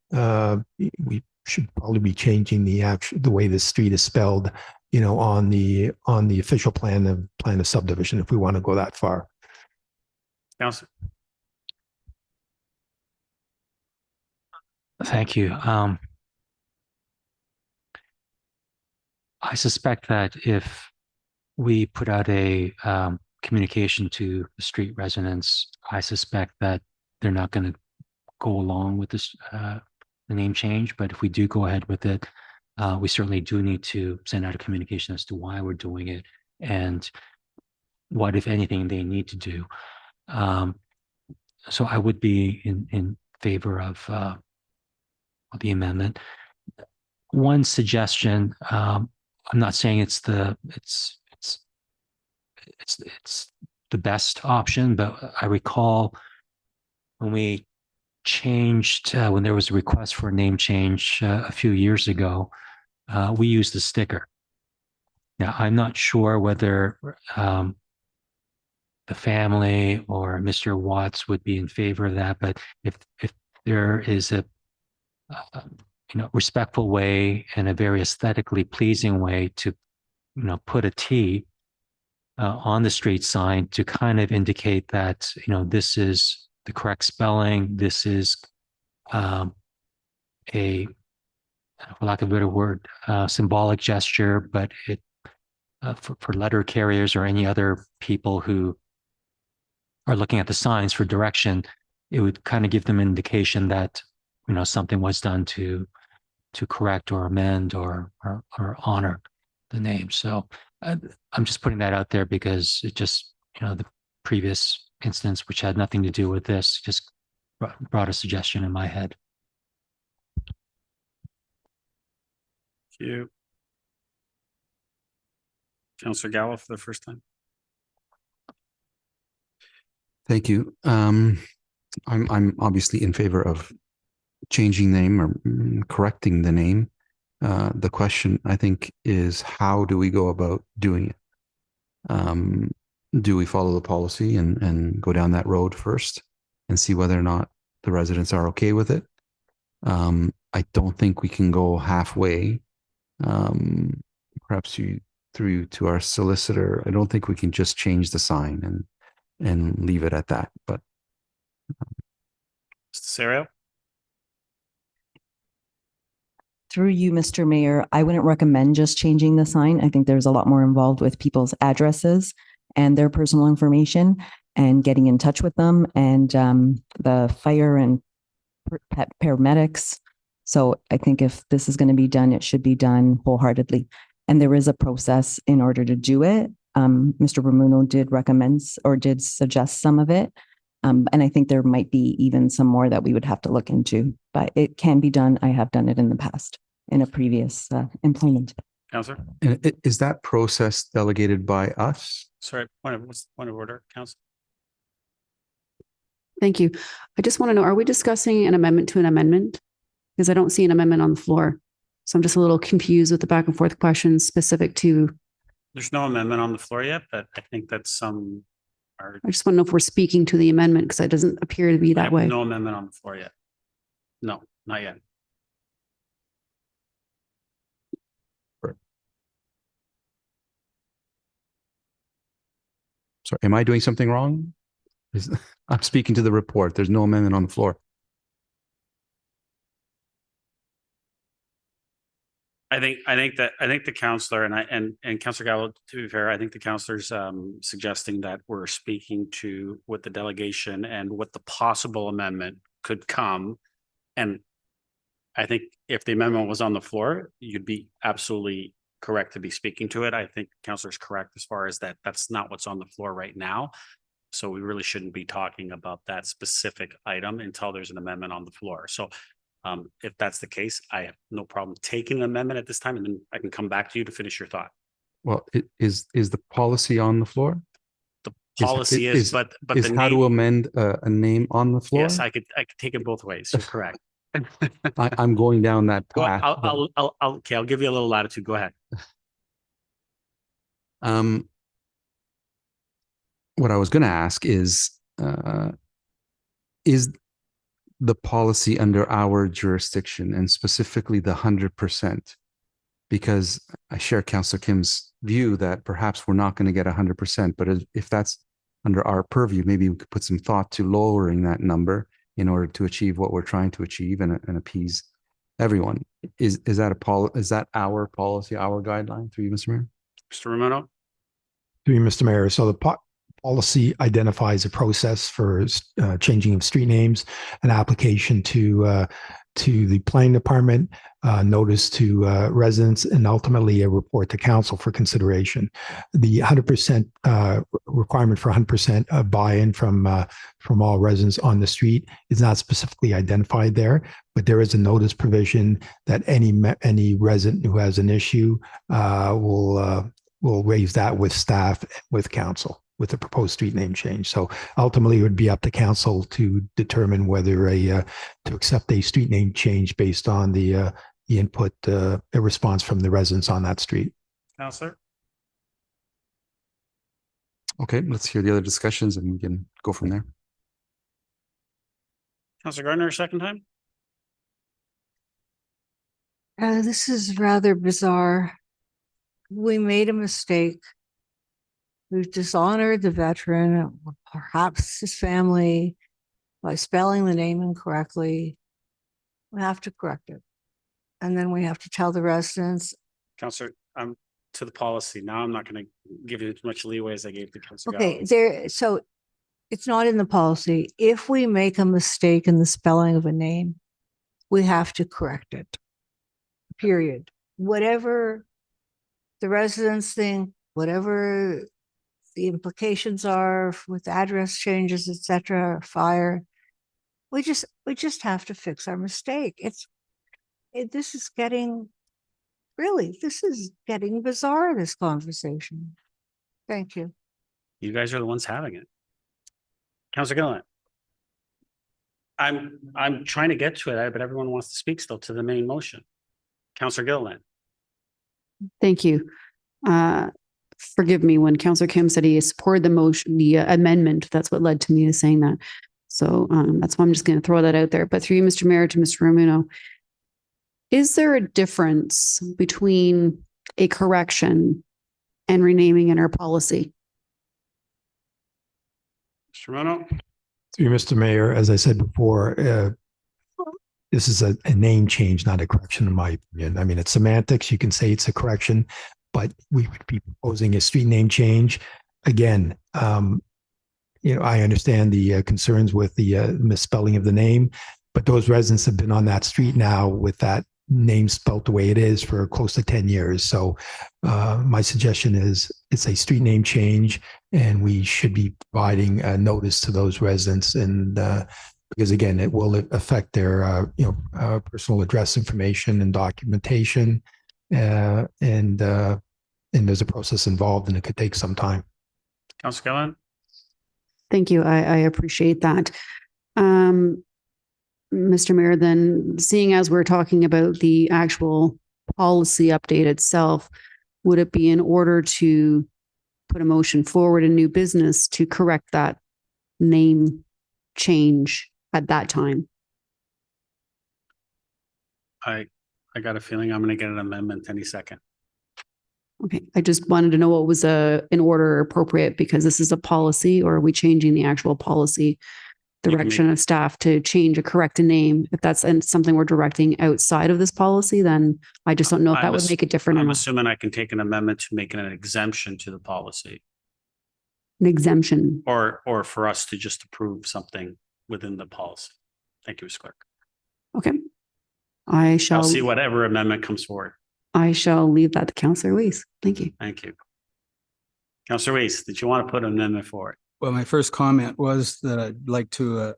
we should probably be changing the way the street is spelled, on the official plan of subdivision, if we want to go that far. Councilor. Thank you. I suspect that if we put out a communication to the street residents, I suspect that they're not going to go along with this the name change. But if we do go ahead with it, we certainly do need to send out a communication as to why we're doing it and what, if anything, they need to do. So I would be in favor of the amendment. One suggestion, I'm not saying it's the best option, but I recall when we changed, when there was a request for a name change a few years ago, we used the sticker. Now, I'm not sure whether the family or Mr. Watts would be in favor of that, but if there is a respectful way and a very aesthetically pleasing way to, put a T on the street sign to kind of indicate that, this is the correct spelling. This is for lack of a better word, symbolic gesture, but it for letter carriers or any other people who are looking at the signs for direction, it would kind of give them an indication that something was done to correct or amend or honor the name. So I'm just putting that out there because it just, the previous instance, which had nothing to do with this, just brought a suggestion in my head. Thank you. Councillor Gallo for the first time. Thank you. I'm obviously in favor of changing name or correcting the name. The question, I think, is how do we go about doing it? Do we follow the policy and go down that road first and see whether or not the residents are okay with it? I don't think we can go halfway. Perhaps through to our solicitor, I don't think we can just change the sign and leave it at that. But Mr. Serio? Through you, Mr. Mayor, I wouldn't recommend just changing the sign. I think there's a lot more involved with people's addresses and their personal information and getting in touch with them and the fire and paramedics. So I think if this is going to be done, it should be done wholeheartedly. And there is a process in order to do it. Mr. Ramuno did recommend or did suggest some of it. And I think there might be even some more that we would have to look into, but it can be done. I have done it in the past in a previous employment. Councillor? and is that process delegated by us? Sorry, point of order, Council. Thank you. I just want to know, are we discussing an amendment to an amendment? Because I don't see an amendment on the floor. So I'm just a little confused with the back and forth questions specific to. There's no amendment on the floor yet, but I think that some are. I just want to know if we're speaking to the amendment because it doesn't appear to be that way. No amendment on the floor yet. No, not yet. So am I doing something wrong? I'm speaking to the report. There's no amendment on the floor. I think the counselor and Councillor Gallo, to be fair, I think the counselor's suggesting that we're speaking to what the delegation and what the possible amendment could come. And I think if the amendment was on the floor, you'd be absolutely correct to be speaking to it. I think Councillor's correct as far as that. That's not what's on the floor right now. So we really shouldn't be talking about that specific item until there's an amendment on the floor. So if that's the case, I have no problem taking an amendment at this time, and then I can come back to you to finish your thought. Well, is the policy on the floor? The policy is, but is the how name, to amend a name on the floor? yes, I could take it both ways. You're correct. I'm going down that Well, path. I'll give you a little latitude. Go ahead. What I was going to ask is the policy under our jurisdiction, and specifically the 100%, because I share Councillor Kim's view that perhaps we're not going to get 100%, but if that's under our purview, maybe we could put some thought to lowering that number in order to achieve what we're trying to achieve and appease everyone. Is that our policy, our guideline through you, Mr. Mayor? Mr. Romano? Through you, Mr. Mayor. So the policy identifies a process for changing of street names, an application to the planning department, notice to residents, and ultimately a report to council for consideration. The 100% requirement for 100% buy-in from all residents on the street is not specifically identified there, but there is a notice provision that any resident who has an issue will raise that with staff, with council, with the proposed street name change. So ultimately, it would be up to council to determine whether to accept a street name change based on the input, a response from the residents on that street. Councillor? Okay, let's hear the other discussions and we can go from there. Councillor Gardner, second time? This is rather bizarre. We made a mistake. We've dishonored the veteran, perhaps his family, by spelling the name incorrectly. We have to correct it. And then we have to tell the residents. Councillor, I'm to the policy. Now I'm not going to give you as much leeway as I gave to Councillor. Okay, so it's not in the policy. If we make a mistake in the spelling of a name, we have to correct it. Period. Whatever the residents think, whatever the implications are with address changes, etc., fire, we just have to fix our mistake. This is getting bizarre, this conversation. Thank you. You guys are the ones having it. Councillor Gilliland. I'm trying to get to it, but everyone wants to speak still to the main motion. Councillor Gilliland. Thank you. forgive me, when Councillor Kim said he supported the motion, the amendment, that's what led to me to saying that. So that's why I'm just going to throw that out there. But through you, Mr. Mayor, to Mr. Ramuno, is there a difference between a correction and renaming in our policy? Mr. Rono? Through you, Mr. Mayor, as I said before, this is a name change, not a correction, in my opinion. I mean, it's semantics. You can say it's a correction, but we would be proposing a street name change. Again, I understand the concerns with the misspelling of the name, but those residents have been on that street now with that name spelt the way it is for close to 10 years. So my suggestion is it's a street name change, and we should be providing a notice to those residents, and because again, it will affect their personal address information and documentation, and there's a process involved, and it could take some time. Councillor Gillen? Thank you. I appreciate that. Mr. Mayor, then, seeing as we're talking about the actual policy update itself, would it be in order to put a motion forward in new business to correct that name change at that time? I got a feeling I'm going to get an amendment any second. Okay, I just wanted to know what was in order appropriate, because this is a policy, or are we changing the actual policy direction of staff to change a correct name? If that's something we're directing outside of this policy, then I just don't know if that would make it different. I'm assuming I can take an amendment to make it an exemption to the policy. An exemption. Or for us to just approve something within the policy. Thank you, Ms. Clerk. Okay. I'll see whatever amendment comes forward. I shall leave that to Councillor Weiss. Thank you. Thank you. Councillor Weiss, did you want to put an amendment forward? Well, my first comment was that I'd like to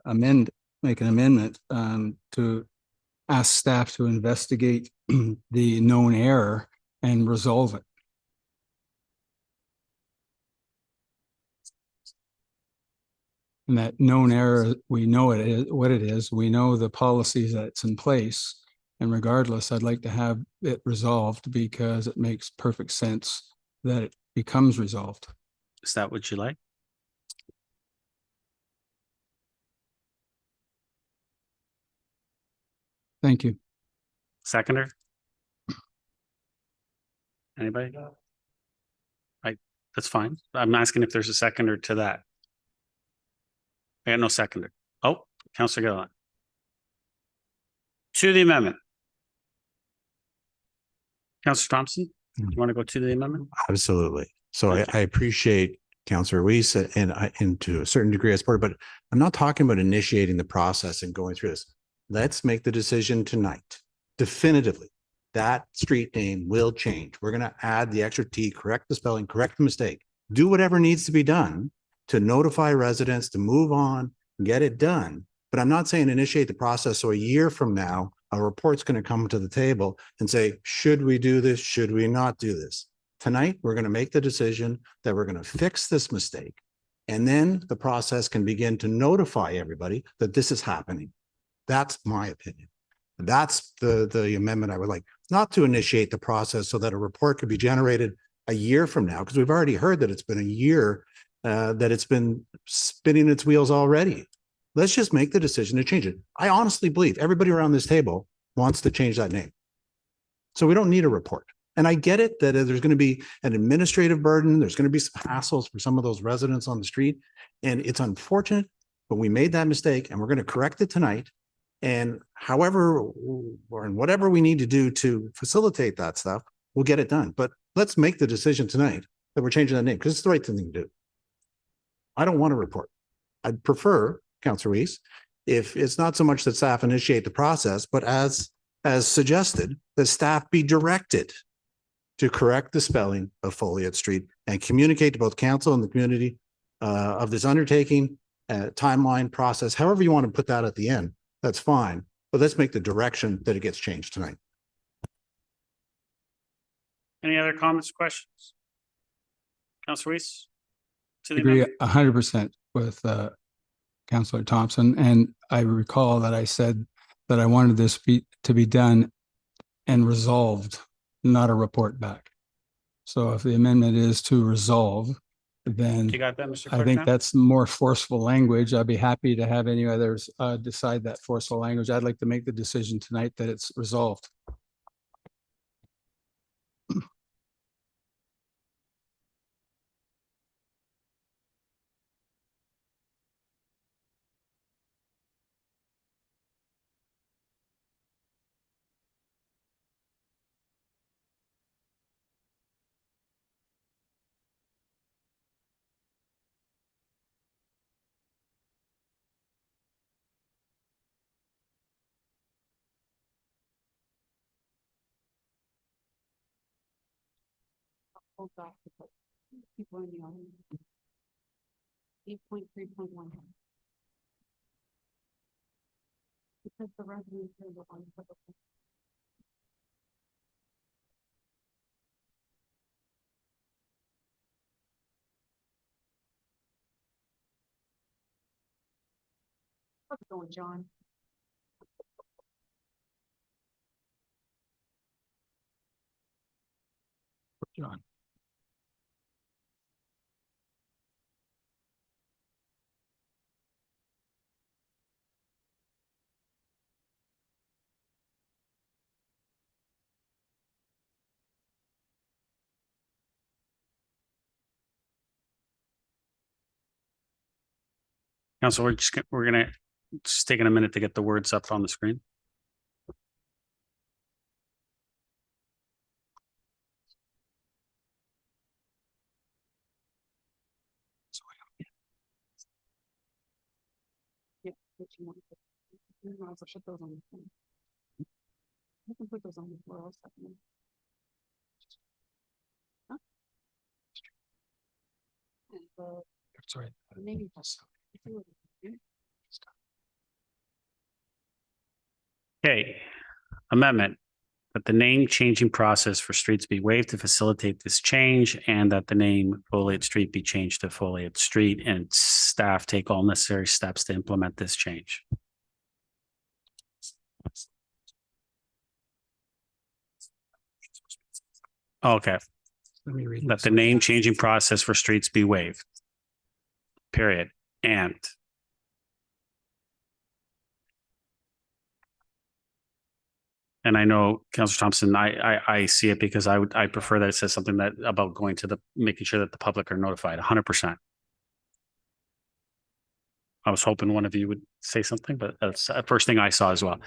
make an amendment to ask staff to investigate the known error and resolve it. And that known error, we know it is what it is. We know the policies that's in place. And regardless, I'd like to have it resolved, because it makes perfect sense that it becomes resolved. Is that what you like? Thank you. Seconder? Anybody? That's fine. I'm asking if there's a seconder to that. I got no seconder. Oh, Councillor Gillen. To the amendment. Councillor Thompson, do you want to go to the amendment? Absolutely. So I appreciate Councillor Weiss, and to a certain degree I support it, but I'm not talking about initiating the process and going through this. Let's make the decision tonight, definitively. That street name will change. We're going to add the extra T, correct the spelling, correct the mistake, do whatever needs to be done to notify residents to move on and get it done. But I'm not saying initiate the process so a year from now, a report's going to come to the table and say, should we do this? Should we not do this? Tonight, we're going to make the decision that we're going to fix this mistake. And then the process can begin to notify everybody that this is happening. That's my opinion. That's the amendment I would like, not to initiate the process so that a report could be generated a year from now, because we've already heard that it's been a year that it's been spinning its wheels already. Let's just make the decision to change it. I honestly believe everybody around this table wants to change that name. So we don't need a report. And I get it that there's going to be an administrative burden. There's going to be some hassles for some of those residents on the street. And it's unfortunate, but we made that mistake and we're going to correct it tonight. And however, or in whatever we need to do to facilitate that stuff, we'll get it done. But let's make the decision tonight that we're changing that name, because it's the right thing to do. I don't want a report. I'd prefer, Councillor Weiss, if it's not so much that staff initiate the process, but as suggested, that staff be directed to correct the spelling of Folliot Street and communicate to both council and the community of this undertaking, timeline, process, however you want to put that at the end, that's fine. But let's make the direction that it gets changed tonight. Any other comments, questions? Councillor Weiss? I agree 100% with Councillor Thompson. And I recall that I said that I wanted this to be done and resolved, not a report back. So if the amendment is to resolve, then You got that, Mr. I Clerk? think now? that's more forceful language. I'd be happy to have any others decide that forceful language. I'd like to make the decision tonight that it's resolved. People in the audience. 8.3.1. Because the residents are the ones that are- How's it going, John? John. Council, we're gonna just taking a minute to get the words up on the screen. Yeah, what you want. You might as well shut those on the phone. You can put those on the floor. I'll second them. Huh? And, Sorry. maybe. Okay, amendment that the name changing process for streets be waived to facilitate this change and that the name Foliot Street be changed to Foliot Street and staff take all necessary steps to implement this change. Okay. Let me read That this. the name changing process for streets be waived. Period. And I know, Councillor Thompson, I see it because I prefer that it says something that about going to making sure that the public are notified 100%. I was hoping one of you would say something, but that's the first thing I saw as well.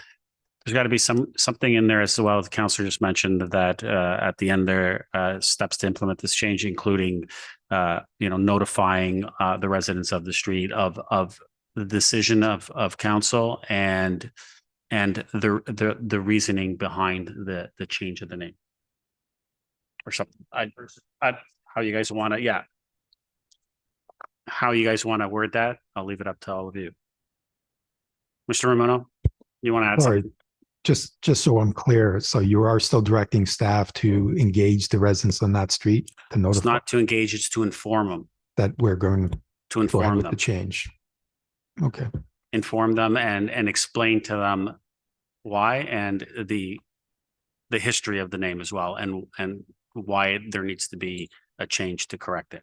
There's got to be something in there as well. The councillor just mentioned that at the end there, steps to implement this change, including notifying the residents of the street of the decision of council and the reasoning behind the change of the name or something. How you guys want to, how you guys want to word that? I'll leave it up to all of you. Mr. Romano, you want to add Sorry, something? just so I'm clear, so you are still directing staff to engage the residents on that street to It's notify not to engage, it's to inform them, that we're going to to go ahead inform with them, the change. Okay. inform them and explain to them why and the history of the name as well and why there needs to be a change to correct it.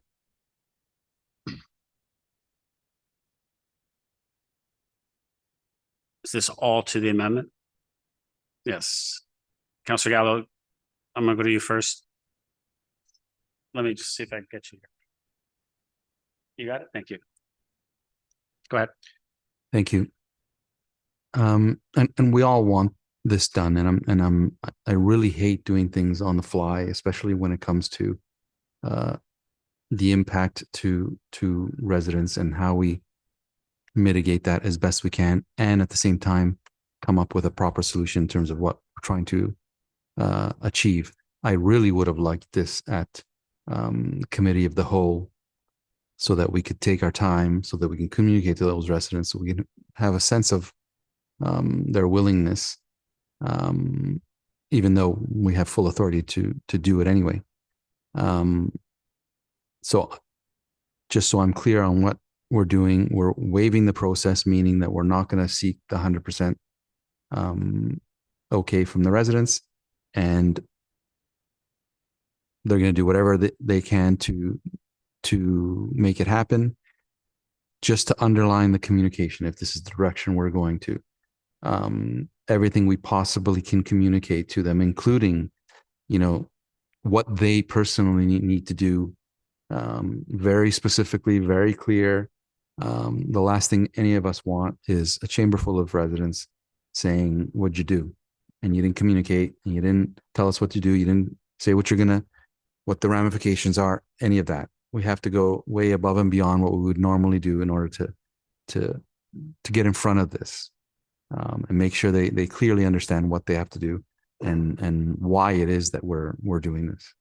Is this all to the amendment? Yes. Councillor Gallo, I'm gonna go to you first. Let me just see if I can get you here. You got it? Thank you. Go ahead. Thank you. And we all want this done, and I really hate doing things on the fly, especially when it comes to the impact to residents and how we mitigate that as best we can, and at the same time come up with a proper solution in terms of what we're trying to achieve. I really would have liked this at committee of the whole, so that we could take our time, so that we can communicate to those residents, so we can have a sense of their willingness, even though we have full authority to do it anyway. So just so I'm clear on what we're doing, we're waiving the process, meaning that we're not going to seek the 100% okay from the residents, and they're going to do whatever they can to make it happen. Just to underline the communication, if this is the direction we're going to, everything we possibly can communicate to them, including, what they personally need to do, very specifically, very clear. The last thing any of us want is a chamber full of residents saying, "What'd you do?" And you didn't communicate, and you didn't tell us what to do. You didn't say what the ramifications are, any of that. We have to go way above and beyond what we would normally do in order to get in front of this, and make sure they clearly understand what they have to do and why it is that we're doing this.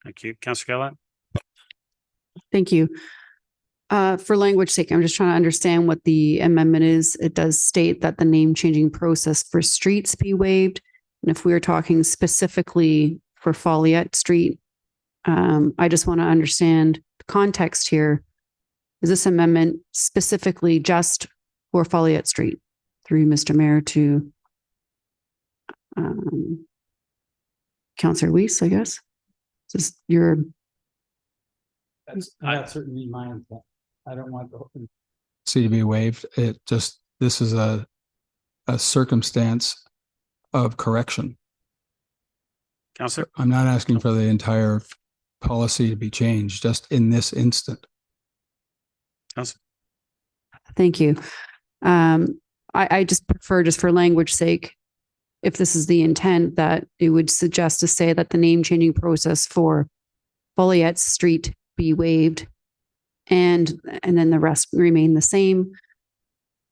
Thank you. Councillor Gillett? Thank you. For language sake, I'm just trying to understand what the amendment is. It does state that the name changing process for streets be waived. And if we are talking specifically for Folliette Street, I just want to understand the context here. Is this amendment specifically just for Folliette Street? Through Mr. Mayor to Councillor Weiss, I guess. Just your. That's certainly my intent. I don't want the C to be waived. This is a circumstance of correction. Councillor? I'm not asking for the entire policy to be changed, just in this instant. Councillor? Thank you. I just prefer, just for language sake, if this is the intent, that it would suggest to say that the name changing process for Folliette Street be waived and then the rest remain the same.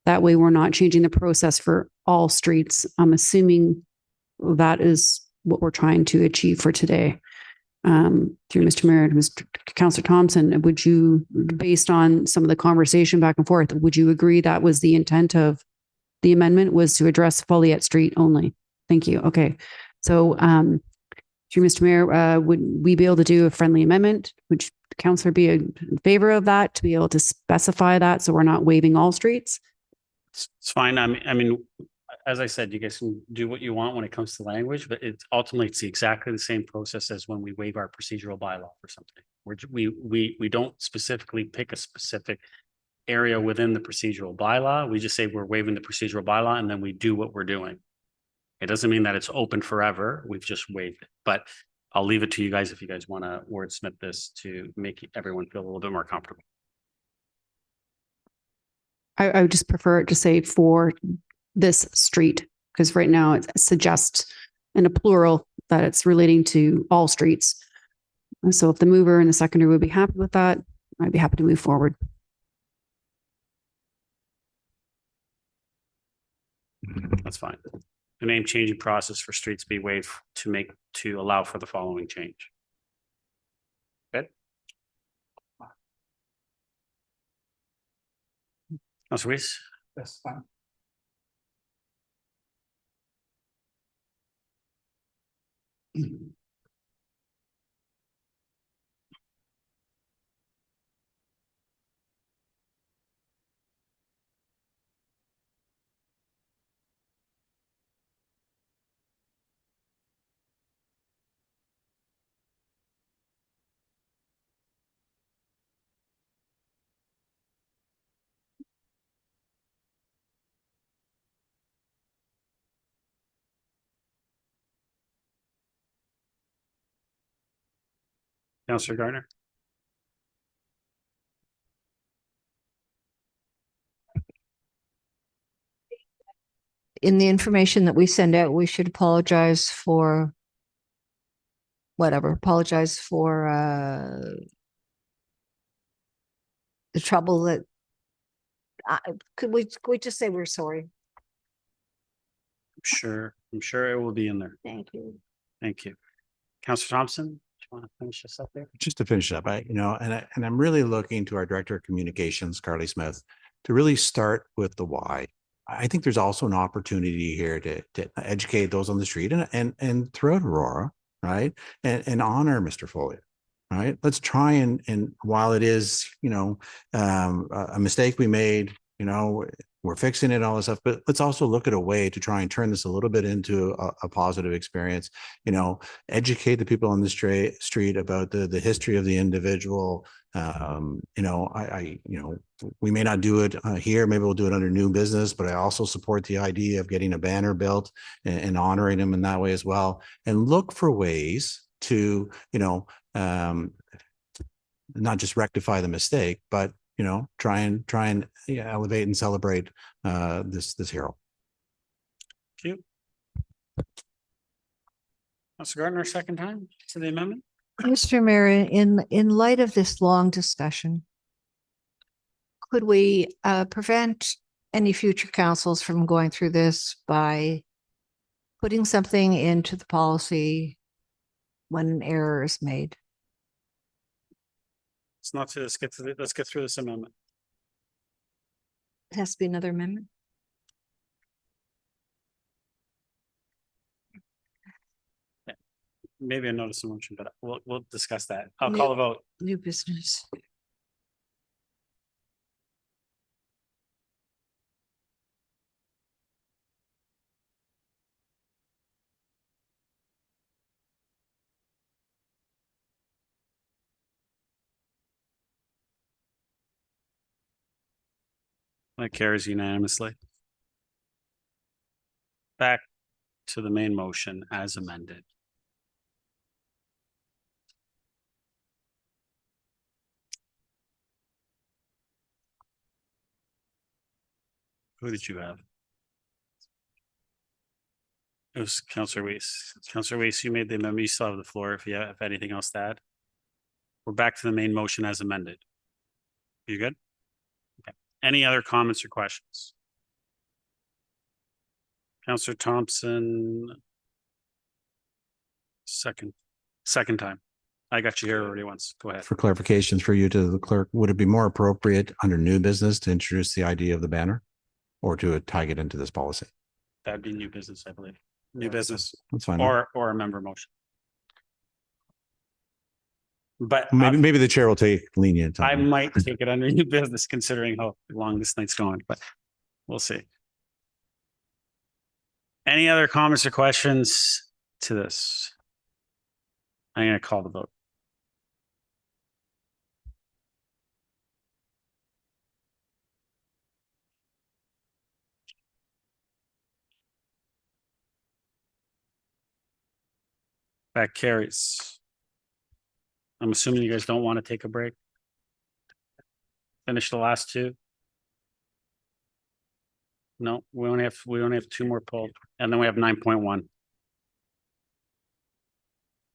That way we're not changing the process for all streets. I'm assuming that is what we're trying to achieve for today. Through Mr. Mayor and Mr. Councillor Thompson, would you, based on some of the conversation back and forth, would you agree that was the intent of the amendment, was to address Folliette Street only? Thank you. Okay. So through Mr. Mayor, would we be able to do a friendly amendment? Would the councillor be in favor of that, to be able to specify that so we're not waiving all streets? It's fine. I mean, as I said, you guys can do what you want when it comes to language, but it's exactly the same process as when we waive our procedural bylaw for something. We don't specifically pick a specific area within the procedural bylaw. We just say we're waiving the procedural bylaw and then we do what we're doing. It doesn't mean that it's open forever. We've just waived it, but I'll leave it to you guys if you guys want to wordsmith this to make everyone feel a little bit more comfortable. I would just prefer it to say for this street, because right now it suggests in a plural that it's relating to all streets. And so if the mover and the seconder would be happy with that, I'd be happy to move forward. That's fine. The name changing process for streets be waived to allow for the following change. Good. Councillor Weiss? That's fine. Councillor Gardner? In the information that we send out, we should apologize for apologize for the trouble that could we just say we're sorry? I'm sure it will be in there. Thank you. Thank you. Councillor Thompson, do you want to finish this up there? Just to finish up, I'm really looking to our Director of Communications, Carly Smith, to really start with the why. I think there's also an opportunity here to educate those on the street and throughout Aurora, right? And honor Mr. Folliette, right? Let's try and while it is, a mistake we made, we're fixing it and all this stuff, but let's also look at a way to try and turn this a little bit into a positive experience. You know, educate the people on the street about the history of the individual. You know, we may not do it here. Maybe we'll do it under new business, but I also support the idea of getting a banner built and honoring them in that way as well. And look for ways to, you know, not just rectify the mistake, but, you know, try and elevate and celebrate this hero. Thank you. Councilor Gardner, second time to the amendment. Mr. Mayor, in light of this long discussion, could we prevent any future councils from going through this by putting something into the policy when an error is made? It's not to, let's get through this amendment. It has to be another amendment. Yeah. Maybe a notice of motion, but we'll discuss that. I'll call a vote. New business. That carries unanimously. Back to the main motion as amended. Who did you have? It was Councillor Weiss. Councillor Weiss, you made the amendment. You still have the floor if you have anything else to add. We're back to the main motion as amended. You good? Okay. Any other comments or questions? Councillor Thompson. Second time. I got you here already once. Go ahead. For clarifications for you to the clerk, would it be more appropriate under new business to introduce the idea of the banner or to tag it into this policy? That'd be new business, I believe. New business. That's fine. Or a member motion. But Maybe the chair will take lenient. I might take it under new business considering how long this night's going, but we'll see. Any other comments or questions to this? I'm going to call the vote. That carries. I'm assuming you guys don't want to take a break. Finish the last two. No, we only have two more pulled, and then we have 9.1.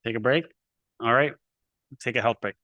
Take a break. All right. Take a health break.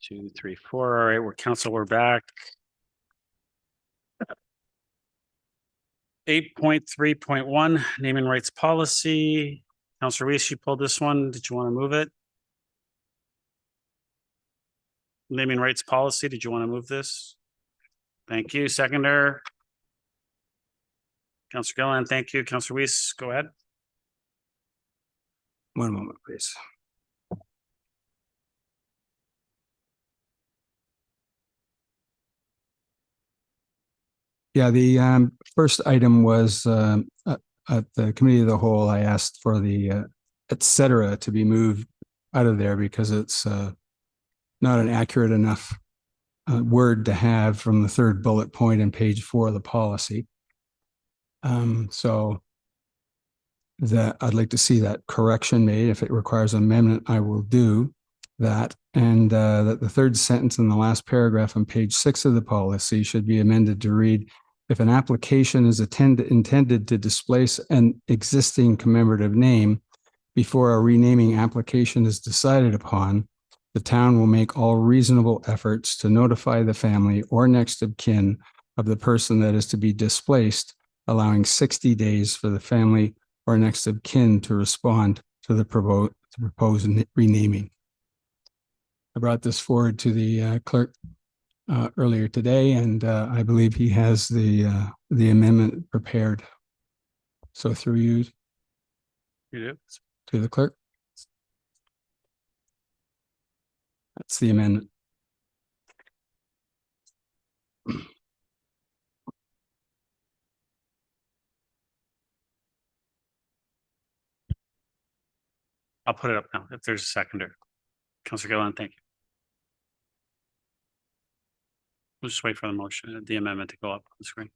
2, 3, 4. All right, we're council, we're back. 8.3.1, naming rights policy. Councillor Weiss, you pulled this one. Did you want to move it? Naming rights policy, did you want to move this? Thank you. Seconder. Councillor Gillen, thank you. Councillor Weiss, go ahead. One moment, please. Yeah, the first item was at the committee of the whole, I asked for the et cetera to be moved out of there because it's not an accurate enough word to have from the third bullet point in page 4 of the policy. So that I'd like to see that correction made. If it requires amendment, I will do that. And that the third sentence in the last paragraph on page 6 of the policy should be amended to read, if an application is intended to displace an existing commemorative name before a renaming application is decided upon, the town will make all reasonable efforts to notify the family or next of kin of the person that is to be displaced, allowing 60 days for the family or next of kin to respond to the proposed renaming. I brought this forward to the clerk earlier today, and I believe he has the amendment prepared. So through you do. To the clerk. That's the amendment. I'll put it up now if there's a seconder. Councillor Gillen, thank you. We'll just wait for the motion, the amendment to go up on the screen.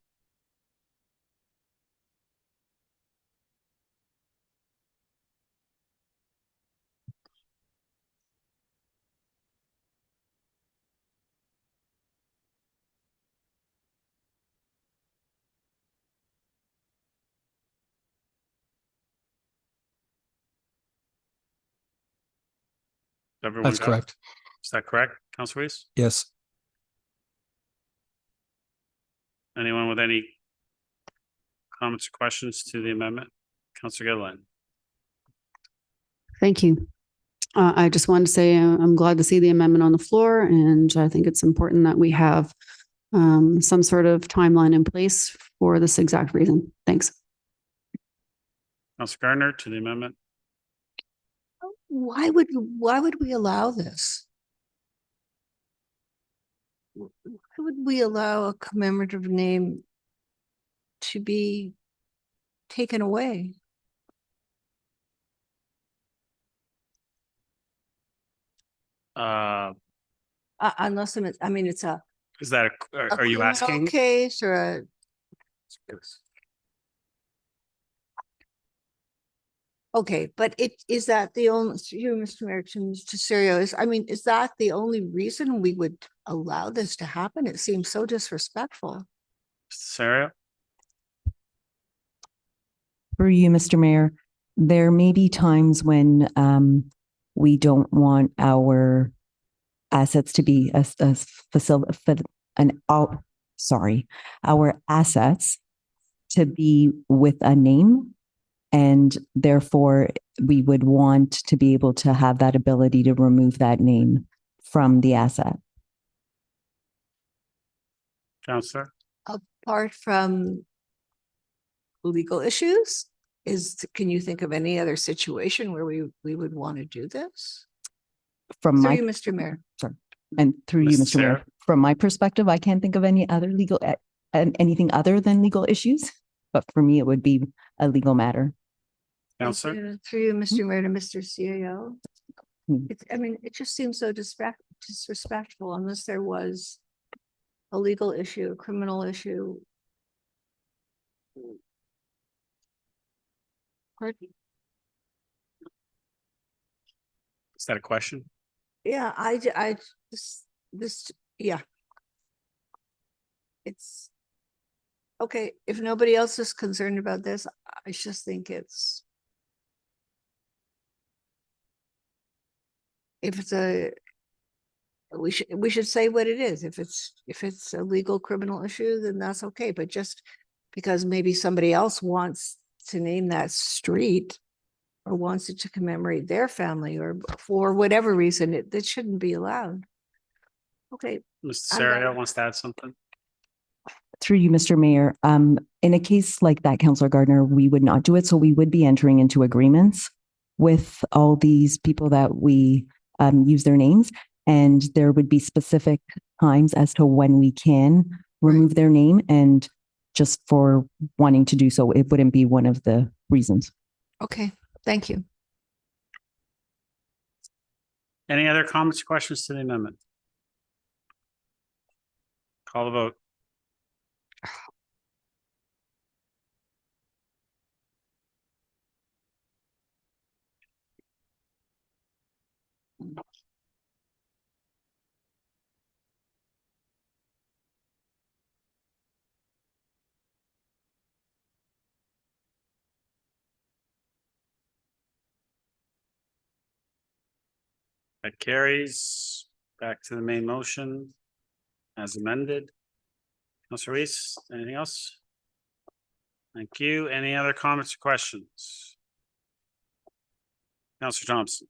Everyone That's got it? correct. Is that correct, Councillor Weiss? Yes. Anyone with any comments or questions to the amendment? Councillor Gillen. Thank you. I just wanted to say I'm glad to see the amendment on the floor, and I think it's important that we have some sort of timeline in place for this exact reason. Thanks. Councillor Gardner to the amendment. Why would we allow this? Why would we allow a commemorative name to be taken away? Unless it's, I mean, it's a. Is that are you criminal asking? Case or a. Okay, but is that the only, you, Mr. Mayor, to Mr. Serio, is that the only reason we would allow this to happen? It seems so disrespectful. Sarah? For you, Mr. Mayor, there may be times when we don't want our assets to be our assets to be with a name. And therefore, we would want to be able to have that ability to remove that name from the asset. Councillor? Apart from legal issues, can you think of any other situation where we would want to do this? From Through my, you, Mr. Mayor. sorry, and through you, Mrs. Mr. Mayor, Sarah? from my perspective, I can't think of any other legal, anything other than legal issues. But for me, it would be a legal matter. Councillor? Through you, Mr. Mayor, to Mr. CEO. Hmm. It just seems so disrespectful unless there was a legal issue, a criminal issue. Pardon? Is that a question? Yeah, yeah. It's okay. If nobody else is concerned about this, I just think it's. If it's we should say what it is. If it's a legal criminal issue, then that's okay. But just because maybe somebody else wants to name that street or wants it to commemorate their family or for whatever reason, that shouldn't be allowed. Okay. Mr. I'm done. Serio wants to add something. Through you, Mr. Mayor, in a case like that, Councillor Gardner, we would not do it. So we would be entering into agreements with all these people that we use their names, and there would be specific times as to when we can remove their name, and just for wanting to do so, it wouldn't be one of the reasons. Okay, thank you. Any other comments or questions to the amendment? Call the vote. That carries. Back to the main motion as amended. Councilor Reese, anything else? Thank you. Any other comments or questions? Councilor Thompson.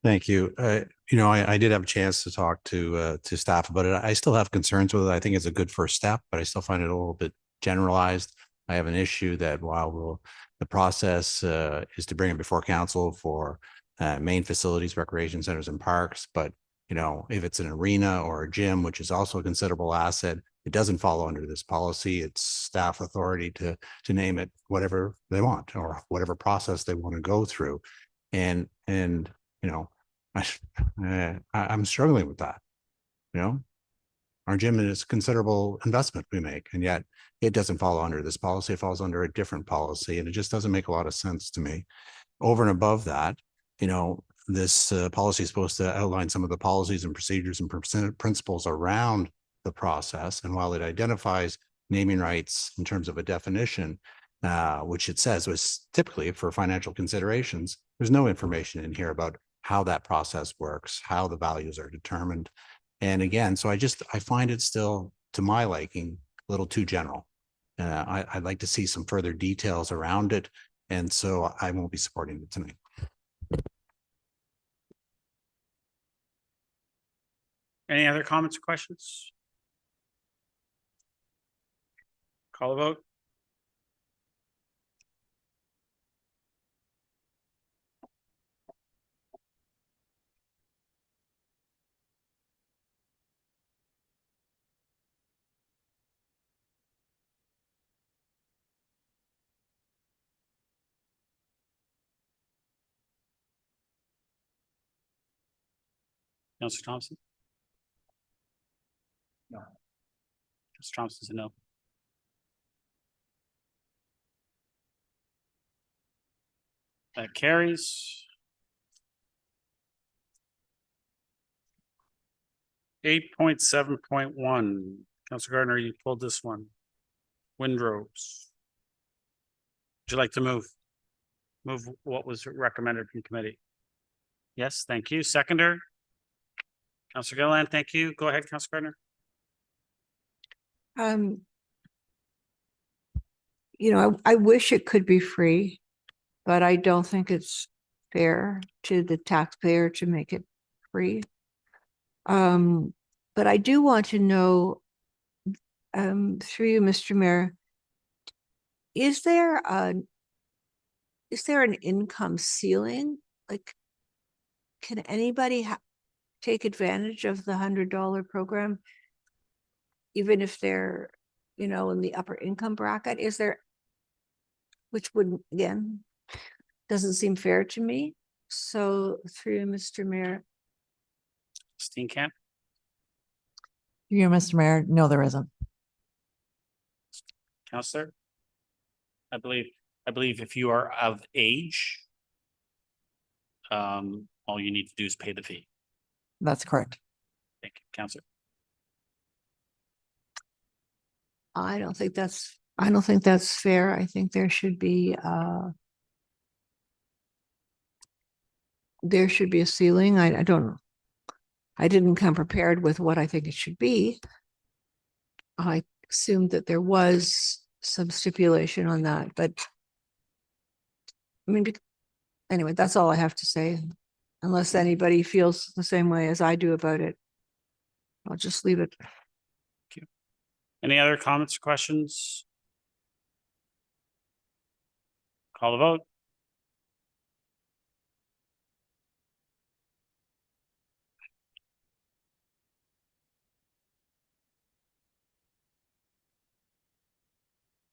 Thank you. I did have a chance to talk to staff about it. I still have concerns with it. I think it's a good first step, but I still find it a little bit generalized. I have an issue that while the process is to bring it before council for main facilities, recreation centers and parks, but if it's an arena or a gym, which is also a considerable asset, it doesn't fall under this policy. It's staff authority to name it whatever they want or whatever process they want to go through. And I'm struggling with that. Our gym is a considerable investment we make, and yet it doesn't fall under this policy. It falls under a different policy, and it just doesn't make a lot of sense to me. Over and above that, this policy is supposed to outline some of the policies and procedures and principles around the process. And while it identifies naming rights in terms of a definition, which it says was typically for financial considerations, there's no information in here about how that process works, how the values are determined. And again, so I find it still, to my liking, a little too general. I'd like to see some further details around it. And so I won't be supporting it tonight. Any other comments or questions? Call a vote. Councilor Thompson? No. Councilor Thompson's a no. That carries. 8.7.1. Councilor Gardner, you pulled this one. Windrows. Would you like to move what was recommended from committee? Yes, thank you. Seconder? Councilor Gilliland, thank you. Go ahead, Councilor Gardner. I wish it could be free, but I don't think it's fair to the taxpayer to make it free. But I do want to know, through you, Mr. Mayor, is there an income ceiling? Like, can anybody take advantage of the $100 program, even if they're, in the upper income bracket? Is there, which would, again, doesn't seem fair to me. So through you, Mr. Mayor. Steenkamp? You, Mr. Mayor, no, there isn't. Councilor? I believe if you are of age, all you need to do is pay the fee. That's correct. Thank you, Councilor. I don't think that's fair. I think there should be a ceiling. I don't know. I didn't come prepared with what I think it should be. I assumed that there was some stipulation on that, but I mean, anyway, that's all I have to say. Unless anybody feels the same way as I do about it, I'll just leave it. Any other comments or questions? Call the vote.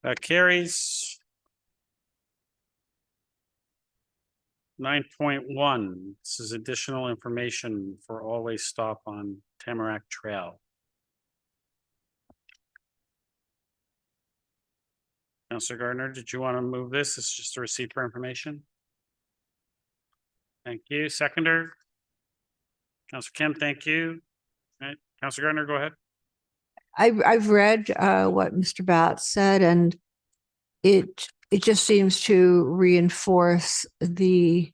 That carries. 9.1, this is additional information for always stop on Tamarac Trail. Councillor Gardner, did you want to move this? It's just a receipt for information. Thank you. Seconder. Councillor Kim, thank you. All right. Councillor Gardner, go ahead. I've read what Mr. Batts said, and it just seems to reinforce the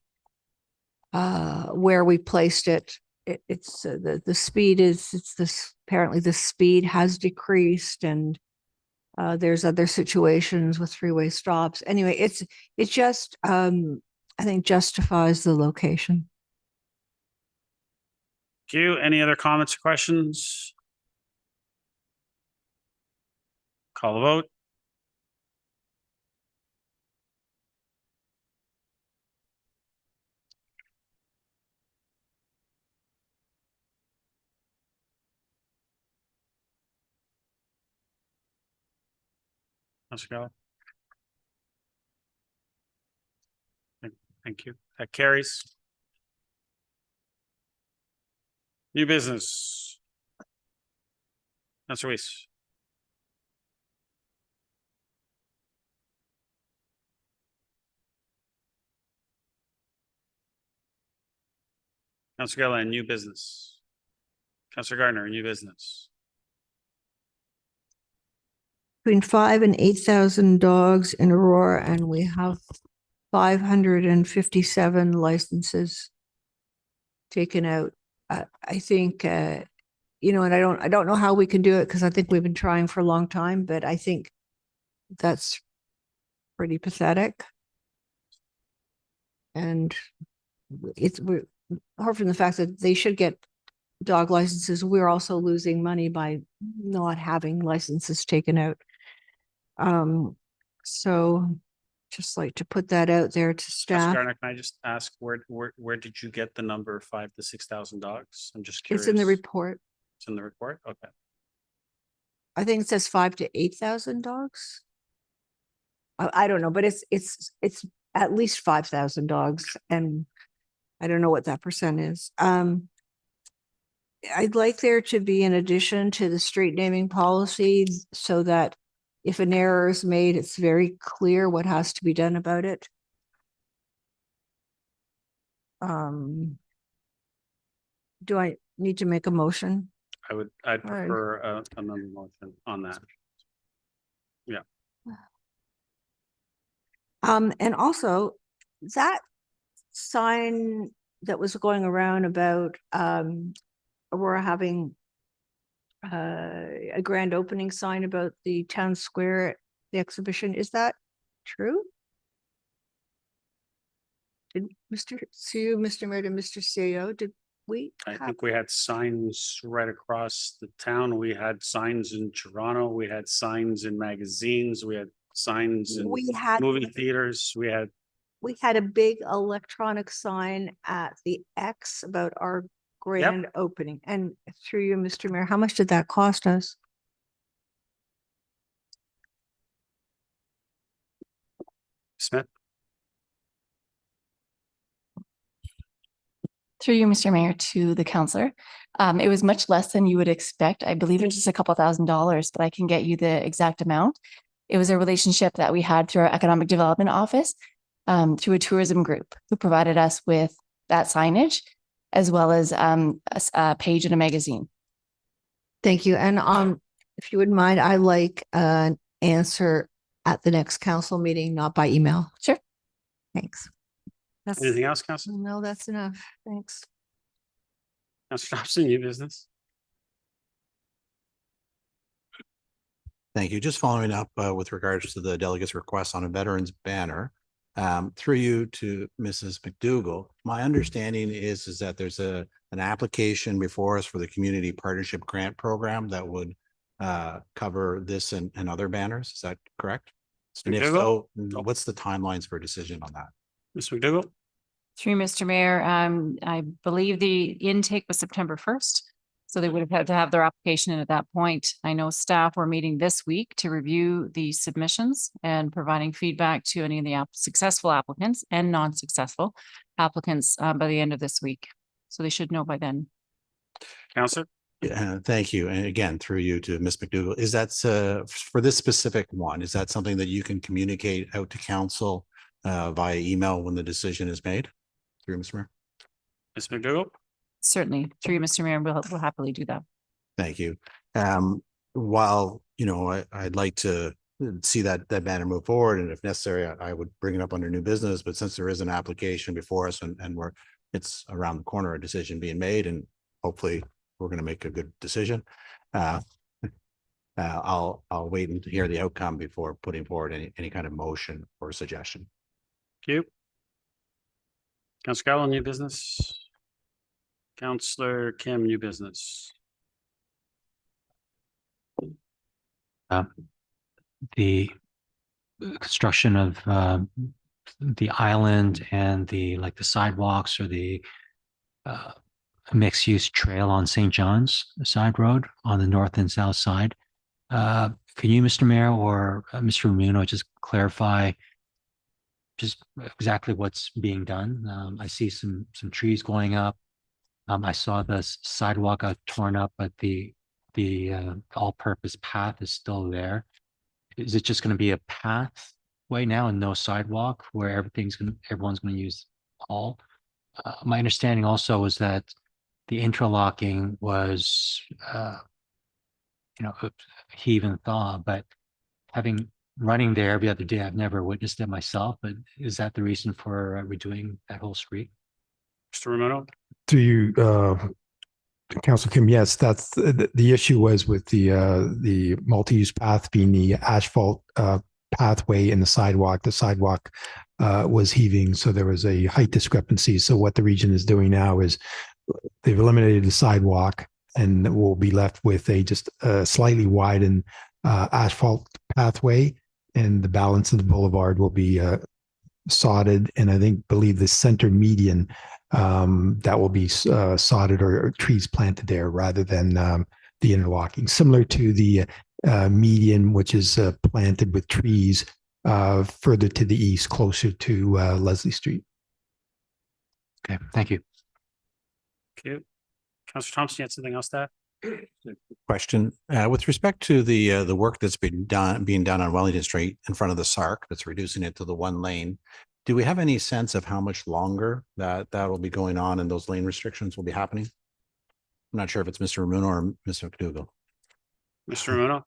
where we placed it. It's the speed is apparently the speed has decreased, and there's other situations with freeway stops. Anyway, it just I think justifies the location. Thank you. Any other comments or questions? Call the vote. Councillor Gallo. Thank you. That carries. New business. Councillor Weiss. Councillor Gallo, new business. Councillor Gardner, new business. Between 5,000 and 8,000 dogs in Aurora, and we have 557 licenses taken out. I think, you know, and I don't know how we can do it, because I think we've been trying for a long time, but I think that's pretty pathetic. And we're apart from the fact that they should get dog licenses, we're also losing money by not having licenses taken out. So just like to put that out there to staff. Councillor Gardner, can I just ask where did you get the number of 5,000 to 6,000 dogs? I'm just curious. It's in the report. It's in the report? Okay. I think it says 5,000 to 8,000 dogs. I don't know, but it's at least 5,000 dogs, and I don't know what that percent is. I'd like there to be an addition to the street naming policy so that if an error is made, it's very clear what has to be done about it. Do I need to make a motion? I'd prefer another motion on that. Yeah. And also that sign that was going around about Aurora having a grand opening sign about the town square, the exhibition, is that true? Did Mr. Mayor, and Mr. CEO, did we? I think we had signs right across the town. We had signs in Toronto. We had signs in magazines. We had signs in movie theaters. We had a big electronic sign at the X about our grand opening. And through you, Mr. Mayor, how much did that cost us? Smith. Through you, Mr. Mayor, to the councillor. It was much less than you would expect. I believe it was just a couple $1,000s, but I can get you the exact amount. It was a relationship that we had through our economic development office, through a tourism group who provided us with that signage, as well as a page in a magazine. Thank you. And if you wouldn't mind, I like an answer at the next council meeting, not by email. Sure. Thanks. Anything else, Council? No, that's enough. Thanks. Councillor Thompson, new business. Thank you. Just following up with regards to the delegates' request on a veterans banner. Through you to Mrs. McDougall, my understanding is that there's an application before us for the Community Partnership Grant Program that would cover this and other banners. Is that correct? And if so, what's the timelines for a decision on that? Ms. McDougall? Through Mr. Mayor, I believe the intake was September 1st. So they would have had to have their application in at that point. I know staff were meeting this week to review the submissions and providing feedback to any of the successful applicants and non-successful applicants by the end of this week. So they should know by then. Councillor? Yeah, thank you. And again, through you to Ms. McDougall, is that for this specific one, is that something that you can communicate out to council via email when the decision is made? Through Mr. Mayor. Ms. McDougall? Certainly, through Mr. Mayor, we'll happily do that. Thank you. While, you know, I'd like to see that banner move forward, and if necessary, I would bring it up under new business, but since there is an application before us and it's around the corner, a decision being made, and hopefully we're going to make a good decision. I'll wait and hear the outcome before putting forward any kind of motion or suggestion. Thank you. Councillor Gallo, new business. Councillor Kim, new business. The construction of the island and the sidewalks or the mixed use trail on St. John's side road on the north and south side. Can you, Mr. Mayor, or Mr. Ramuno, just clarify just exactly what's being done? I see some trees going up. I saw the sidewalk torn up, but the all-purpose path is still there. Is it just going to be a pathway now and no sidewalk where everyone's going to use all? My understanding also is that the interlocking was, heave and thaw, but running there every other day, I've never witnessed it myself, but is that the reason for redoing that whole street? Mr. Ramuno? To you, Council Kim, yes, that's the issue was with the multi-use path being the asphalt pathway in the sidewalk. The sidewalk was heaving, so there was a height discrepancy. So what the region is doing now is they've eliminated the sidewalk and we'll be left with just a slightly widened asphalt pathway, and the balance of the boulevard will be sodded. And I believe the center median that will be sodded or trees planted there rather than the interlocking, similar to the median, which is planted with trees further to the east, closer to Leslie Street. Okay, thank you. Thank you. Councillor Thompson, you had something else to add? Question with respect to the work that's being done on Wellington Street in front of the SARC, that's reducing it to the one lane. Do we have any sense of how much longer that will be going on and those lane restrictions will be happening? I'm not sure if it's Mr. Ramuno or Mr. McDougall. Mr. Ramuno?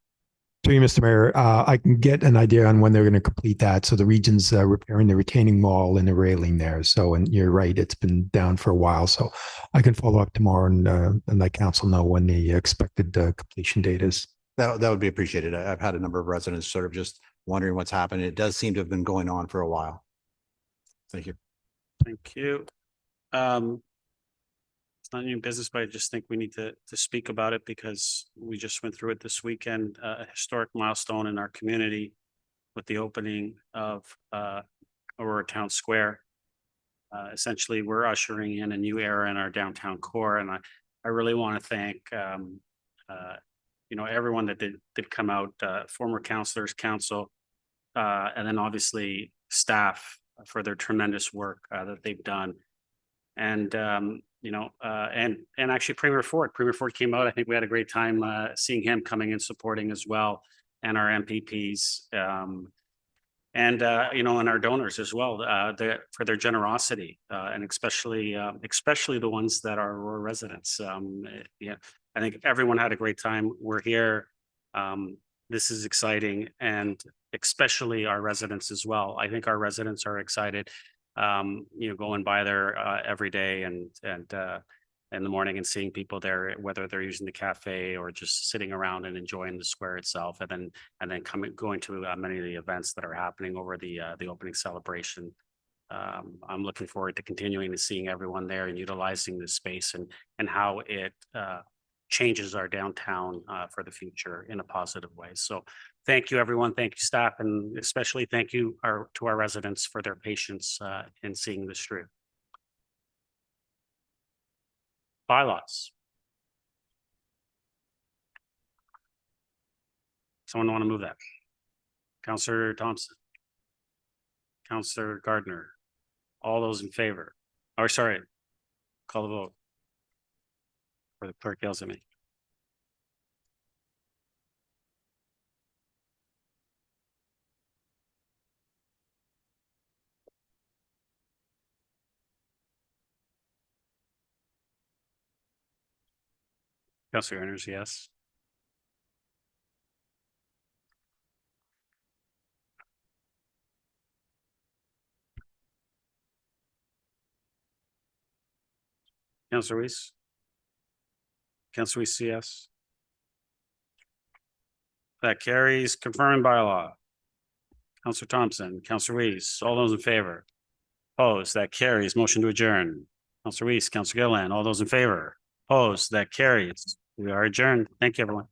To you, Mr. Mayor, I can get an idea on when they're going to complete that. So the region's repairing the retaining wall and the railing there. So, and you're right, it's been down for a while. So I can follow up tomorrow and let council know when the expected completion date is. That would be appreciated. I've had a number of residents sort of just wondering what's happening. It does seem to have been going on for a while. Thank you. Thank you. It's not new business, but I just think we need to speak about it because we just went through it this weekend, a historic milestone in our community with the opening of Aurora Town Square. Essentially, we're ushering in a new era in our downtown core, and I really want to thank everyone that did come out, former councillors, council, and then obviously staff for their tremendous work that they've done. And and actually Premier Ford came out. I think we had a great time seeing him coming and supporting as well, and our MPPs, and our donors as well, for their generosity, and especially the ones that are Aurora residents. I think everyone had a great time. We're here. This is exciting, and especially our residents as well. I think our residents are excited, going by there every day, and in the morning and seeing people there, whether they're using the cafe or just sitting around and enjoying the square itself, and then going to many of the events that are happening over the opening celebration. I'm looking forward to continuing to seeing everyone there and utilizing this space and how it changes our downtown for the future in a positive way. So thank you, everyone. Thank you, staff, and especially thank you to our residents for their patience in seeing this through. Bylaws. Someone want to move that? Councillor Thompson. Councillor Gardner. All those in favor? Or sorry, call the vote. Or the clerk yells at me. Councillor Earners, yes. Councillor Weiss. Councillor Weiss, yes. That carries. Confirming bylaw. Councillor Thompson, Councillor Weiss, all those in favor? Opposed? That carries. Motion to adjourn. Councillor Weiss, Councillor Gilliland, all those in favor? Opposed? That carries. We are adjourned. Thank you, everyone.